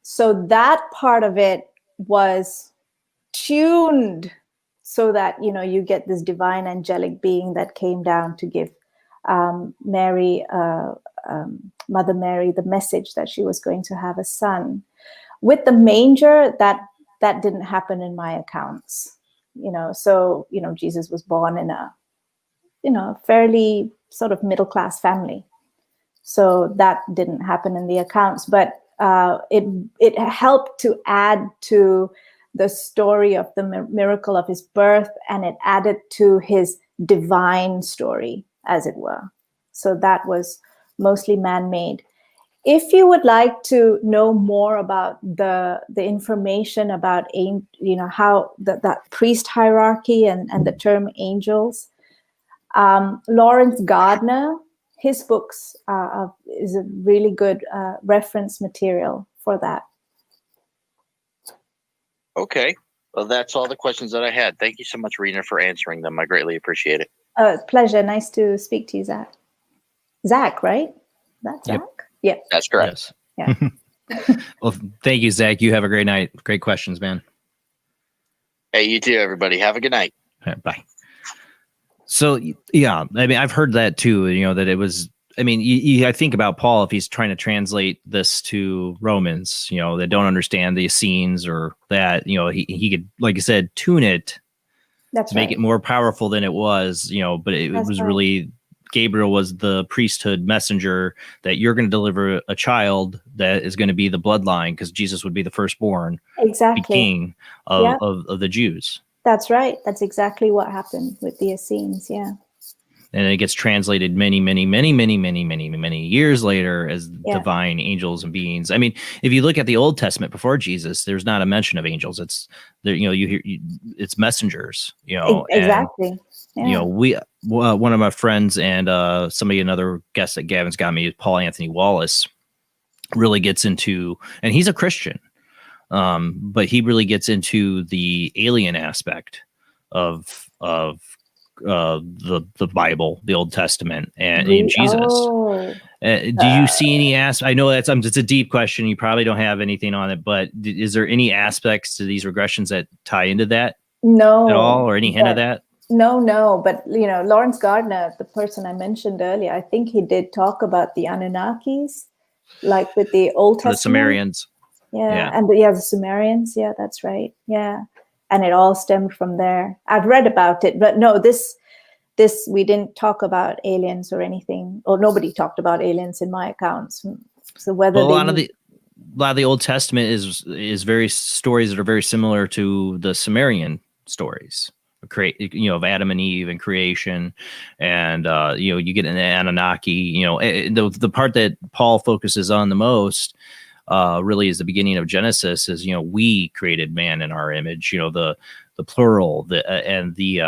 So that part of it was tuned so that, you know, you get this divine angelic being that came down to give Mary, Mother Mary, the message that she was going to have a son. With the manger, that didn't happen in my accounts, you know. So, you know, Jesus was born in a, you know, fairly sort of middle-class family. So that didn't happen in the accounts, but it helped to add to the story of the miracle of his birth, and it added to his divine story, as it were. So that was mostly man-made. If you would like to know more about the information about, you know, how that priest hierarchy and the term angels, Lawrence Gardner, his books is a really good reference material for that. Okay. Well, that's all the questions that I had. Thank you so much, Reena, for answering them. I greatly appreciate it. Pleasure. Nice to speak to you, Zach. Zach, right? That's Zach? Yep. Yeah. That's correct. Yes. Yeah. Well, thank you, Zach. You have a great night. Great questions, man. Hey, you too, everybody. Have a good night. All right, bye. So, yeah, I mean, I've heard that too, you know, that it was, I mean, I think about Paul, if he's trying to translate this to Romans, you know, that don't understand the Essenes or that, you know, he could, like I said, tune it That's to make right. it more powerful than it was, you know, but it That's was right. really, Gabriel was the priesthood messenger that you're going to deliver a child that is going to be the bloodline, because Jesus would be the firstborn, Exactly. the king Yeah. of the Jews. That's right. That's exactly what happened with the Essenes. Yeah. And it gets translated many years later as Yeah. divine angels and beings. I mean, if you look at the Old Testament before Jesus, there's not a mention of angels. It's there, you know, it's messengers, you know, Exactly. and, you know, one of my friends and another guest that Gavin's got me is Paul Anthony Wallace, really gets into, and he's a Christian, but he really gets into the alien aspect of the Bible, the Old Testament, and Jesus. Oh. Do you see any I know it's a deep question. You probably don't have anything on it, but is there any aspects to these regressions that tie into that No. at all, or any hint of that? No. But, you know, Lawrence Gardner, the person I mentioned earlier, I think he did talk about the Anunnakis, like with the Old Or the Testament. Sumerians. Yeah. And the Sumerians. Yeah, that's right. Yeah. And it all stemmed from there. I've read about it, but no, this we didn't talk about aliens or anything, or nobody talked about aliens in my accounts. So whether Well, a lot of the Old Testament is very stories that are very similar to the Sumerian stories, of Adam and Eve and creation, and you get an Anunnaki. You know, the part that Paul focuses on the most really is the beginning of Genesis. Is, you know, we created man in our image. You know, the plural, and the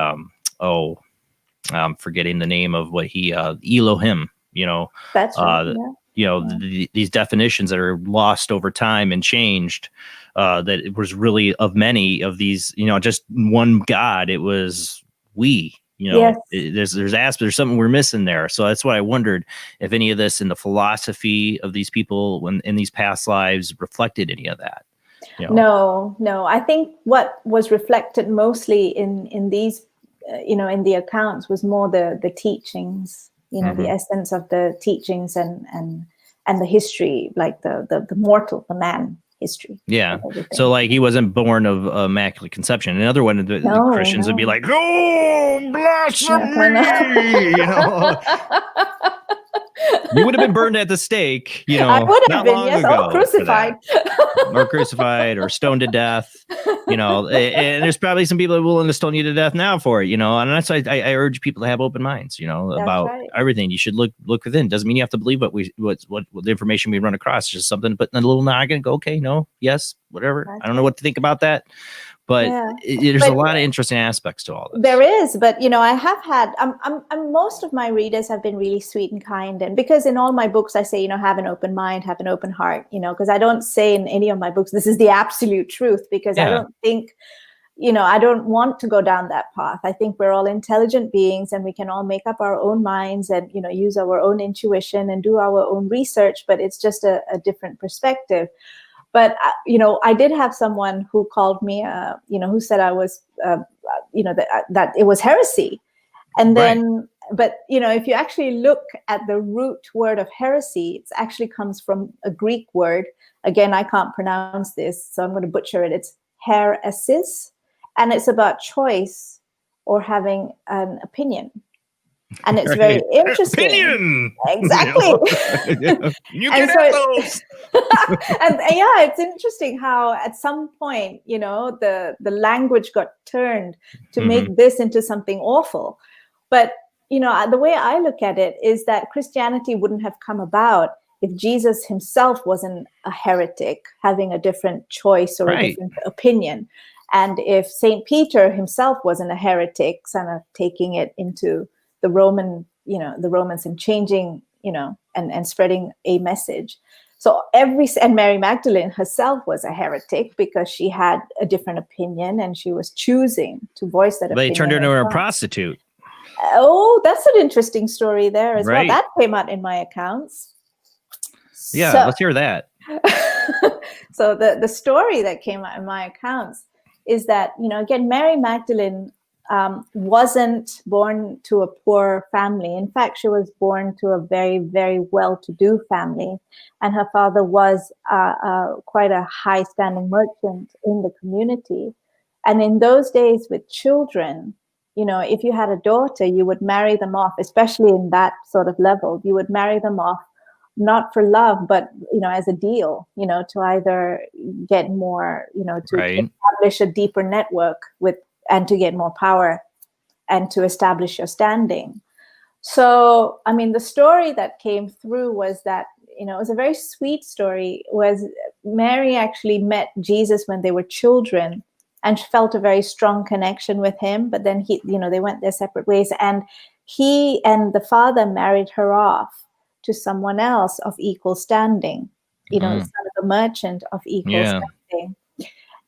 I'm forgetting the name of what he Elohim. You know, that's right. You know, these definitions that are lost over time and changed, that it was really of many of these, you know, just one God. It was we, you know, yes. There's something we're missing there. So that's why I wondered if any of this in the philosophy of these people when in these past lives reflected any of that. You know? No. I think what was reflected mostly in these, in the accounts was more the teachings, you know, the essence of the teachings and and the history, like the mortal, the man history. Yeah. So like he wasn't born of immaculate conception. Another one, the Christians would be like, "Oh, blasphemy!" You know. You would have been burned at the stake, you know, I would have not been, long yes, ago or for crucified. that. Or crucified or stoned to death, you know, and there's probably some people that are willing to stone you to death now for it, you know, and that's why I urge people to have open minds, you know, about everything. You should look within. Doesn't mean you have to believe what the information we run across. It's just something, but in a little noggin, go, okay, no, yes, whatever. I don't know what to think about that. But there's a lot of interesting aspects to all this. There is, but you know, I have had. Most of my readers have been really sweet and kind, and because in all my books I say, you know, have an open mind, have an open heart. You know, because I don't say in any of my books this is the absolute truth, because I don't think, you know, I don't want to go down that path. I think we're all intelligent beings, and we can all make up our own minds, and you know, use our own intuition and do our own research. But it's just a different perspective. But, you know, I did have someone who called me, you know, who said I was, you know, that it was heresy. And then, but, you know, if you actually look at the root word of heresy, it actually comes from a Greek word. Again, I can't pronounce this, so I'm going to butcher it. It's heresis, and it's about choice or having an opinion. And it's very interesting. Opinion. Exactly. You can have those. And yeah, it's interesting how at some point, you know, the language got turned to make this into something awful. But, you know, the way I look at it is that Christianity wouldn't have come about if Jesus himself wasn't a heretic, having a different choice or a different opinion. And if St. Peter himself wasn't a heretic, kind of taking it into the Roman, you know, the Romans, and changing, you know, and spreading a message. So and Mary Magdalene herself was a heretic because she had a different opinion and she was choosing to voice that opinion. They turned her into a prostitute. Oh, that's an interesting story there as well. That came out in my accounts. Yeah, let's hear that. So the story that came out in my accounts is that, you know, again, Mary Magdalene wasn't born to a poor family. In fact, she was born to a very, very well-to-do family, and her father was quite a high-standing merchant in the community. And in those days with children, you know, if you had a daughter, you would marry them off, especially in that sort of level. You would marry them off not for love, but, you know, as a deal, you know, to either get more, you know, to establish a deeper network and to get more power and to establish your standing. So, I mean, the story that came through was that, you know, it was a very sweet story, was Mary actually met Jesus when they were children, and she felt a very strong connection with him. But then you know, they went their separate ways, and he and the father married her off to someone else of equal standing, you know, son of a merchant of equal standing.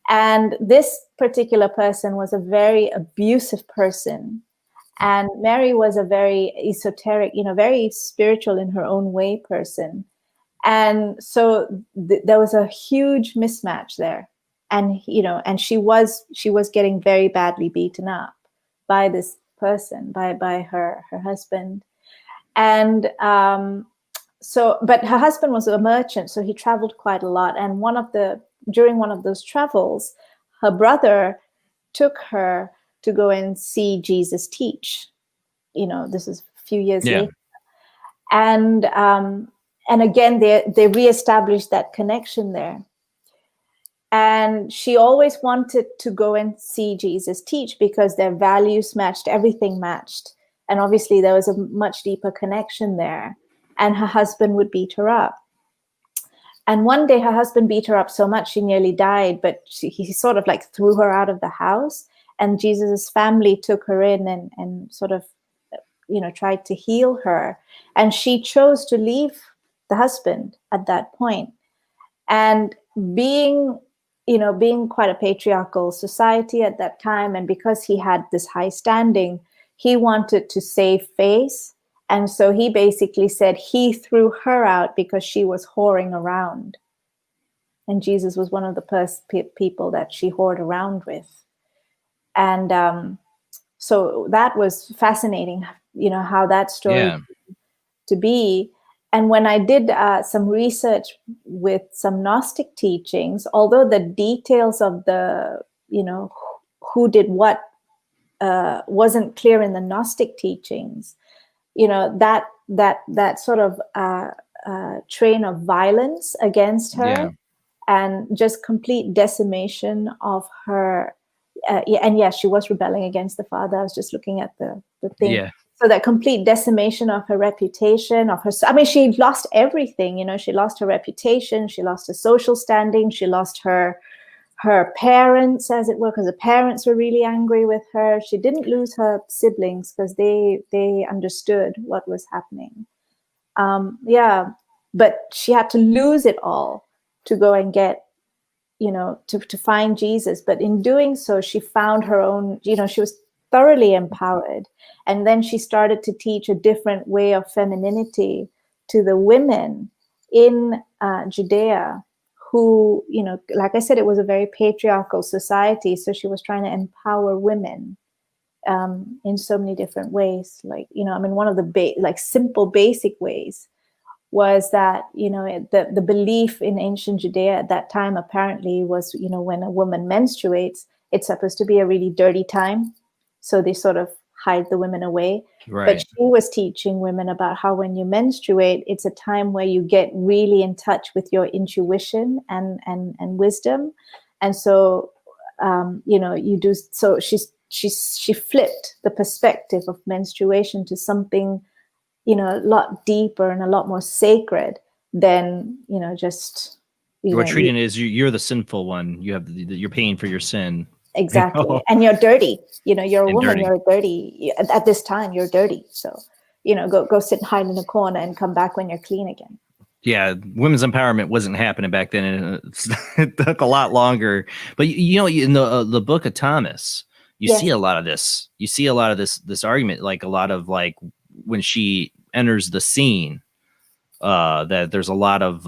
And this particular person was a very abusive person. And Mary was a very esoteric, you know, very spiritual in her own way person. And so there was a huge mismatch there. And, you know, and she was getting very badly beaten up by this person, by her husband. And but her husband was a merchant, so he traveled quite a lot. And during one of those travels, her brother took her to go and see Jesus teach. You know, this is a few years later. And again, they reestablished that connection there. And she always wanted to go and see Jesus teach because their values matched, everything matched. And obviously there was a much deeper connection there. And her husband would beat her up. And one day her husband beat her up so much she nearly died, but he sort of like threw her out of the house. And Jesus's family took her in and sort of, you know, tried to heal her. And she chose to leave the husband at that point. And being quite a patriarchal society at that time, and because he had this high standing, he wanted to save face. And so he basically said he threw her out because she was whoring around. And Jesus was one of the people that she whored around with. And so that was fascinating, you know, how that story to be. And when I did some research with some Gnostic teachings, although the details of the, who did what wasn't clear in the Gnostic teachings, that sort of train of violence against her and just complete decimation of her. And yes, she was rebelling against the father. I was just looking at the thing. Yeah. So that complete decimation of her reputation, of her, I mean, she lost everything, she lost her reputation, she lost her social standing, she lost her parents, as it were, because the parents were really angry with her. She didn't lose her siblings because they understood what was happening. But she had to lose it all to go and get, to find Jesus. But in doing so, she found her own, she was thoroughly empowered. And then she started to teach a different way of femininity to the women in Judea, who, like I said, it was a very patriarchal society. So she was trying to empower women in so many different ways. Like, one of the simple, basic ways was that, the belief in ancient Judea at that time apparently was, when a woman menstruates, it's supposed to be a really dirty time. So they sort of hide the women away. Right. But she was teaching women about how when you menstruate, it's a time where you get really in touch with your intuition and wisdom. And so, you do, so she flipped the perspective of menstruation to something, a lot deeper and a lot more sacred than, just. We're treating it as you're the sinful one. You're paying for your sin. Exactly. And you're dirty. You're a woman, dirty. you're dirty. At this time, you're dirty. So, go sit and hide in a corner and come back when you're clean again. Yeah, women's empowerment wasn't happening back then, and it took a lot longer. But in the Book of Thomas, you see a lot of this. You see a lot of this argument, like a lot of like when she enters the scene, that there's a lot of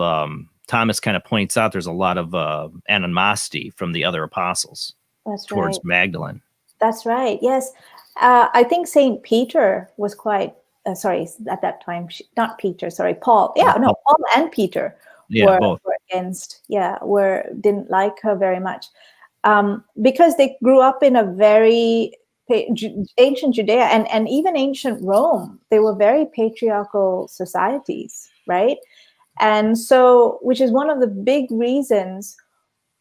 Thomas kind of points out there's a lot of animosity from the other apostles. That's towards right. Magdalene. That's right. Yes. I think Saint Peter was quite, at that time, not Peter, Paul. Yeah, no, Paul and Peter were against, didn't like her very much. Because they grew up in a very ancient Judea and even ancient Rome. They were very patriarchal societies, right? And so, which is one of the big reasons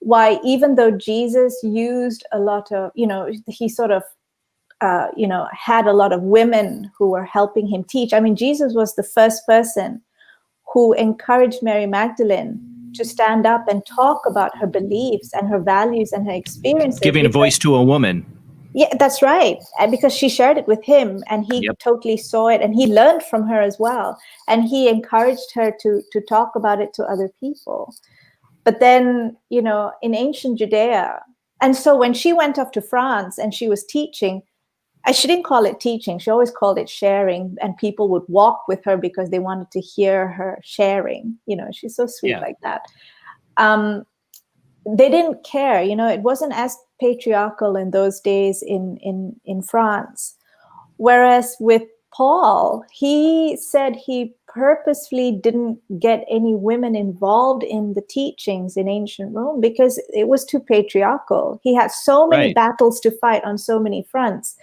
why, even though Jesus used a lot of, he sort of, had a lot of women who were helping him teach. I mean, Jesus was the first person who encouraged Mary Magdalene to stand up and talk about her beliefs and her values and her experiences. Giving a voice to a woman. Yeah, that's right. And because she shared it with him and he totally saw it and he learned from her as well. And he encouraged her to talk about it to other people. But then, in ancient Judea, and so when she went off to France and she was teaching, she didn't call it teaching. She always called it sharing. And people would walk with her because they wanted to hear her sharing. She's so sweet like that. They didn't care. It wasn't as patriarchal in those days in France. Whereas with Paul, he said he purposefully didn't get any women involved in the teachings in ancient Rome because it was too patriarchal. He had so many battles to fight on so many fronts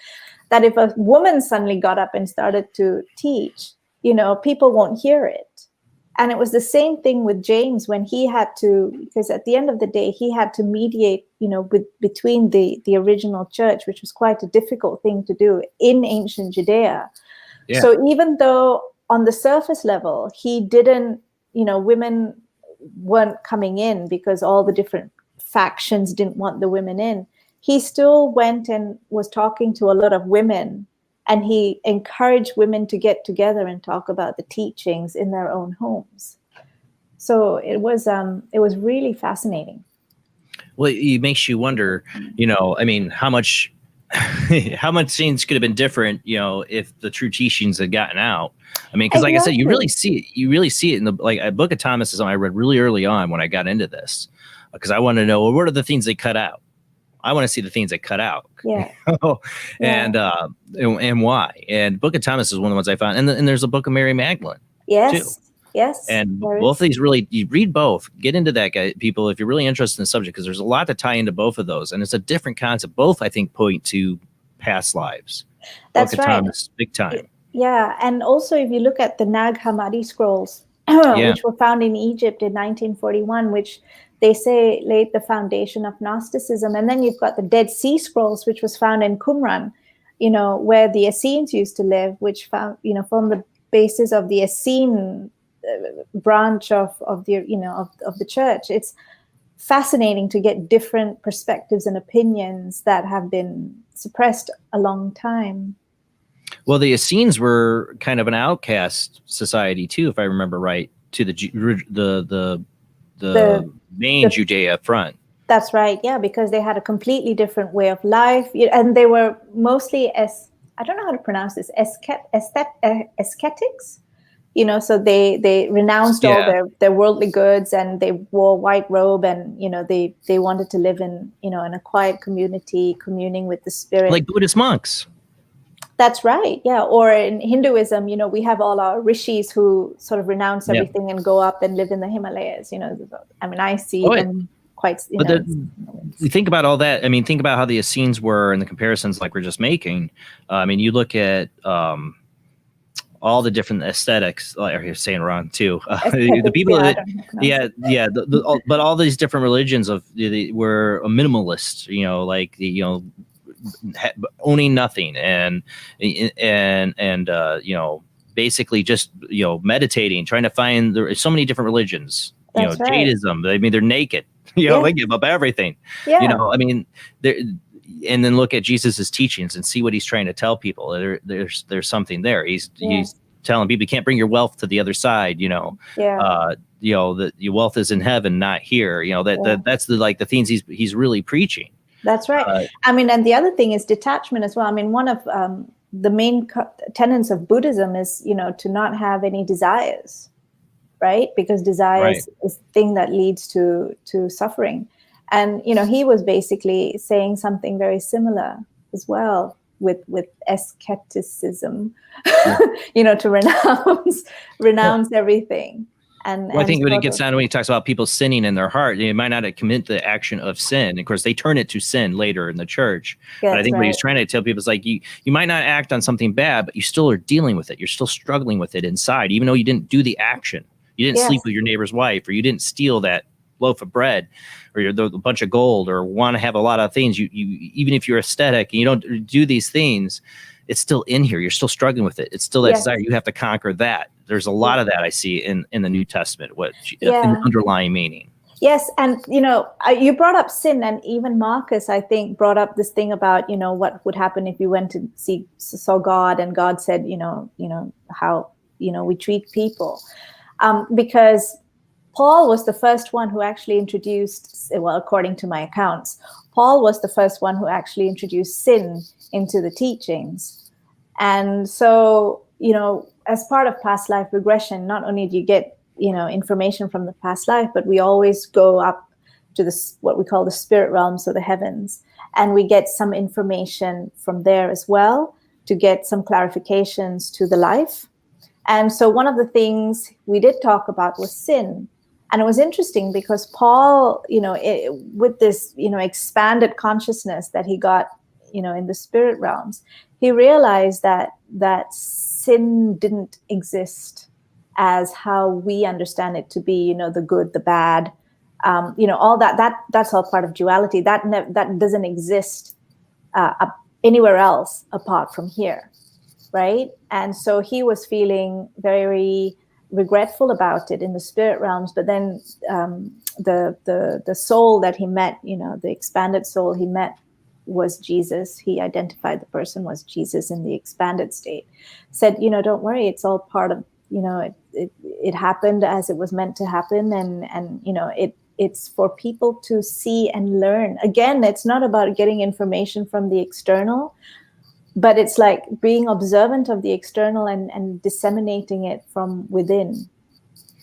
that if a woman suddenly got up and started to teach, people won't hear it. And it was the same thing with James when he had to, because at the end of the day, he had to mediate, between the original church, which was quite a difficult thing to do in ancient Judea. Yeah. So even though on the surface level, he didn't, women weren't coming in because all the different factions didn't want the women in, he still went and was talking to a lot of women. And he encouraged women to get together and talk about the teachings in their own homes. So it was really fascinating. Well, it makes you wonder, how much things could have been different, if the true teachings had gotten out. Because like I said, you really see it in the Book of Thomas is something I read really early on when I got into this, because I wanted to know, well, what are the things they cut out? I want to see the things they cut out. Yeah. And why. And Book of Thomas is one of the ones I found. And there's a Book of Mary Magdalene. Yes. Too. Yes. And there both is. of these really, you read both, get into that, guy, people, if you're really interested in the subject, because there's a lot to tie into both of those. And it's a different concept. Both, I think, point to past lives. That's Book of right. Thomas, big time. Yeah, and also if you look at the Nag Hammadi scrolls, Yeah. which were found in Egypt in 1941, which they say laid the foundation of Gnosticism. And then you've got the Dead Sea Scrolls, which was found in Qumran, where the Essenes used to live, which found, formed the basis of the Essene branch of the church. It's fascinating to get different perspectives and opinions that have been suppressed a long time. Well, the Essenes were kind of an outcast society too, if I remember right, to the main Judea front. That's right. Yeah, because they had a completely different way of life, and they were mostly I don't know how to pronounce this, ascetics. So they renounced all their worldly goods, and they wore white robe, and they wanted to live in in a quiet community, communing with the spirit, like Buddhist monks. That's right. Yeah. Or in Hinduism, we have all our rishis who sort of renounce everything and go up and live in the Himalayas. I mean, I see them quite. You think about all that. I mean, think about how the Essenes were and the comparisons like we're just making. I mean, you look at all the different aesthetics. Like you're saying wrong too. The people but all these different religions were a minimalist. Owning nothing and basically just meditating, trying to find. There are so many different religions. That's right. Jainism. I mean, they're naked. They give up everything. Yeah. I mean, and then look at Jesus's teachings and see what he's trying to tell people. There's something there. He's telling people you can't bring your wealth to the other side. That your wealth is in heaven, not here. That's the things he's really preaching. That's right. I mean, and the other thing is detachment as well. I mean, one of the main tenets of Buddhism is, to not have any desires, right? Because desires is the thing that leads to suffering. And, he was basically saying something very similar as well with asceticism, to renounce everything. I think when it gets down to when he talks about people sinning in their heart, they might not commit the action of sin. Of course, they turn it to sin later in the church. But I think what he's trying to tell people is like, you might not act on something bad, but you still are dealing with it. You're still struggling with it inside, even though you didn't do the action. You didn't sleep with your neighbor's wife, or you didn't steal that loaf of bread, or the bunch of gold, or want to have a lot of things. You even if you're aesthetic and you don't do these things, it's still in here. You're still struggling with it. It's still that desire. You have to conquer that. There's a lot of that I see in the New Testament, in the underlying meaning. Yes. And, you brought up sin, and even Marcus, I think, brought up this thing about, what would happen if you went to saw God, and God said, how, we treat people. Because Paul was the first one who actually introduced, well, according to my accounts, Paul was the first one who actually introduced sin into the teachings. And so, as part of past life regression, not only do you get, information from the past life, but we always go up to what we call the spirit realms, or the heavens, and we get some information from there as well to get some clarifications to the life. And so one of the things we did talk about was sin. And it was interesting because Paul, with this, expanded consciousness that he got, in the spirit realms, he realized that sin didn't exist as how we understand it to be, the good, the bad, all that's all part of duality. That doesn't exist anywhere else apart from here, right? And so he was feeling very regretful about it in the spirit realms. But then the soul that he met, the expanded soul he met, was Jesus. He identified the person was Jesus in the expanded state. Said, don't worry, it's all part of, it happened as it was meant to happen, and it's for people to see and learn. Again, it's not about getting information from the external, but it's like being observant of the external and disseminating it from within.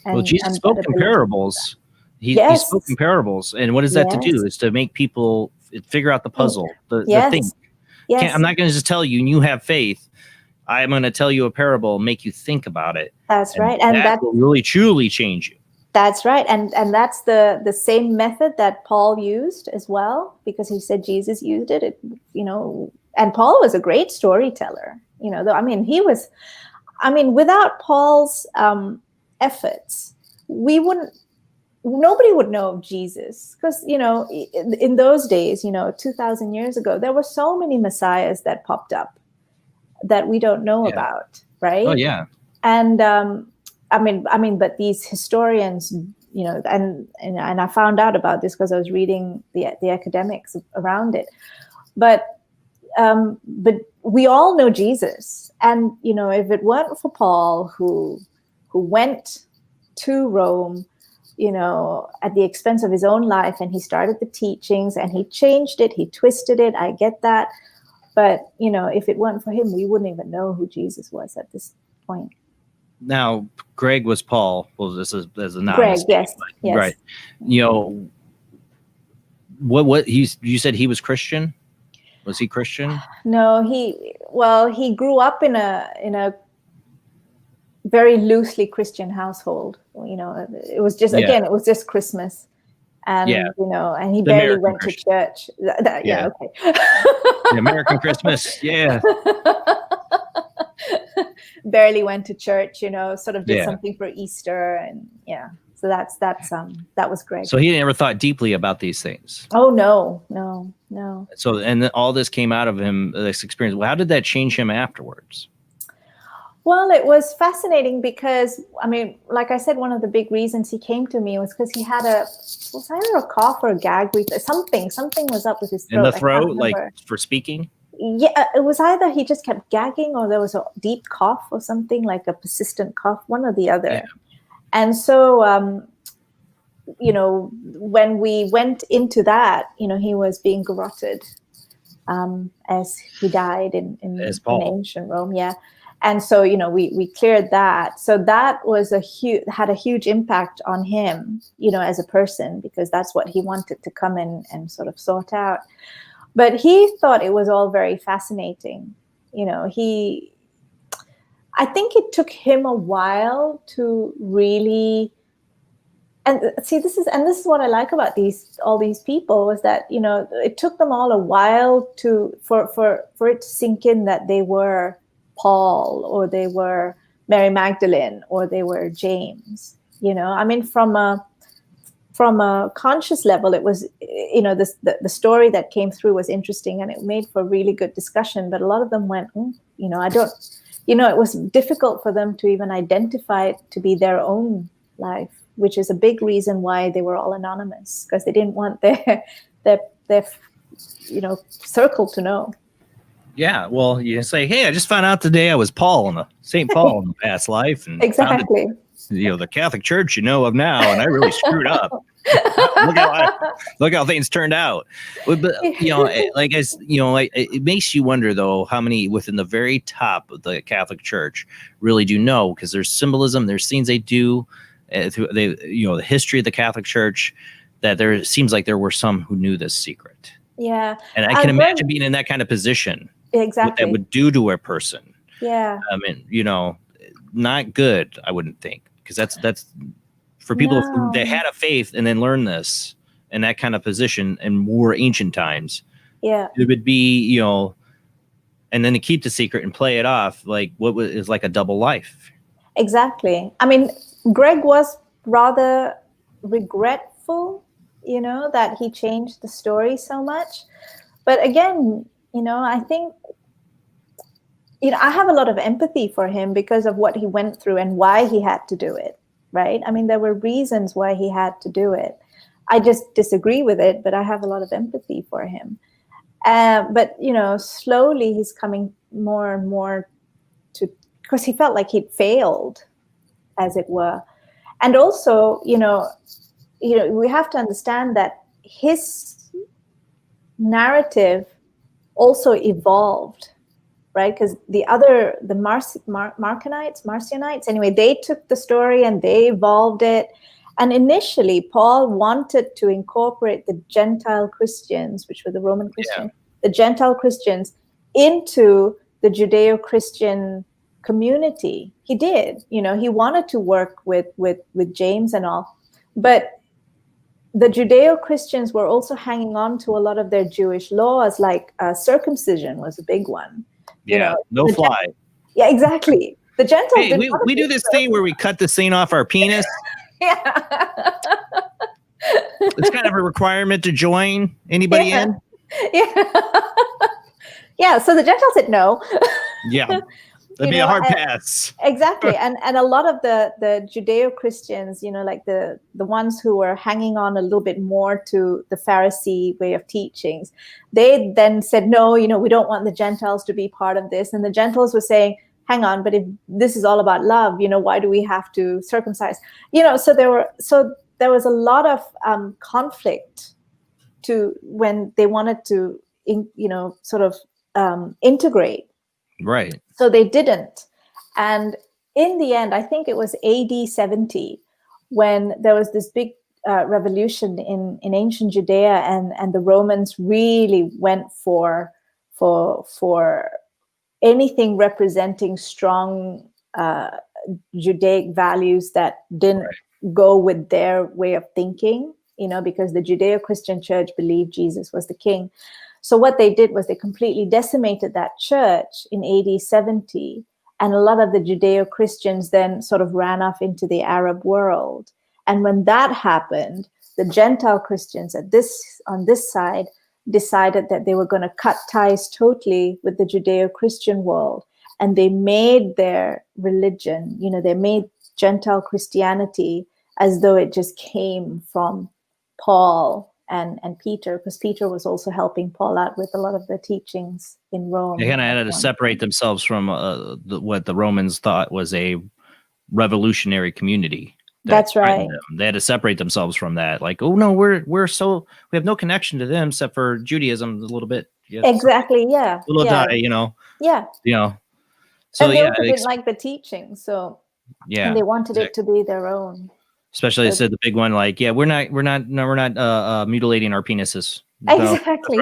Well, Jesus spoke in parables. He spoke in parables. And what is that to do? Is to make people figure out the puzzle, the thing. I'm not going to just tell you, and you have faith. I'm going to tell you a parable, make you think about it. That's right. And that will really truly change you. That's right. And that's the same method that Paul used as well, because he said Jesus used it, and Paul was a great storyteller, without Paul's efforts, nobody would know of Jesus, because, in those days, 2000 years ago, there were so many messiahs that popped up that we don't know about. Right. Oh yeah. And, but these historians, and I found out about this because I was reading the academics around it, but we all know Jesus. And, if it weren't for Paul, who went to Rome, at the expense of his own life, and he started the teachings and he changed it, he twisted it, I get that. But, if it weren't for him, we wouldn't even know who Jesus was at this point. Now, Greg was Paul. Well, this is as anonymous. Greg, yes. Right. What you said he was Christian? Was he Christian? No, he grew up in a very loosely Christian household. It was just it was just Christmas, and and he barely went to church. Okay. The American Christmas, yeah. Barely went to church, sort of did something for Easter, and so that was great. So he never thought deeply about these things. Oh no. So and all this came out of him, this experience. Well, how did that change him afterwards? Well, it was fascinating because, like I said, one of the big reasons he came to me was because he had was either a cough or a gag reflex. Something was up with his throat. In the throat, like for speaking? Yeah, it was either he just kept gagging or there was a deep cough or something, like a persistent cough, one or the other. Yeah. And so, when we went into that, he was being garroted as he died in ancient Rome. Yeah. And so, we cleared that. So that was had a huge impact on him, as a person, because that's what he wanted to come in and sort of sort out. But he thought it was all very fascinating. I think it took him a while to really, and see, this is what I like about all these people was that, it took them all a while for it to sink in that they were Paul, or they were Mary Magdalene, or they were James. From a conscious level, it was, the story that came through was interesting and it made for really good discussion. But a lot of them went, I don't, it was difficult for them to even identify it to be their own life, which is a big reason why they were all anonymous, because they didn't want their circle to know. Yeah, well, you say, hey, I just found out today I was St. Paul in the past life. And exactly. The Catholic Church you know of now, and I really screwed up. Look how things turned out. But it makes you wonder, though, how many within the very top of the Catholic Church really do know, because there's symbolism, there's things they do, the history of the Catholic Church, that there seems like there were some who knew this secret. Yeah, and I can imagine being in that kind of position. Exactly, what that would do to a person. Yeah, not good. I wouldn't think, because that's for people who they had a faith and then learned this in that kind of position in more ancient times. Yeah, it would be and then to keep the secret and play it off like is like a double life. Exactly. Greg was rather regretful, that he changed the story so much. But again, I think, I have a lot of empathy for him because of what he went through and why he had to do it, right? There were reasons why he had to do it. I just disagree with it, but I have a lot of empathy for him. But, slowly he's coming more and more to, because he felt like he'd failed, as it were. And also, we have to understand that his narrative also evolved, right? Because the Marcionites, anyway, they took the story and they evolved it. And initially, Paul wanted to incorporate the Gentile Christians, which were the Roman Christians, the Gentile Christians, into the Judeo-Christian community. He did. You know, he wanted to work with James and all, but the Judeo-Christians were also hanging on to a lot of their Jewish laws, like circumcision was a big one. You know, no fly. Yeah, exactly. The Gentiles. Hey, didn't want to we do this thing where we cut the scene off our penis. Yeah. It's kind of a requirement to join anybody in. Yeah. Yeah. So the Gentiles said no. Yeah. That'd be a hard pass. Exactly. And a lot of the Judeo-Christians, you know, like the ones who were hanging on a little bit more to the Pharisee way of teachings, they then said, no, you know, we don't want the Gentiles to be part of this. And the Gentiles were saying, hang on, but if this is all about love, you know, why do we have to circumcise? You know, so there was a lot of conflict when they wanted to, sort of integrate. Right. So they didn't. And in the end, I think it was AD 70 when there was this big revolution in ancient Judea, and the Romans really went for anything representing strong Judaic values that didn't go with their way of thinking, you know, because the Judeo-Christian church believed Jesus was the king. So what they did was they completely decimated that church in AD 70. And a lot of the Judeo-Christians then sort of ran off into the Arab world. And when that happened, the Gentile Christians on this side decided that they were going to cut ties totally with the Judeo-Christian world. And they made their religion, you know, they made Gentile Christianity as though it just came from Paul and Peter, because Peter was also helping Paul out with a lot of the teachings in Rome. They kind of had to separate themselves from what the Romans thought was a revolutionary community. That's right. They had to separate themselves from that. Like, oh no, we have no connection to them except for Judaism a little bit. Yes. Exactly. Yeah. A little die, you know. Yeah. You know. So and they yeah, also didn't like the teaching, so yeah, and they wanted it to be their own. Especially, they said the big one, like, yeah, we're not mutilating our penises. Exactly.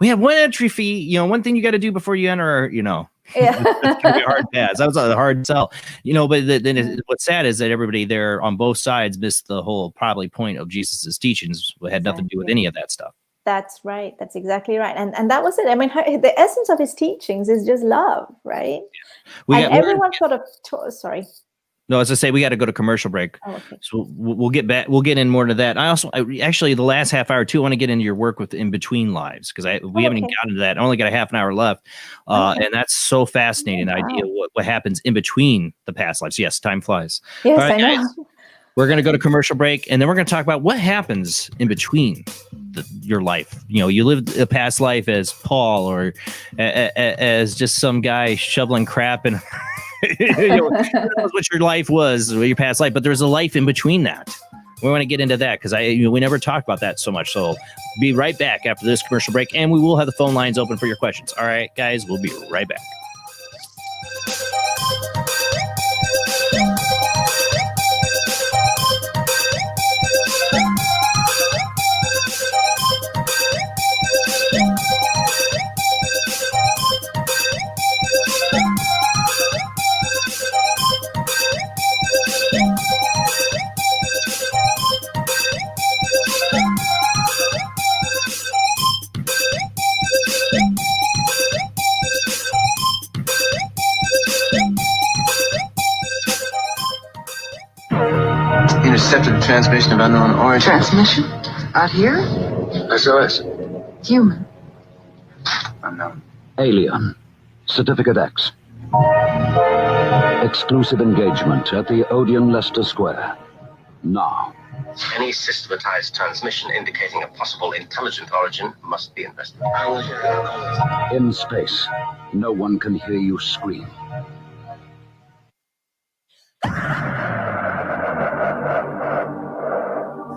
We have one entry fee. You know, one thing you got to do before you enter. You know, yeah, that's gonna be a hard pass. That was a hard sell. You know, but then what's sad is that everybody there on both sides missed the whole probably point of Jesus's teachings. It had nothing to do with any of that stuff. That's right. That's exactly right. And that was it. I mean, the essence of his teachings is just love, right? Yeah. Everyone sort of sorry. No, as I say, we got to go to commercial break. Oh, okay. So we'll get back. We'll get in more to that. Actually, the last half hour too, I want to get into your work with In Between Lives, because we haven't even gotten to that. I only got a half an hour left, and that's so fascinating. The idea of what happens in between the past lives. Yes, time flies. Yes, all right, I know. guys, we're going to go to commercial break, and then we're going to talk about what happens in between your life. You know, you lived a past life as Paul, or as just some guy shoveling crap and. You know, who knows what your life was, what your past life, but there's a life in between that. We want to get into that because we never talk about that so much. So be right back after this commercial break, and we will have the phone lines open for your questions. All right, guys, we'll be right back. Intercepted a transmission of unknown origin. Transmission? Out here? SOS. Human. Unknown. Alien. Certificate X. Exclusive engagement at the Odeon Leicester Square. Now. Any systematized transmission indicating a possible intelligent origin must be investigated. In space, no one can hear you scream.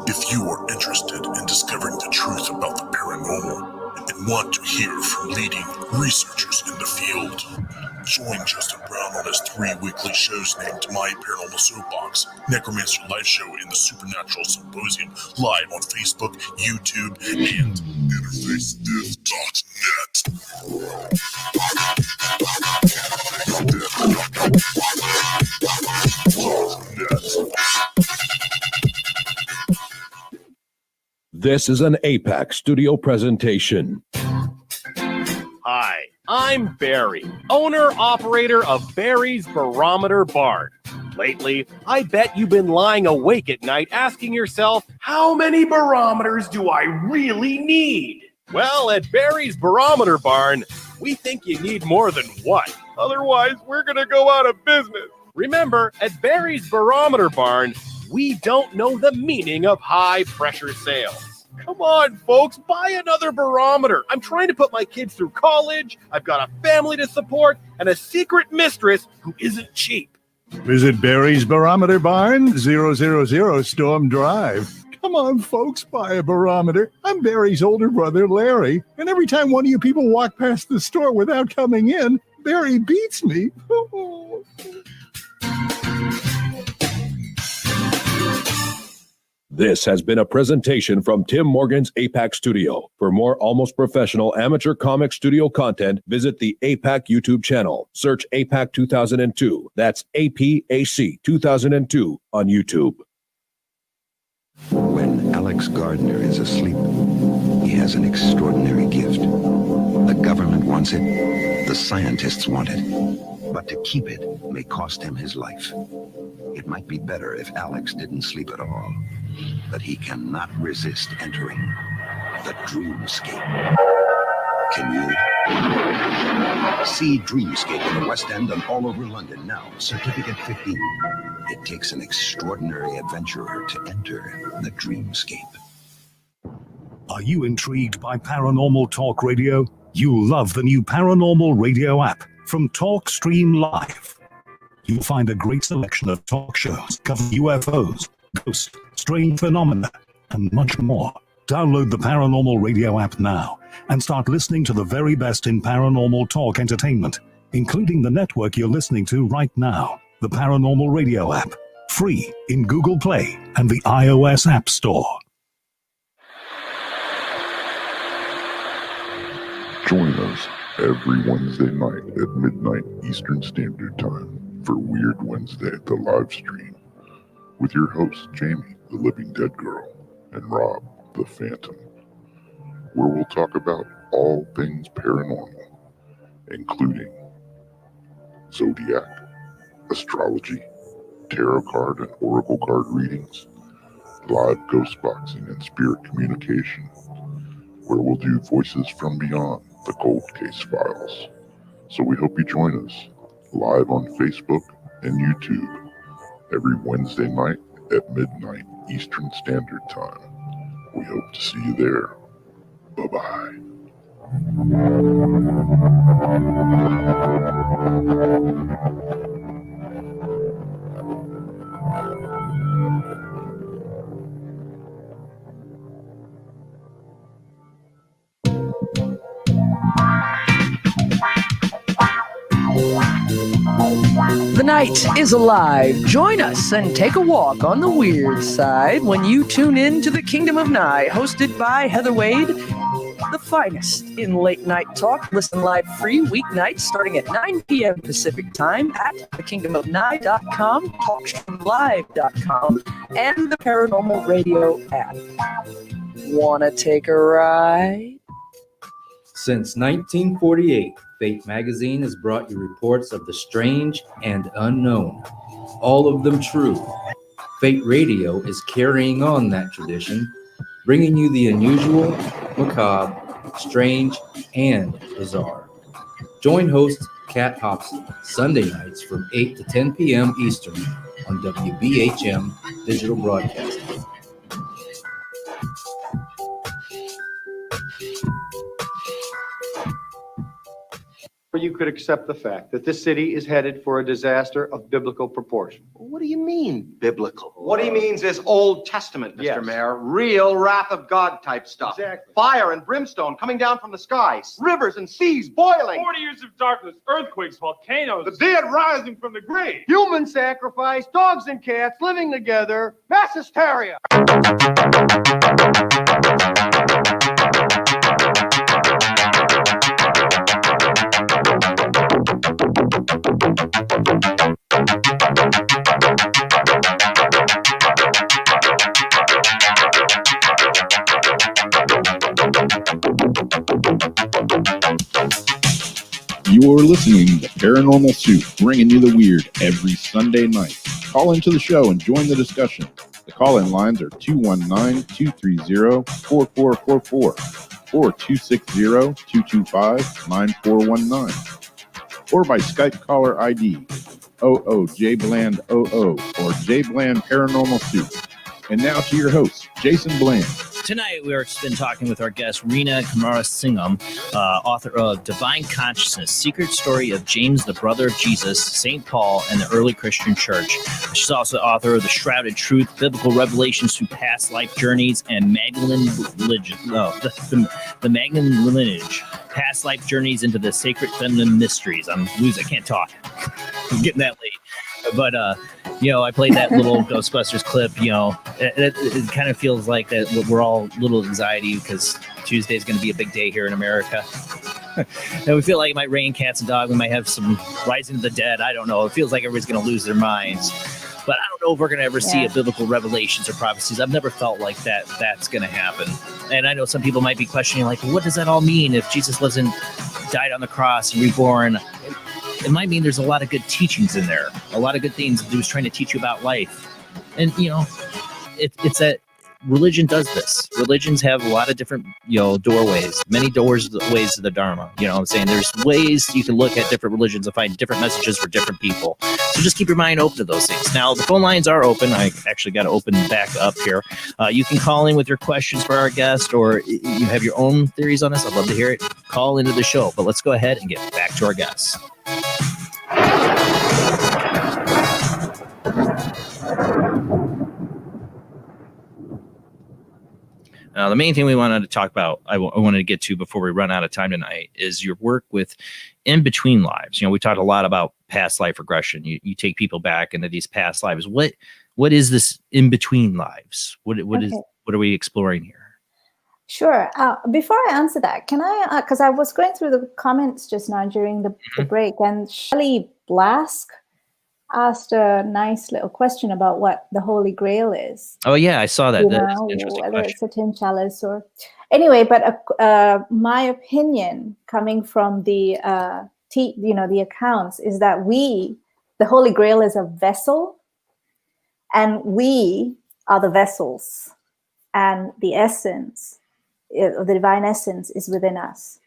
If you are interested in discovering the truth about the paranormal and want to hear from leading researchers in the field, join Justin Brown on his 3 weekly shows named My Paranormal Soapbox, Necromancer Live Show, and the Supernatural Symposium, live on Facebook, YouTube, and InterfaceDiv.net. This is an APAC studio presentation. Hi, I'm Barry, owner-operator of Barry's Barometer Barn. Lately, I bet you've been lying awake at night asking yourself, how many barometers do I really need? Well, at Barry's Barometer Barn, we think you need more than one. Otherwise, we're going to go out of business. Remember, at Barry's Barometer Barn, we don't know the meaning of high-pressure sales. Come on, folks, buy another barometer. I'm trying to put my kids through college. I've got a family to support and a secret mistress who isn't cheap. Visit Barry's Barometer Barn, 000 Storm Drive. Come on, folks, buy a barometer. I'm Barry's older brother, Larry, and every time one of you people walk past the store without coming in, Barry beats me. This has been a presentation from Tim Morgan's APAC Studio. For more almost professional amateur comic studio content, visit the APAC YouTube channel. Search APAC 2002. That's APAC 2002 on YouTube. When Alex Gardner is asleep, he has an extraordinary gift. The government wants it, the scientists want it, but to keep it may cost him his life. It might be better if Alex didn't sleep at all, but he cannot resist entering the dreamscape. Can you? See Dreamscape in the West End and all over London now. Certificate 15. It takes an extraordinary adventurer to enter the dreamscape. Are you intrigued by Paranormal Talk Radio? You'll love the new Paranormal Radio app from Talkstream Live. You'll find a great selection of talk shows covering UFOs, ghosts, strange phenomena, and much more. Download the Paranormal Radio app now and start listening to the very best in paranormal talk entertainment, including the network you're listening to right now, the Paranormal Radio app, free in Google Play and the iOS App Store. Join us every Wednesday night at midnight Eastern Standard Time for Weird Wednesday, the live stream, with your hosts Jamie, the Living Dead Girl, and Rob, the Phantom, where we'll talk about all things paranormal, including zodiac, astrology, tarot card and oracle card readings, live ghost boxing and spirit communication, where we'll do voices from beyond the cold case files. So we hope you join us live on Facebook and YouTube every Wednesday night at midnight Eastern Standard Time. We hope to see you there. Bye-bye. The night is alive. Join us and take a walk on the weird side when you tune in to the Kingdom of Nye, hosted by Heather Wade, the finest in late night talk. Listen live free weeknights starting at 9 p.m. Pacific time at thekingdomofnye.com, talkstreamlive.com, and the Paranormal Radio app. Wanna take a ride? Since 1948, Fate Magazine has brought you reports of the strange and unknown, all of them true. Fate Radio is carrying on that tradition, bringing you the unusual, macabre, strange, and bizarre. Join host Kat Hobson Sunday nights from 8 to 10 p.m. Eastern on WBHM Digital Broadcasting. You could accept the fact that this city is headed for a disaster of biblical proportion. What do you mean, biblical? What he means is Old Testament, Mr. Mayor. Real wrath of God type stuff. Exactly. Fire and brimstone coming down from the skies. Rivers and seas boiling. 40 years of darkness, earthquakes, volcanoes. The dead rising from the grave. Human sacrifice, dogs and cats living together. Mass hysteria. 。 Paranormal You're listening to Paranormal Soup, bringing you the weird every Sunday night. Call into the show and join the discussion. The call-in lines are 219-230-4444 or 260-225-9419. Or by Skype caller ID OOJBland00 or JBland Paranormal Soup. And now to your host, Jason Bland. Tonight, we've been talking with our guest, Reena Kumarasingham, author of Divine Consciousness, Secret Story of James, the Brother of Jesus, St. Paul, and the Early Christian Church. She's also author of The Shrouded Truth, Biblical Revelations through Past Life Journeys, and Magdalene the Magdalene Lineage, Past Life Journeys into the Sacred Feminine Mysteries. I can't talk. I'm getting that late. But, I played that little Ghostbusters clip, it kind of feels like that we're all a little anxiety because Tuesday is going to be a big day here in America. And we feel like it might rain cats and dogs. We might have some rising of the dead. I don't know. It feels like everybody's going to lose their minds. But I don't know if we're going to ever see a biblical revelations or prophecies. I've never felt like that's going to happen. And I know some people might be questioning, like, what does that all mean if Jesus wasn't died on the cross and reborn? It might mean there's a lot of good teachings in there, a lot of good things that he was trying to teach you about life. And, it's that religion does this. Religions have a lot of different, doorways, many ways to the Dharma. You know what I'm saying? There's ways you can look at different religions and find different messages for different people. So just keep your mind open to those things. Now, the phone lines are open. I actually got to open back up here. You can call in with your questions for our guest, or you have your own theories on this. I'd love to hear it. Call into the show. But let's go ahead and get back to our guests. Now, the main thing we wanted to talk about, I wanted to get to before we run out of time tonight, is your work with in-between lives. We talked a lot about past life regression. You take people back into these past lives. What is this in-between lives? What are we exploring here? Sure. Before I answer that, can I, because I was going through the comments just now during the break, and Shelley Blask asked a nice little question about what the Holy Grail is. Oh, yeah, I saw that. That's Whether interesting it's a tin chalice or... Anyway, but my opinion coming from the, the accounts is that the Holy Grail is a vessel, and we are the vessels, and the essence, the divine essence is within us.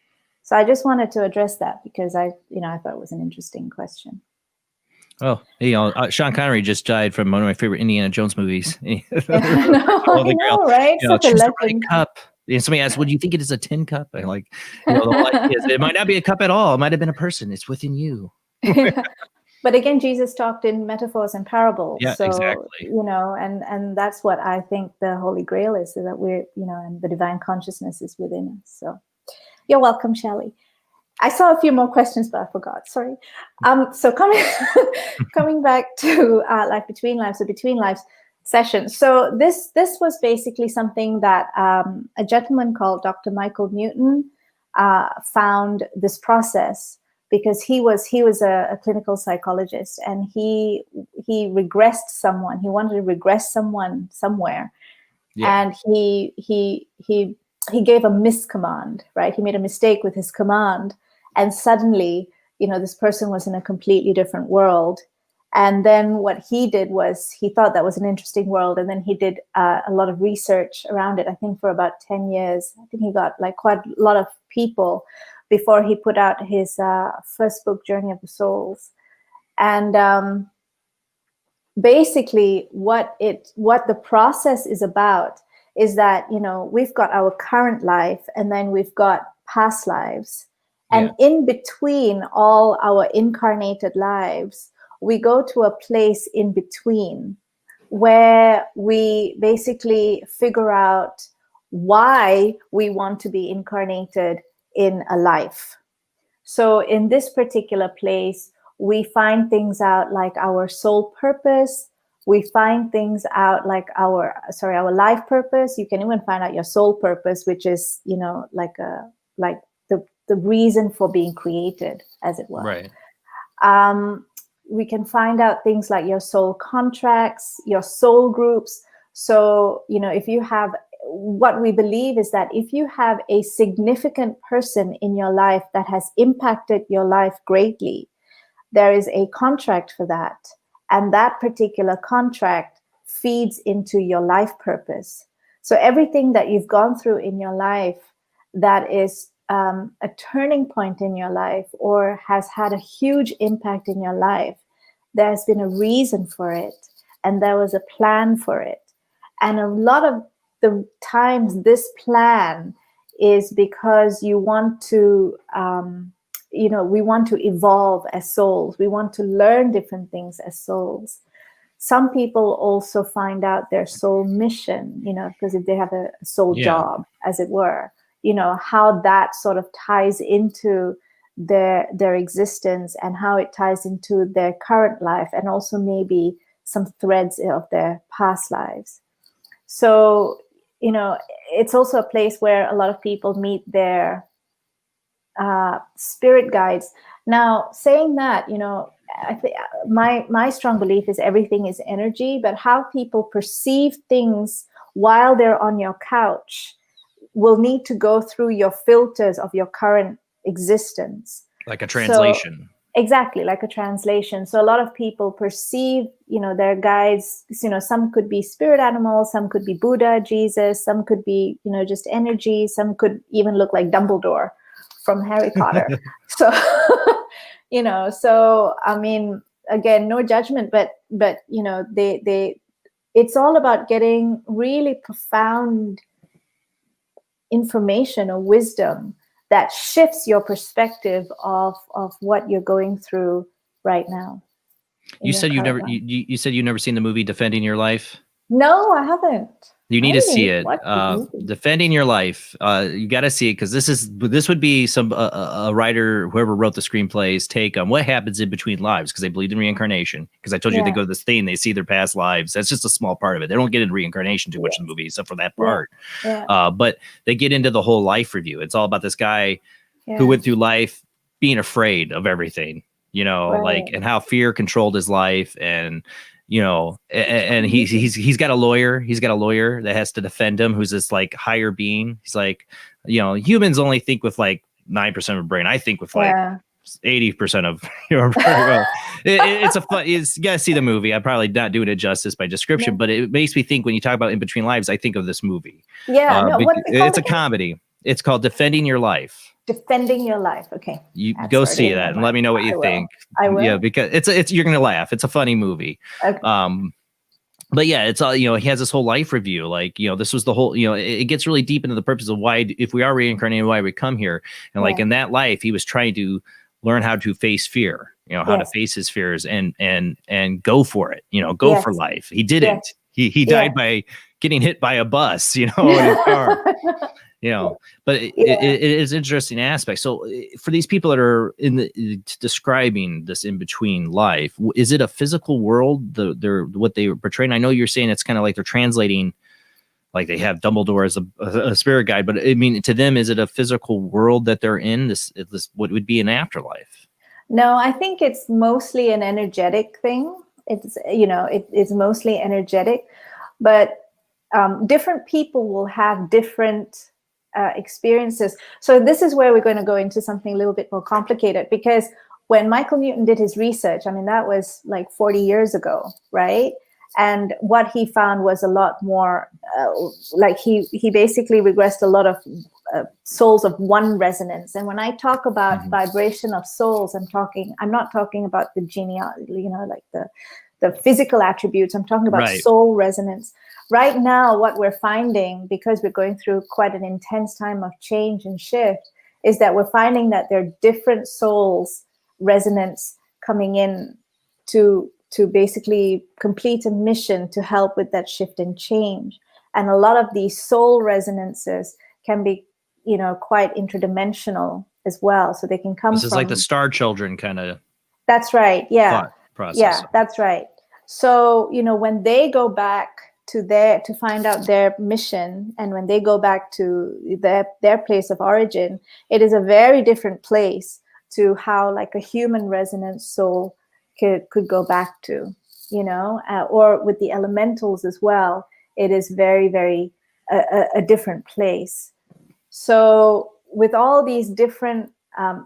So I just wanted to address that because I thought it was an interesting question. Oh, Sean Connery just died from one of my favorite Indiana Jones movies. I know, right? Such a choose the legend. right cup. And somebody asked, "Would you think it is a tin cup?" I like, the light is, it might not be a cup at all. It might have been a person. It's within you. But again, Jesus talked in metaphors and parables. Yeah, so, exactly. And that's what I think the Holy Grail is, so that we're, and the divine consciousness is within us. So you're welcome, Shelley. I saw a few more questions, but I forgot. Sorry. So coming back to Life Between Lives, the Between Lives session. So this was basically something that a gentleman called Dr. Michael Newton found this process, because he was a clinical psychologist, and he regressed someone. He wanted to regress someone somewhere, and he gave a miscommand. Right, he made a mistake with his command, and suddenly, this person was in a completely different world. And then what he did was he thought that was an interesting world, and then he did a lot of research around it. I think for about 10 years. I think he got quite a lot of people before he put out his first book, Journey of the Souls. And basically what the process is about is that, we've got our current life, and then we've got past lives. And in between all our incarnated lives, we go to a place in between where we basically figure out why we want to be incarnated in a life. So in this particular place, we find things out like our soul purpose. We find things out like our life purpose. You can even find out your soul purpose, which is, the reason for being created, as it were. Right. We can find out things like your soul contracts, your soul groups. So, if you have what we believe is that if you have a significant person in your life that has impacted your life greatly, there is a contract for that. And that particular contract feeds into your life purpose. So everything that you've gone through in your life that is a turning point in your life or has had a huge impact in your life, there's been a reason for it. And there was a plan for it. And a lot of the times this plan is because you want to, we want to evolve as souls. We want to learn different things as souls. Some people also find out their soul mission, because if they have a soul job, as it were, how that sort of ties into their existence and how it ties into their current life, and also maybe some threads of their past lives. So, it's also a place where a lot of people meet their spirit guides. Now, saying that, I think my strong belief is everything is energy, but how people perceive things while they're on your couch will need to go through your filters of your current existence. Like a translation. So, exactly, like a translation. So a lot of people perceive, their guides, some could be spirit animals, some could be Buddha, Jesus, some could be, just energy, some could even look like Dumbledore from Harry Potter. So, so, I mean, again, no judgment, but it's all about getting really profound information or wisdom that shifts your perspective of what you're going through right now. You said you said you've never seen the movie Defending Your Life? No, I haven't. You need to see it. Defending Your Life. You got to see it, because this would be some a writer, whoever wrote the screenplay's take on what happens in between lives, because they believe in reincarnation. Because I told you they go to this thing, they see their past lives. That's just a small part of it. They don't get into reincarnation too much in the movie, except for that part. But they get into the whole life review. It's all about this guy who went through life being afraid of everything, like, and how fear controlled his life, and and he's got a lawyer. He's got a lawyer that has to defend him, who's this like higher being. He's like, humans only think with like 9% of a brain. I think with like 80% of your brain. It's a fun. You gotta see the movie. I'm probably not doing it justice by description, but it makes me think when you talk about In Between Lives, I think of this movie. It's a comedy. It's called Defending Your Life. Defending Your Life. Okay. You go see that and let me know what you think. I will. Yeah, because it's you're gonna laugh. It's a funny movie. Okay. But yeah, it's all, he has this whole life review. Like, this was the whole, it gets really deep into the purpose of why, if we are reincarnated, why we come here. And like in that life, he was trying to learn how to face fear, how to face his fears and go for it, go for life. He didn't. He died by getting hit by a bus, in his car. But it is an interesting aspect. So for these people that are describing this in between life, is it a physical world? What they portray? And I know you're saying it's kind of like they're translating, like they have Dumbledore as a spirit guide, but I mean, to them, is it a physical world that they're in? This what would be an afterlife? No, I think it's mostly an energetic thing. It's it's mostly energetic, but different people will have different experiences. So this is where we're going to go into something a little bit more complicated, because when Michael Newton did his research, I mean, that was like 40 years ago, right? And what he found was a lot more like he basically regressed a lot of souls of one resonance. And when I talk about vibration of souls, I'm not talking about the genealogy, like the physical attributes. I'm talking about soul resonance. Right now, what we're finding, because we're going through quite an intense time of change and shift, is that we're finding that there are different souls resonance coming in to basically complete a mission to help with that shift and change. And a lot of these soul resonances can be, quite interdimensional as well. So they can come This is like the Star Children kind of. That's right. Yeah. Thought process. Yeah, that's right. So, when they go back to find out their mission, and when they go back to their place of origin, it is a very different place to how like a human resonance soul could go back to, or with the elementals as well. It is very, very a different place. So with all these different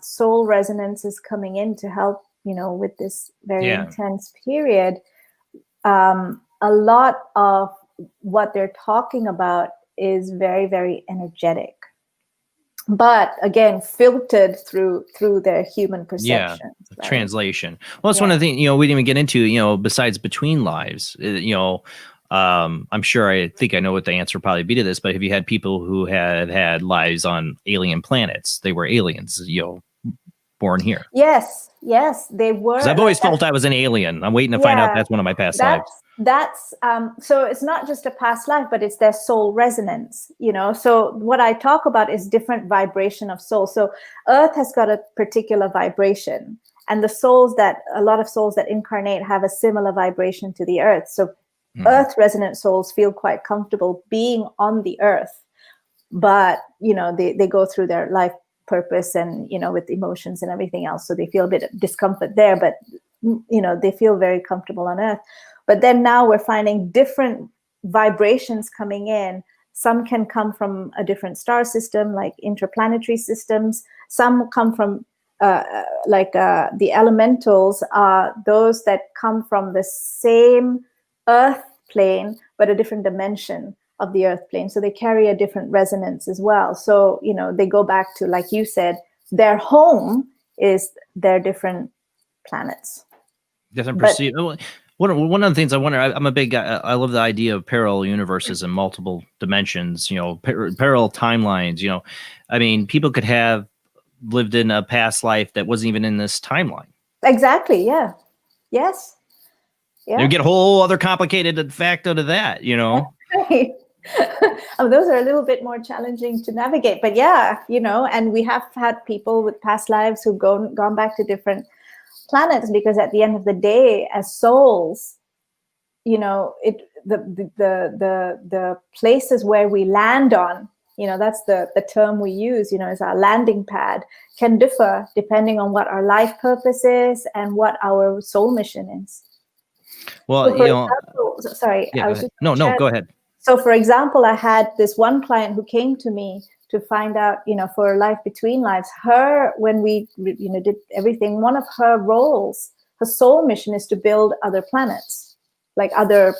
soul resonances coming in to help, with this very intense period, a lot of what they're talking about is very, very energetic, but again, filtered through their human perception. Right? Translation. Well, it's one of the things, we didn't even get into, besides between lives, I'm sure, I think I know what the answer would probably be to this, but have you had people who had lives on alien planets? They were aliens, born here. Yes, they were. Because I've always felt I was an alien. I'm waiting to find out that's one of my past lives. That's so it's not just a past life, but it's their soul resonance, So what I talk about is different vibration of soul. So Earth has got a particular vibration, and a lot of souls that incarnate have a similar vibration to the Earth. So Earth resonant souls feel quite comfortable being on the Earth, but they go through their life purpose and with emotions and everything else, so they feel a bit of discomfort there, but they feel very comfortable on Earth. But then now we're finding different vibrations coming in. Some can come from a different star system, like interplanetary systems. Some come from the elementals are those that come from the same Earth plane, but a different dimension of the Earth plane. So they carry a different resonance as well. So, they go back to, like you said, their home is their different planets. Different perceive. One of the things I wonder, I'm a big, I love the idea of parallel universes and multiple dimensions, parallel timelines, I mean, people could have lived in a past life that wasn't even in this timeline. Exactly. Yeah. Yes. Yeah. You get a whole other complicated fact out of that, Right. Those are a little bit more challenging to navigate, but and we have had people with past lives who've gone back to different planets, because at the end of the day, as souls, the places where we land on, that's the term we use, is our landing pad, can differ depending on what our life purpose is and what our soul mission is. Well, so sorry, yeah, no, go ahead. So, for example, I had this one client who came to me to find out, for life between lives. When we, did everything, one of her roles, her soul mission is to build other planets, like other,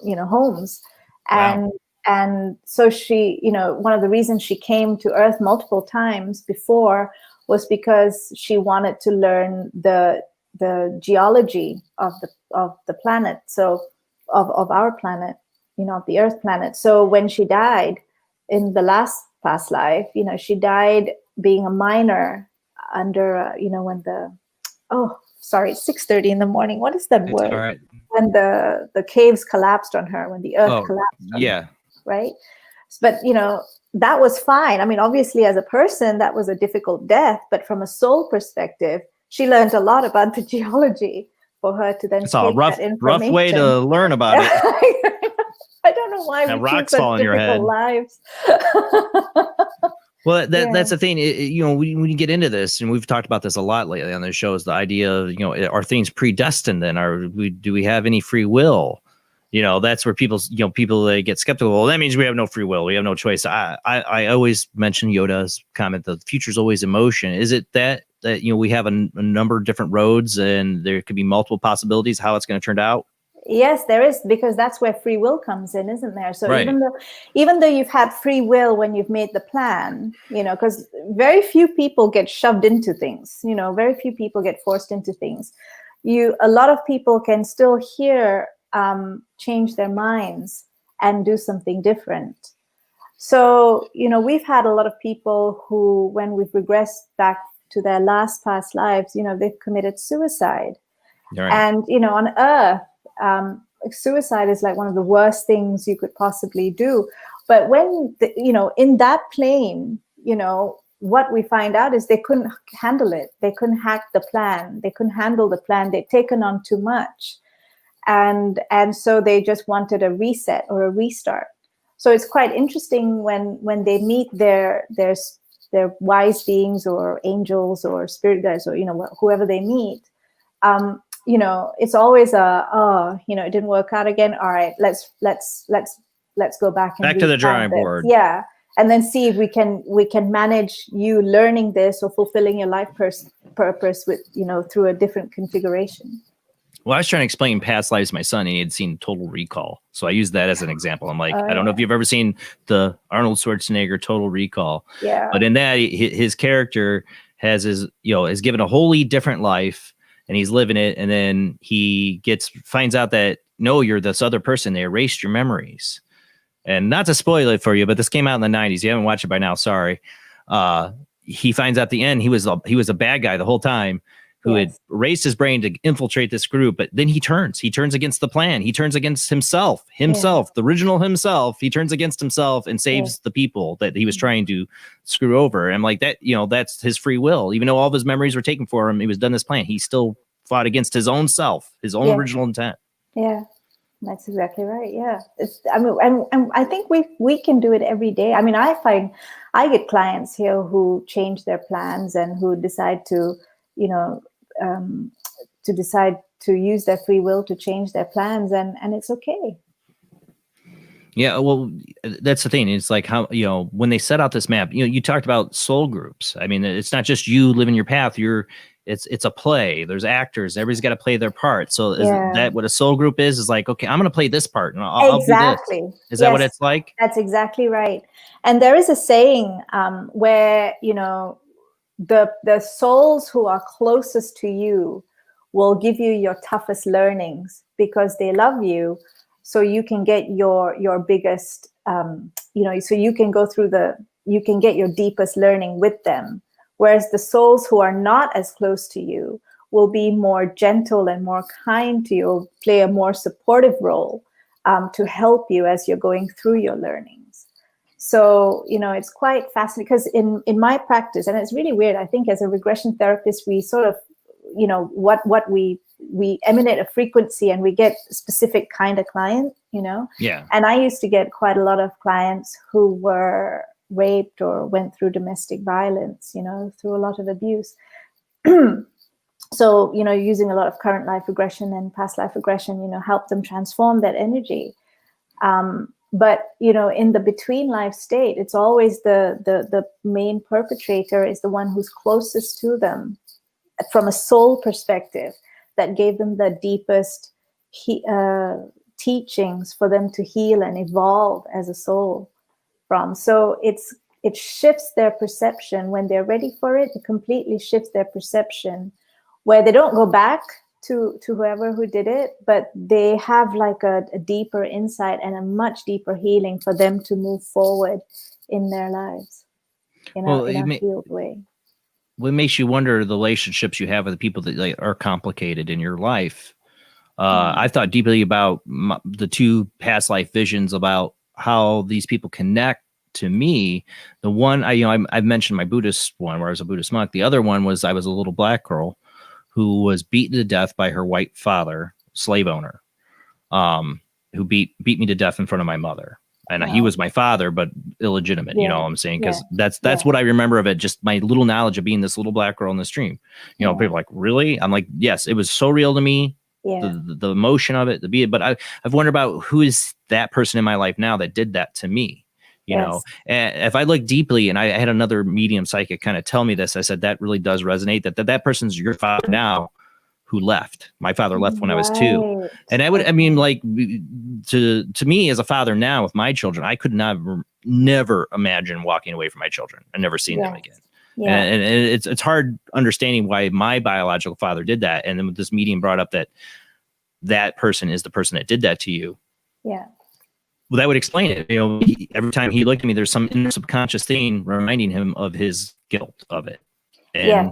homes. Wow. And so she, one of the reasons she came to Earth multiple times before was because she wanted to learn the geology of the planet, so of our planet, of the Earth planet. So when she died in the last past life, she died being a miner under, when 6:30 in the morning. What is that word? All right. When the caves collapsed on her, when the Earth collapsed on her, right? But, that was fine. I mean, obviously, as a person, that was a difficult death. But from a soul perspective, she learned a lot about the geology for her to then take that information. Rough way to learn about it. I don't know why we choose such difficult lives. Well, that's the thing. When you get into this, and we've talked about this a lot lately on the show, is the idea of, are things predestined? Then do we have any free will? That's where people they get skeptical. Well, that means we have no free will. We have no choice. I always mention Yoda's comment: the future's always in motion. Is it that we have a number of different roads, and there could be multiple possibilities how it's going to turn out? Yes, there is, because that's where free will comes in, isn't there? So right. even though you've had free will when you've made the plan, because very few people get shoved into things, very few people get forced into things. A lot of people can still change their minds and do something different. So, we've had a lot of people who, when we've regressed back to their last past lives, they've committed suicide. Right. And, on Earth, suicide is like one of the worst things you could possibly do. But when, in that plane, what we find out is they couldn't handle it. They couldn't hack the plan. They couldn't handle the plan. They'd taken on too much. And so they just wanted a reset or a restart. So it's quite interesting when they meet their wise beings or angels or spirit guides or, whoever they meet, it's always it didn't work out again. All right, let's let's go back and back to the drawing recount this. board. Yeah. And then see if we can manage you learning this or fulfilling your life purpose with, through a different configuration. Well, I was trying to explain past lives to my son, and he had seen Total Recall. So I used that as an example. I'm like, I don't know if you've ever seen the Arnold Schwarzenegger Total Recall. Yeah. But in that, his character has is given a wholly different life, and he's living it. And then he finds out that, no, you're this other person. They erased your memories. And not to spoil it for you, but this came out in the 90s. You haven't watched it by now. Sorry. He finds out at the end he was a bad guy the whole time, who had raised his brain to infiltrate this group. But then he turns against the plan. He turns against himself, the original himself. He turns against himself and saves the people that he was trying to screw over. And like that, that's his free will. Even though all of his memories were taken for him, he was done this plan. He still fought against his own self, his own original intent. Yeah, that's exactly right. Yeah. And I think we can do it every day. I mean, I find I get clients here who change their plans and who decide to, decide to use their free will to change their plans, and it's okay. Yeah, well, that's the thing. It's like how, when they set out this map, you talked about soul groups. I mean, it's not just you living your path. It's a play. There's actors. Everybody's got to play their part. So is that what a soul group is? Is like, okay, I'm going to play this part, and I'll do this. Is that what it's like? That's exactly right. And there is a saying where, the souls who are closest to you will give you your toughest learnings because they love you, so you can get your biggest, so you can go through you can get your deepest learning with them. Whereas the souls who are not as close to you will be more gentle and more kind to you, play a more supportive role to help you as you're going through your learnings. So, it's quite fascinating because in my practice, and it's really weird, I think as a regression therapist, we sort of, what we emanate a frequency and we get a specific kind of client, Yeah. And I used to get quite a lot of clients who were raped or went through domestic violence, through a lot of abuse. So, using a lot of current life regression and past life regression, help them transform that energy. But, in the between life state, it's always the main perpetrator is the one who's closest to them from a soul perspective that gave them the deepest teachings for them to heal and evolve as a soul from. So it shifts their perception when they're ready for it. It completely shifts their perception where they don't go back to whoever who did it, but they have like a deeper insight and a much deeper healing for them to move forward in their lives in a healed way. What makes you wonder the relationships you have with the people that are complicated in your life? I've thought deeply about the two past life visions about how these people connect to me. The one I've mentioned my Buddhist one where I was a Buddhist monk. The other one was I was a little black girl who was beaten to death by her white father, slave owner, who beat me to death in front of my mother. And he was my father, but illegitimate, you know what I'm saying? Because that's what I remember of it. Just my little knowledge of being this little black girl in the stream. People are like, really? I'm like, yes, it was so real to me. Yeah. The emotion of it, but I've wondered about who is that person in my life now that did that to me. You know, and if I look deeply, and I had another medium psychic kind of tell me this, I said, that really does resonate, that person's your father now who left. My father left when I was 2. And I mean, like to me as a father now with my children, I could never imagine walking away from my children and never seeing them again. Yeah. And it's hard understanding why my biological father did that. And then this medium brought up that person is the person that did that to you. Yeah. Well, that would explain it. Every time he looked at me, there's some inner subconscious thing reminding him of his guilt of it. And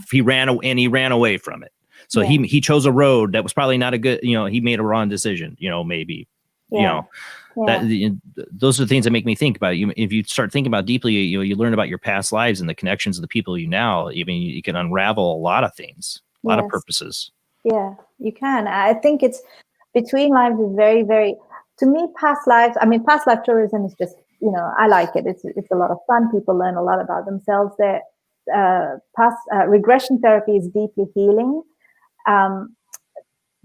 he ran away from it. So he chose a road that was probably not a good, he made a wrong decision, maybe, that those are the things that make me think about it. If you start thinking about deeply, you learn about your past lives and the connections of the people now, even you can unravel a lot of things, a lot of purposes. Yeah, you can. I think it's between lives is very, very, to me, past life tourism is just, I like it. It's a lot of fun. People learn a lot about themselves there. Regression therapy is deeply healing.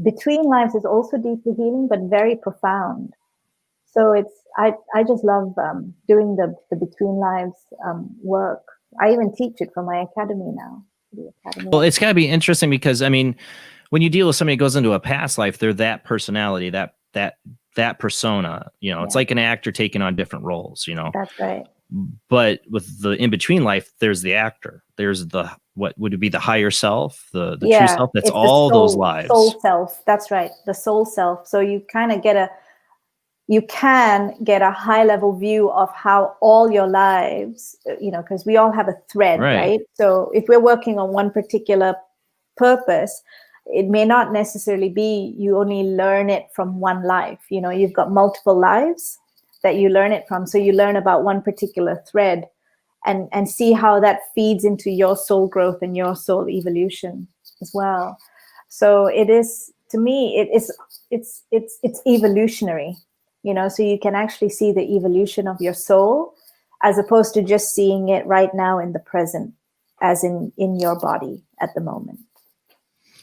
Between lives is also deeply healing, but very profound. So I just love doing the between lives work. I even teach it for my academy now. The academy. Well, it's got to be interesting because, I mean, when you deal with somebody who goes into a past life, they're that personality, that persona, it's like an actor taking on different roles, That's right. But with the in-between life, there's the actor. There's what would it be, the higher self, the true self? That's all those lives. Soul self. That's right. The soul self. So you kind of you can get a high level view of how all your lives, because we all have a thread, right? So if we're working on one particular purpose, it may not necessarily be you only learn it from one life. You've got multiple lives that you learn it from. So you learn about one particular thread and see how that feeds into your soul growth and your soul evolution as well. So it is, to me, it's evolutionary, so you can actually see the evolution of your soul as opposed to just seeing it right now in the present, as in your body at the moment.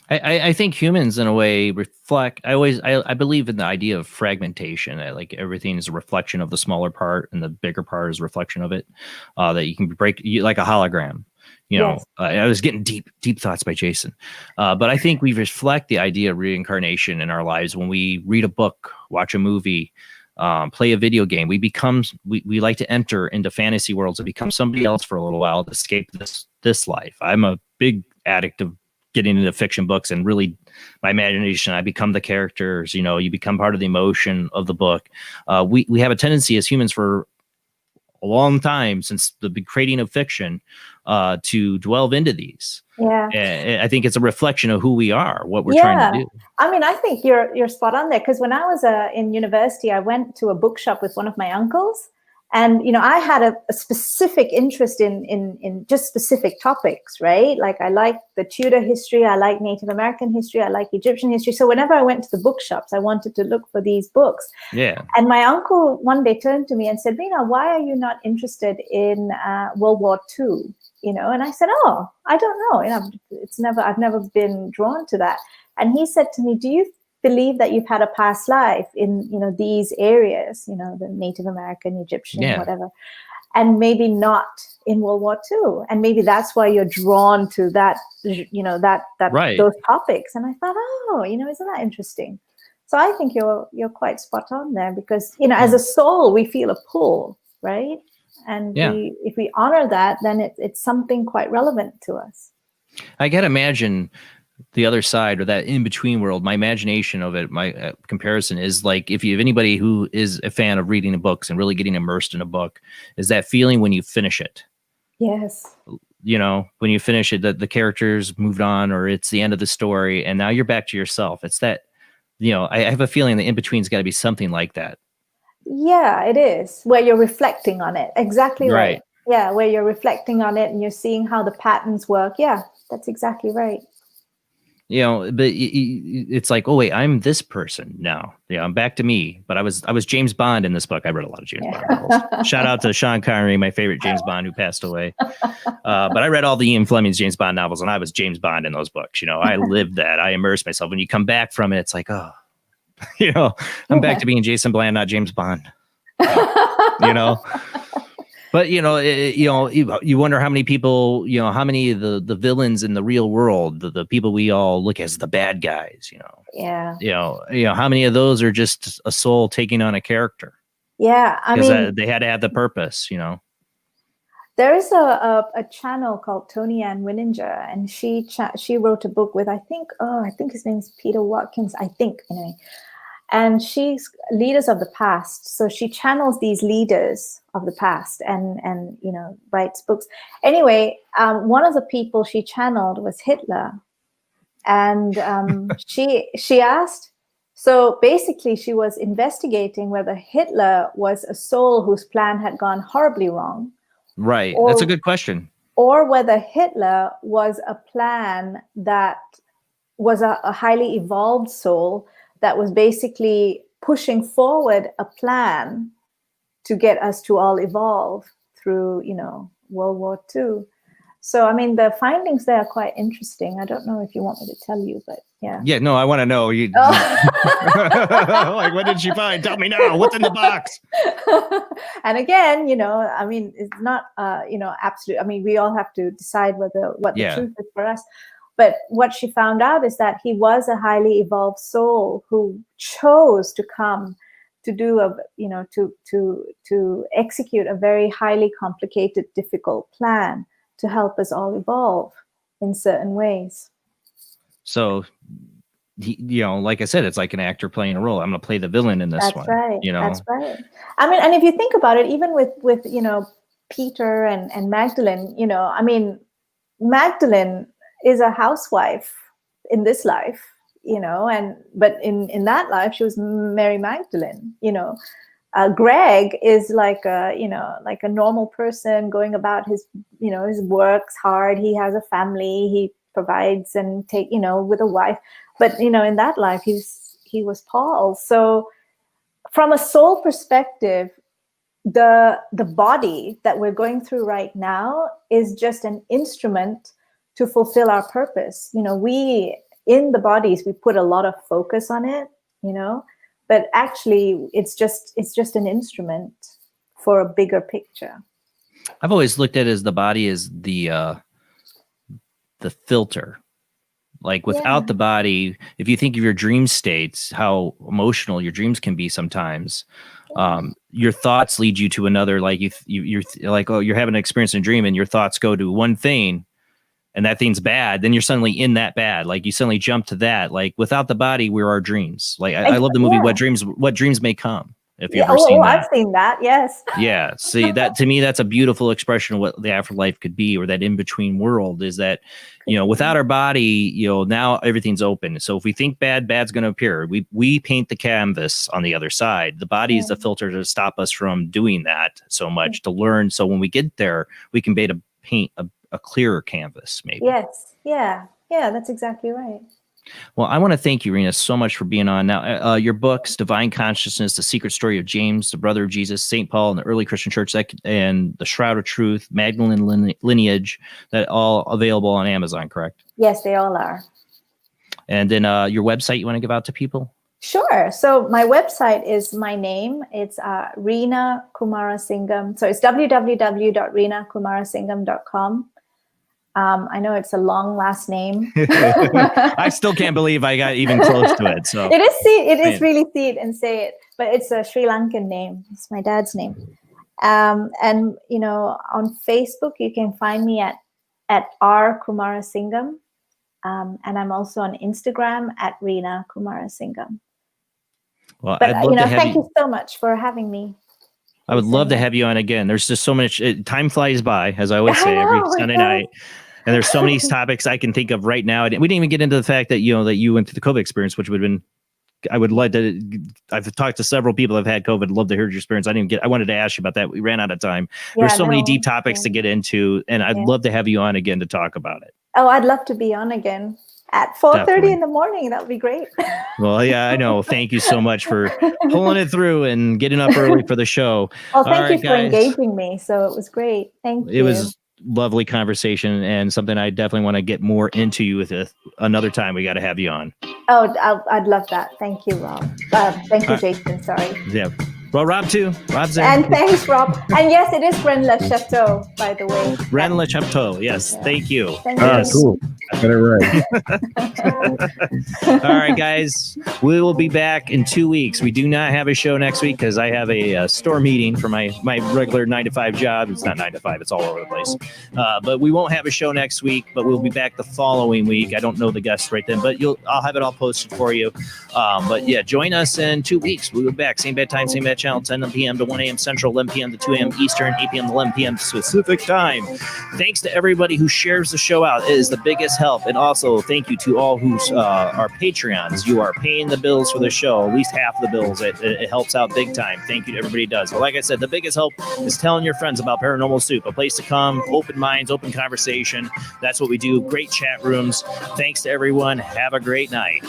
I think humans, in a way, reflect. I believe in the idea of fragmentation. Like everything is a reflection of the smaller part, and the bigger part is a reflection of it. That you can break, like a hologram. Yes. I was getting deep thoughts by Jason, but I think we reflect the idea of reincarnation in our lives when we read a book, watch a movie, play a video game. We like to enter into fantasy worlds and become somebody else for a little while to escape this life. I'm a big addict of getting into fiction books, and really my imagination, I become the characters, you become part of the emotion of the book. We have a tendency as humans for a long time, since the creating of fiction, to delve into these. Yeah. I think it's a reflection of who we are, what we're trying to do. I mean, I think you're spot on there, because when I was in university, I went to a bookshop with one of my uncles. And, I had a specific interest in just specific topics, right? Like I like the Tudor history, I like Native American history, I like Egyptian history. So whenever I went to the bookshops, I wanted to look for these books. Yeah. And my uncle one day turned to me and said, Reena, why are you not interested in World War II? And I said, oh, I don't know. I've never been drawn to that. And he said to me, do you believe that you've had a past life in these areas, the Native American, Egyptian, whatever, and maybe not in World War II, and maybe that's why you're drawn to that, right, those topics. And I thought, oh, isn't that interesting? So I think you're quite spot on there, because as a soul we feel a pull, right? And if we honor that, then it's something quite relevant to us. I can't imagine the other side, or that in-between world. My imagination of it, my comparison is like, if you have anybody who is a fan of reading the books and really getting immersed in a book, is that feeling when you finish it. Yes. When you finish it, the characters moved on, or it's the end of the story, and now you're back to yourself. It's that, I have a feeling the in-between's got to be something like that. Yeah, it is, where you're reflecting on it. Exactly right. Yeah, where you're reflecting on it and you're seeing how the patterns work. Yeah, that's exactly right. But it's like, oh wait, I'm this person now. I'm back to me. But I was James Bond in this book. I read a lot of James Bond novels. Shout out to Sean Connery, my favorite James Bond, who passed away. But I read all the Ian Fleming's James Bond novels, and I was James Bond in those books. I lived that. I immersed myself. When you come back from it, it's like, oh, I'm back to being Jason Bland, not James Bond. But you wonder how many people, how many of the villains in the real world, the people we all look as the bad guys, Yeah. How many of those are just a soul taking on a character? Yeah, I mean, they had to have the purpose, There is a channel called Tony Ann Winninger, and she wrote a book with I think his name is Peter Watkins, anyway. And she's leaders of the past. So she channels these leaders of the past and writes books. Anyway, one of the people she channeled was Hitler. And she asked, so basically she was investigating whether Hitler was a soul whose plan had gone horribly wrong. Right. That's a good question. Or whether Hitler was a plan that was a highly evolved soul that was basically pushing forward a plan to get us to all evolve through, World War II. So, I mean, the findings there are quite interesting. I don't know if you want me to tell you, but yeah. Yeah, no, I want to know. You like, what did she find? Tell me now. What's in the box? And again, I mean, it's not, absolute. I mean, we all have to decide what the truth is for us. But what she found out is that he was a highly evolved soul who chose to come to do to execute a very highly complicated, difficult plan to help us all evolve in certain ways. So, like I said, it's like an actor playing a role. I'm going to play the villain in this one. Right. That's right. I mean, and if you think about it, even with Peter and Magdalene, I mean, Magdalene is a housewife in this life, but in that life she was Mary Magdalene. Greg is like a normal person going about his works hard. He has a family. He provides and with a wife. But in that life he was Paul. So from a soul perspective, the body that we're going through right now is just an instrument to fulfill our purpose. We in the bodies, we put a lot of focus on it, but actually it's just an instrument for a bigger picture. I've always looked at it as the body as the filter. Like without the body, if you think of your dream states, how emotional your dreams can be sometimes, your thoughts lead you to another. Like you're like, oh, you're having an experience in a dream and your thoughts go to one thing and that thing's bad. Then you're suddenly in that bad. Like you suddenly jump to that. Like without the body, we're our dreams. Like I love the movie, What Dreams May Come. If you've ever seen that. I've seen that. Yes. Yeah. See, that to me, that's a beautiful expression of what the afterlife could be, or that in-between world is that, without our body, now everything's open. So if we think bad's going to appear. We paint the canvas on the other side. The body is the filter to stop us from doing that so much, to learn. So when we get there, we can paint a clearer canvas, maybe. Yes. Yeah. Yeah. That's exactly right. Well, I want to thank you, Reena, so much for being on. Now, your books, Divine Consciousness, The Secret Story of James, the Brother of Jesus, St. Paul, and the Early Christian Church, and The Shrouded Truth, Magdalene Lineage, that all available on Amazon, correct? Yes, they all are. And then your website you want to give out to people? Sure. So my website is my name. It's Reena Kumarasingham. So it's www.reenakumarasingham.com. I know it's a long last name. I still can't believe I got even close to it. So it is really see it and say it, but it's a Sri Lankan name. It's my dad's name. And on Facebook you can find me at R Kumarasingham, and I'm also on Instagram at Reena Kumarasingham. Well, but thank you so much for having me. I would love to have you on again. There's just so much. Time flies by, as I always say, every Sunday night. And there's so many topics I can think of right now. We didn't even get into the fact that, that you went through the COVID experience, which would have been, I would like to, I've talked to several people that have had COVID. Love to hear your experience. I wanted to ask you about that. We ran out of time. There's so many deep topics to get into, and I'd love to have you on again to talk about it. Oh, I'd love to be on again at 4:30 in the morning. That would be great. Well, yeah, I know. Thank you so much for pulling it through and getting up early for the show. Well, thank you for engaging me. So it was great. Thank you. It was lovely conversation and something I definitely want to get more into you with another time. We got to have you on. Oh, I'd love that. Thank you, Rob. Thank you, Jason. Sorry. Yeah. Well, Rob too. Rob's there. And thanks, Rob. And yes, it is Rennes Le Chateau, by the way. Rennes Le Chateau. Yes. Thank you. Thank you. Cool. I got it right. All right, guys. We will be back in 2 weeks. We do not have a show next week because I have a store meeting for my regular 9-to-5 job. It's not 9 to 5. It's all over the place. But we won't have a show next week, but we'll be back the following week. I don't know the guests right then, but I'll have it all posted for you. But yeah, join us in 2 weeks. We'll be back. Same bad time, same bad channel, 10 p.m. to 1 a.m. Central, 11 p.m. to 2 a.m. Eastern, 8 p.m. to 11 p.m. Pacific time. Thanks to everybody who shares the show out. It is the biggest help. And also thank you to all who are Patreons. You are paying the bills for the show, at least half of the bills. It helps out big time. Thank you to everybody who does. But like I said, the biggest help is telling your friends about Paranormal Soup, a place to come, open minds, open conversation. That's what we do. Great chat rooms. Thanks to everyone. Have a great night.